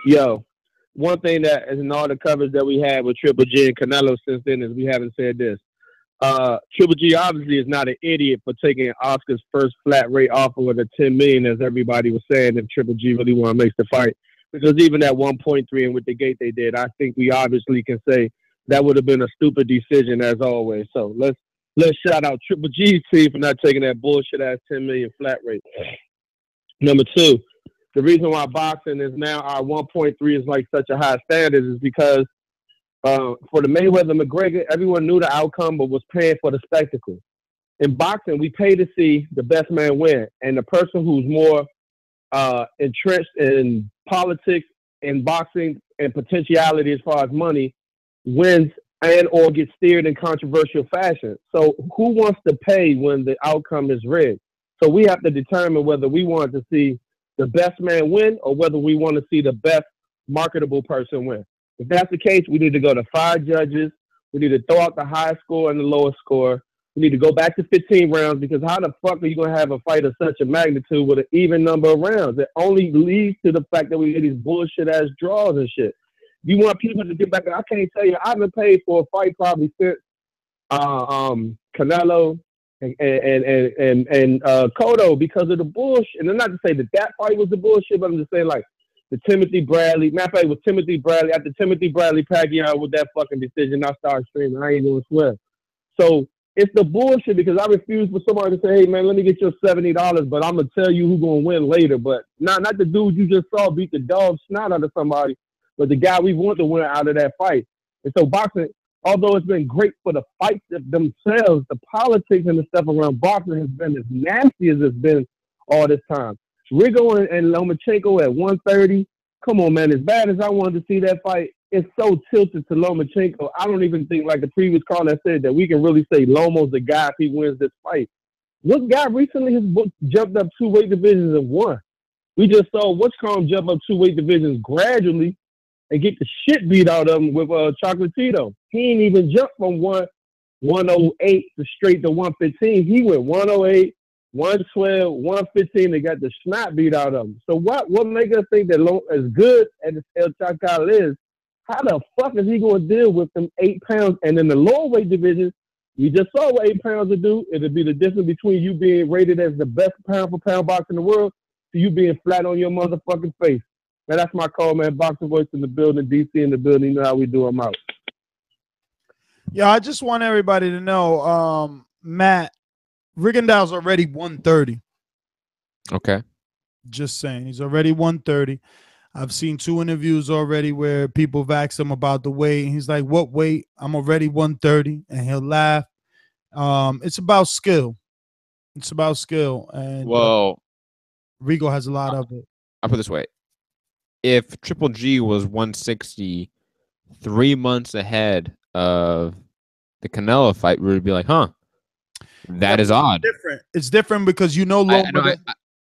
Yo, one thing that is in all the coverage that we had with Triple G and Canelo since then is we haven't said this. Triple G obviously is not an idiot for taking Oscar's first flat rate offer with a $10 million, as everybody was saying, if Triple G really want to make the fight. Because even at 1.3 and with the gate they did, I think we obviously can say that would have been a stupid decision as always. So let's shout out Triple G's team for not taking that bullshit ass $10 million flat rate. Number two, the reason why boxing is now our 1.3 is like such a high standard is because for the Mayweather-McGregor, everyone knew the outcome but was paying for the spectacle. In boxing, we pay to see the best man win, and the person who's more entrenched in politics and boxing and potentiality as far as money wins and or gets steered in controversial fashion. So who wants to pay when the outcome is rigged? So we have to determine whether we want to see the best man win or whether we want to see the best marketable person win. If that's the case, we need to go to 5 judges. We need to throw out the highest score and the lowest score. We need to go back to 15 rounds because how the fuck are you going to have a fight of such a magnitude with an even number of rounds? It only leads to the fact that we get these bullshit-ass draws and shit. You want people to get back. I can't tell you. I haven't paid for a fight probably since Canelo and Cotto because of the bullshit. And I'm not to say that fight was the bullshit, but I'm just saying like the Timothy Bradley. Matter of fact, with Timothy Bradley after Timothy Bradley Pacquiao with that fucking decision, I started screaming. I ain't gonna swear. So it's the bullshit because I refuse for somebody to say, hey man, let me get your $70, but I'm gonna tell you who's gonna win later. But not the dude you just saw beat the dog snot out of somebody, but the guy we want to win out of that fight. And so boxing, although it's been great for the fights themselves, the politics and the stuff around boxing has been as nasty as it's been all this time. Rigo and Lomachenko at 130. Come on, man. As bad as I wanted to see that fight, it's so tilted to Lomachenko. I don't even think, like the previous caller said, that we can really say Lomo's the guy if he wins this fight. What guy recently has jumped up 2 weight divisions and won? We just saw jump up 2 weight divisions gradually and get the shit beat out of him with Chocolatito. He ain't even jumped from 108 to straight to 115. He went 108, 112, 115, they got the snot beat out of them. So what make us think that as good as El Chacal is, how the fuck is he going to deal with them 8 pounds? And in the lower weight division, we just saw what 8 pounds would do. It'll be the difference between you being rated as the best pound-for-pound boxer in the world to you being flat on your motherfucking face. Man, that's my call, man. Boxing Voice in the building, DC in the building. You know how we do. I'm out. Yeah, I just want everybody to know, Matt, Rigondeaux's already 130. Okay. Just saying. He's already 130. I've seen 2 interviews already where people have asked him about the weight. And he's like, what weight? I'm already 130. And he'll laugh. It's about skill. It's about skill. And Well, Rigo has a lot of it. I'll put it this way. If Triple G was 160 3 months ahead of the Canelo fight, we would be like, huh, that is odd. Different. It's different because you know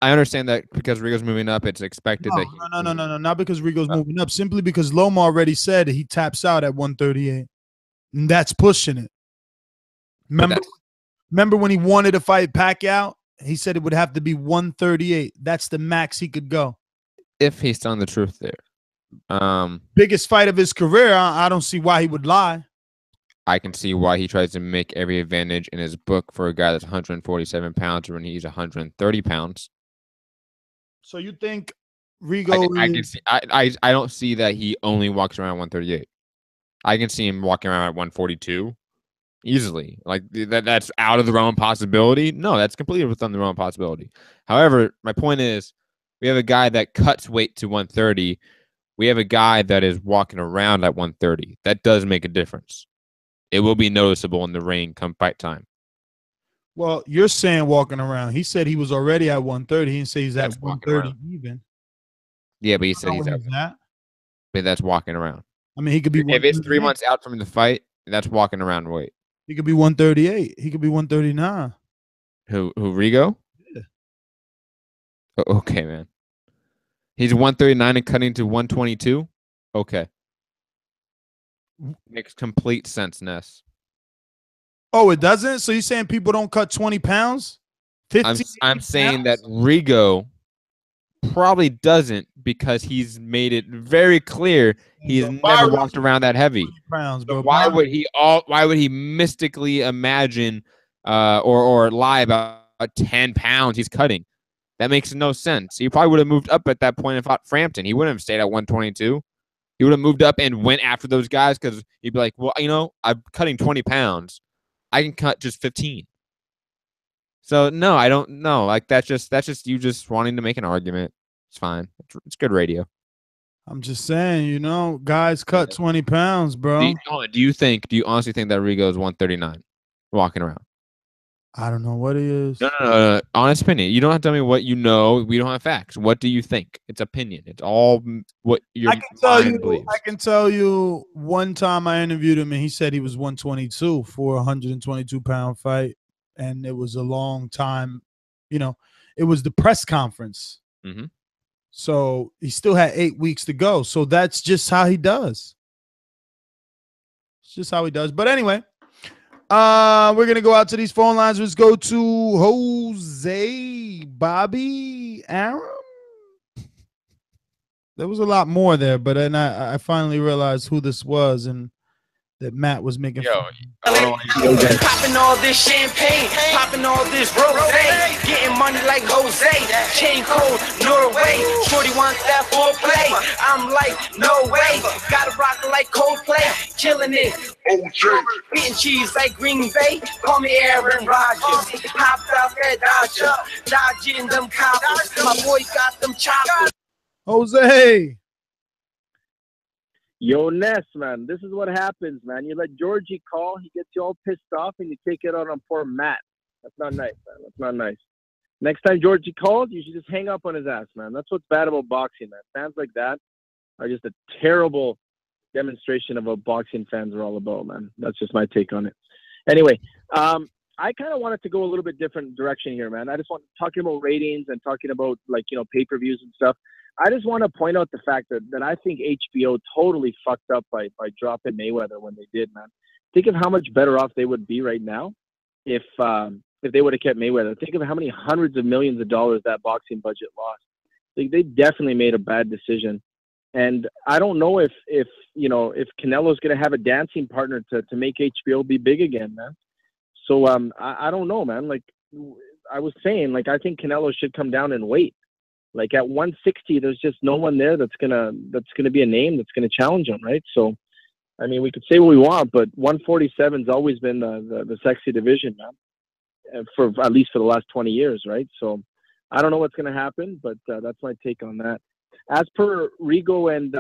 I understand that because Rigo's moving up, it's expected that No, not because Rigo's moving up. Simply because Loma already said he taps out at 138. And that's pushing it. Remember when he wanted to fight Pacquiao? He said it would have to be 138. That's the max he could go. If he's telling the truth there. Biggest fight of his career, I don't see why he would lie. I can see why he tries to make every advantage in his book for a guy that's 147 pounds when he's 130 pounds. So you think Rigo? I don't see that he only walks around 138. I can see him walking around at 142 easily. Like that's out of the realm of possibility. No, that's completely within the realm of possibility. However, my point is, we have a guy that cuts weight to 130. We have a guy that is walking around at 130. That does make a difference. It will be noticeable in the ring come fight time. Well, you're saying walking around. He said he was already at 130. He didn't say he's at 130 even. Yeah, but he said he's at that. But that's walking around. I mean, he could be. If it's 3 months out from the fight, that's walking around weight. He could be 138. He could be 139. Who Rigo? Yeah. Okay, man. He's 139 and cutting to 122. Okay. Makes complete sense, Ness. Oh, it doesn't? So you're saying people don't cut 20 pounds? 15? I'm saying that Rigo probably doesn't because he's made it very clear he's never walked around that heavy. Pounds, bro. So why would he mystically imagine or lie about 10 pounds he's cutting? That makes no sense. He probably would have moved up at that point and fought Frampton. He wouldn't have stayed at 122. He would have moved up and went after those guys because he'd be like, well, you know, I'm cutting 20 pounds. I can cut just 15. So no, I don't know. Like that's just you just wanting to make an argument. It's fine. It's good radio. I'm just saying, you know, guys cut 20 pounds, bro. Do you honestly think that Rigo is 139 walking around? I don't know what he is. No. Honest opinion. You don't have to tell me what you know. We don't have facts. What do you think? It's opinion. It's all what your mind believes. I can tell you one time I interviewed him and he said he was 122 for a 122-pound fight. And it was a long time. You know, it was the press conference. Mm-hmm. So he still had 8 weeks to go. So that's just how he does. It's just how he does. But anyway. We're gonna go out to these phone lines. Let's go to Jose, Bobby, Aram. There was a lot more there, but then I finally realized who this was and that Matt was making. Popping all this champagne, popping all this rosé, getting money like Jose, chain cold, Norway. Shorty wants that foreplay. I'm like, no way, gotta rock like Coldplay, killing it. Eating cheese like Green Bay, call me Aaron Rodgers. Hopped out that Dodger, dodging them coppers. My boy got them choppers. Jose. Yo, Ness, man, this is what happens, man. You let Georgie call, he gets you all pissed off, and you take it out on poor Matt. That's not nice, man. That's not nice. Next time Georgie calls, you should just hang up on his ass, man. That's what's bad about boxing, man. Fans like that are just a terrible demonstration of what boxing fans are all about, man. That's just my take on it. Anyway, I kind of wanted to go a little bit different direction here, man. I just want talking about ratings and talking about, like, you know, pay-per-views and stuff. I just want to point out the fact that I think HBO totally fucked up by dropping Mayweather when they did, man. Think of how much better off they would be right now if if they would have kept Mayweather. Think of how many hundreds of millions of dollars that boxing budget lost. They definitely made a bad decision. And I don't know if Canelo's going to have a dancing partner to make HBO be big again, man. So I don't know, man. Like I was saying, like I think Canelo should come down and wait. Like at 160, there's just no one there that's gonna be a name that's gonna challenge him, right? So, I mean, we could say what we want, but 147's always been the sexy division, man, for at least for the last 20 years, right? So, I don't know what's gonna happen, but that's my take on that. As per Rigo and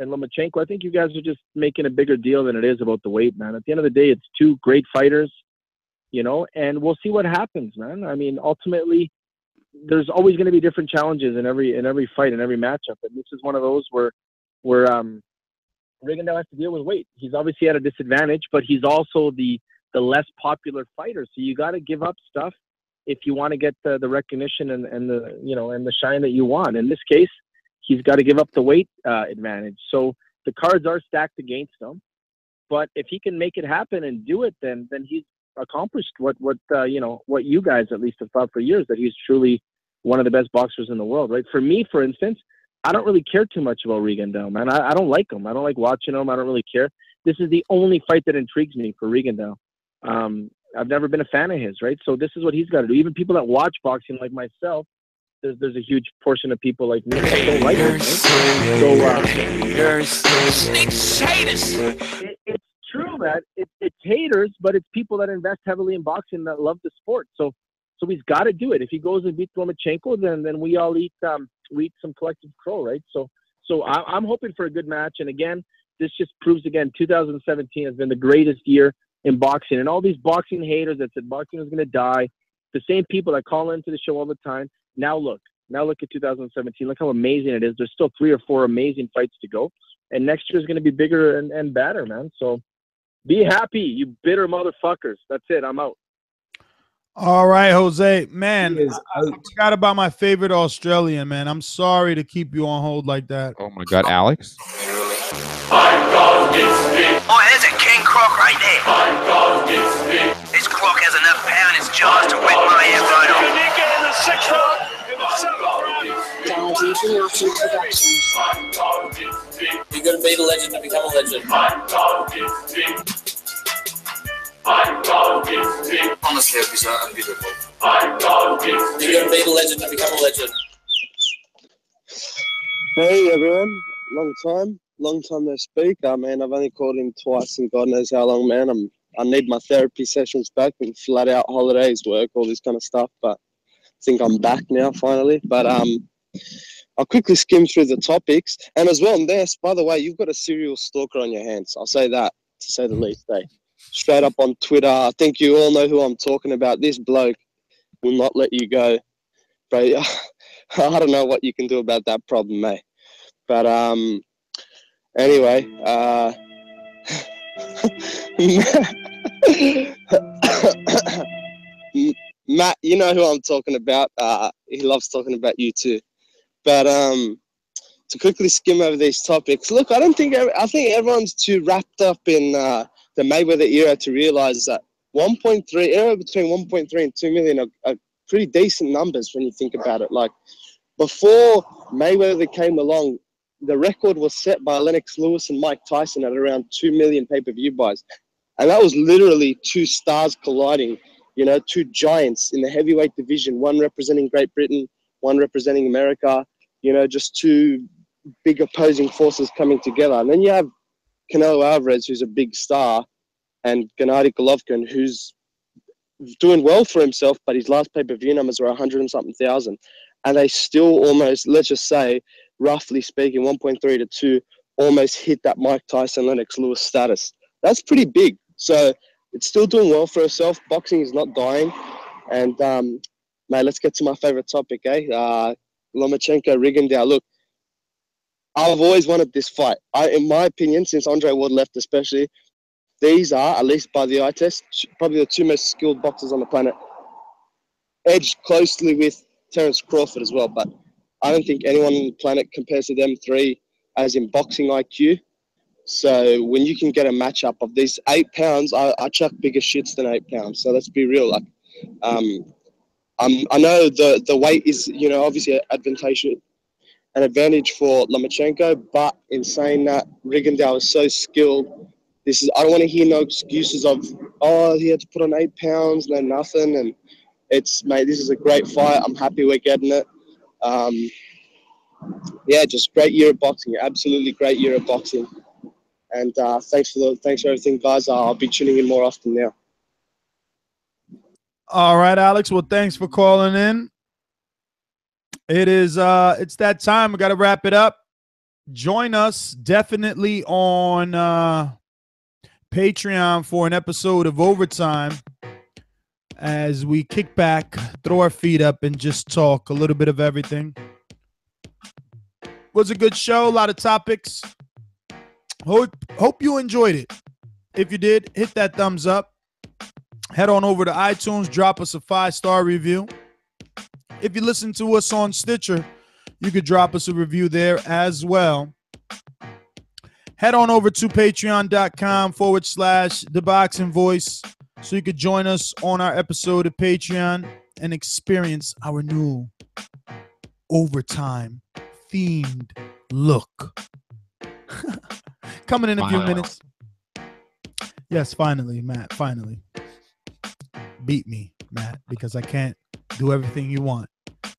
Lomachenko, I think you guys are just making a bigger deal than it is about the weight, man. At the end of the day, it's two great fighters, and we'll see what happens, man. I mean, ultimately, there's always going to be different challenges in every fight, in every matchup, and this is one of those where Rigondeaux has to deal with weight. He's obviously at a disadvantage, but he's also the less popular fighter. So you got to give up stuff if you want to get the recognition and the shine that you want. In this case, he's got to give up the weight advantage. So the cards are stacked against him, but if he can make it happen and do it, then he's accomplished what you guys at least have thought for years, that he's truly one of the best boxers in the world, right? For me, for instance, I don't really care too much about Rigondeaux, man. I don't like him. I don't like watching him. I don't really care. This is the only fight that intrigues me for Rigondeaux. I've never been a fan of his, right? So this is what he's got to do. Even people that watch boxing like myself, there's a huge portion of people like me that don't like him, right? So it's true that it's haters, but it's people that invest heavily in boxing that love the sport. So he's got to do it. If he goes and beats Lomachenko, then we all eat some collective crow, right? So I'm hoping for a good match. And again, this just proves again 2017 has been the greatest year in boxing. And all these boxing haters that said boxing was going to die, the same people that call into the show all the time. Now look at 2017. Look how amazing it is. There's still 3 or 4 amazing fights to go, and next year is going to be bigger and better, man. So be happy, you bitter motherfuckers. That's it. I'm out. All right, Jose. Man, I forgot about my favorite Australian, man. I'm sorry to keep you on hold like that. Oh, my God, Alex? Oh, there's a king croc right there. This croc has enough power in his jaws to rip my head right off. Can he get in the 6th round? Gennady Golovkin Productions. You're going to be the legend to become a legend. Honestly, I'm beautiful. You're going to be the legend to become a legend. Hey everyone, long time no speak. Man, I've only called him twice and God knows how long, man. I need my therapy sessions back with flat out holidays, work, all this kind of stuff. But I think I'm back now finally. But I'll quickly skim through the topics. And as well, Ness, by the way, you've got a serial stalker on your hands. I'll say that, to say the least. Straight up on Twitter. I think you all know who I'm talking about. This bloke will not let you go. But I don't know what you can do about that problem, mate. But anyway, Matt, you know who I'm talking about. He loves talking about you too. But to quickly skim over these topics, look, I think everyone's too wrapped up in the Mayweather era to realize that 1.3 era between 1.3 and 2 million are pretty decent numbers when you think about it. Like before Mayweather came along, the record was set by Lennox Lewis and Mike Tyson at around 2 million pay-per-view buys. And that was literally two stars colliding, two giants in the heavyweight division, one representing Great Britain, one representing America, just two big opposing forces coming together. And then you have Canelo Alvarez, who's a big star, and Gennady Golovkin, who's doing well for himself, but his last pay-per-view numbers were 100 and something thousand. And they still almost, let's just say, roughly speaking, 1.3 to 2, almost hit that Mike Tyson, Lennox Lewis status. That's pretty big. So it's still doing well for itself. Boxing is not dying. And, mate, let's get to my favorite topic, Lomachenko, Rigondeaux. Look, I've always wanted this fight. In my opinion, since Andre Ward left especially, these are, at least by the eye test, probably the two most skilled boxers on the planet. Edged closely with Terence Crawford as well, but I don't think anyone on the planet compares to them three as in boxing IQ. So when you can get a matchup of these 8 pounds, I chuck bigger shits than 8 pounds. So let's be real. Like I know the weight is, obviously an advantage for Lomachenko, but in saying that, Rigondeaux is so skilled. I don't want to hear no excuses of, he had to put on 8 pounds, no nothing. And mate, this is a great fight. I'm happy we're getting it. Just great year of boxing. Absolutely great year of boxing. And thanks for everything, guys. I'll be tuning in more often now. All right, Alex. Well, thanks for calling in. It is it's that time. We got to wrap it up. Join us definitely on Patreon for an episode of Overtime as we kick back, throw our feet up, and just talk a little bit of everything. Was a good show, a lot of topics. Hope you enjoyed it. If you did, hit that thumbs up. Head on over to iTunes, drop us a 5-star review. If you listen to us on Stitcher, you could drop us a review there as well. Head on over to patreon.com/theboxingvoice so you could join us on our episode of Patreon and experience our new Overtime themed look. Coming in a few minutes. Yes, finally, Matt, finally. Beat me, Matt, because I can't do everything you want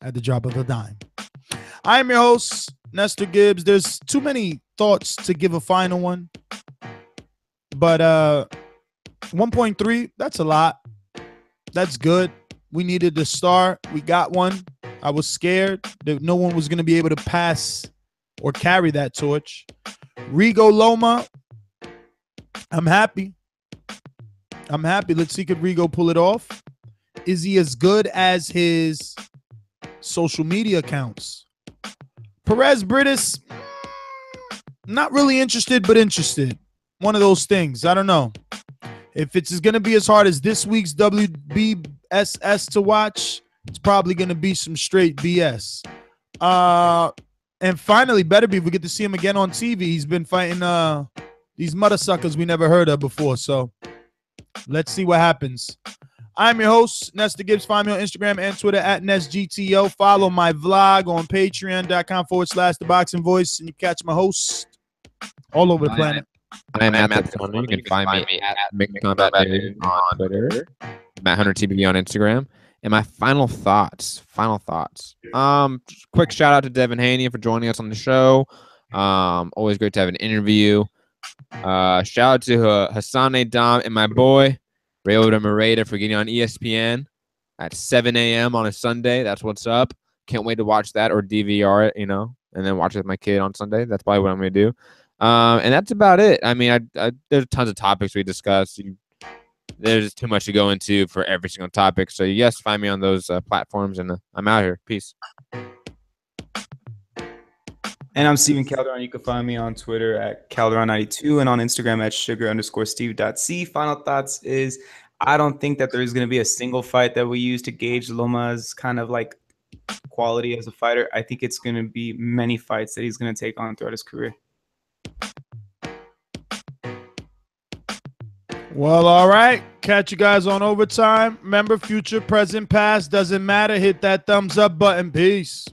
at the drop of a dime. I am your host, Nestor Gibbs. There's too many thoughts to give a final one. But 1.3, that's a lot. That's good. We needed a star. We got one. I was scared that no one was going to be able to pass or carry that torch. Rigo Loma, I'm happy. Let's see, could Rigo pull it off? Is he as good as his social media accounts? Perez, Briedis, not really interested, but interested. One of those things. I don't know. If it's going to be as hard as this week's WBSS to watch, it's probably going to be some straight BS. And finally, better be, we get to see him again on TV. He's been fighting these mother suckers we never heard of before. So let's see what happens. I'm your host, Nestor Gibbs. Find me on Instagram and Twitter at NestGTO. Follow my vlog on patreon.com/theboxingvoice. And you catch my host all over the planet. I am Matt Hunter. You can find me at McCombat on Twitter, Matt Hunter TBV on Instagram. And my final thoughts. Quick shout out to Devin Haney for joining us on the show. Always great to have an interview. Shout out to Hassan N'Dam and my boy Ryota Murata for getting on ESPN at 7 a.m. on a Sunday. That's what's up. Can't wait to watch that or DVR it, and then watch it with my kid on Sunday. That's probably what I'm going to do. And that's about it. I mean, there's tons of topics we discussed. There's too much to go into for every single topic. So, yes, find me on those platforms, and I'm out here. Peace. And I'm Steven Calderon. You can find me on Twitter at Calderon92 and on Instagram at sugar_steve.c. Final thoughts is I don't think that there is going to be a single fight that we use to gauge Loma's kind of like quality as a fighter. I think it's going to be many fights that he's going to take on throughout his career. Well, all right. Catch you guys on Overtime. Remember, future, present, past, doesn't matter. Hit that thumbs up button. Peace.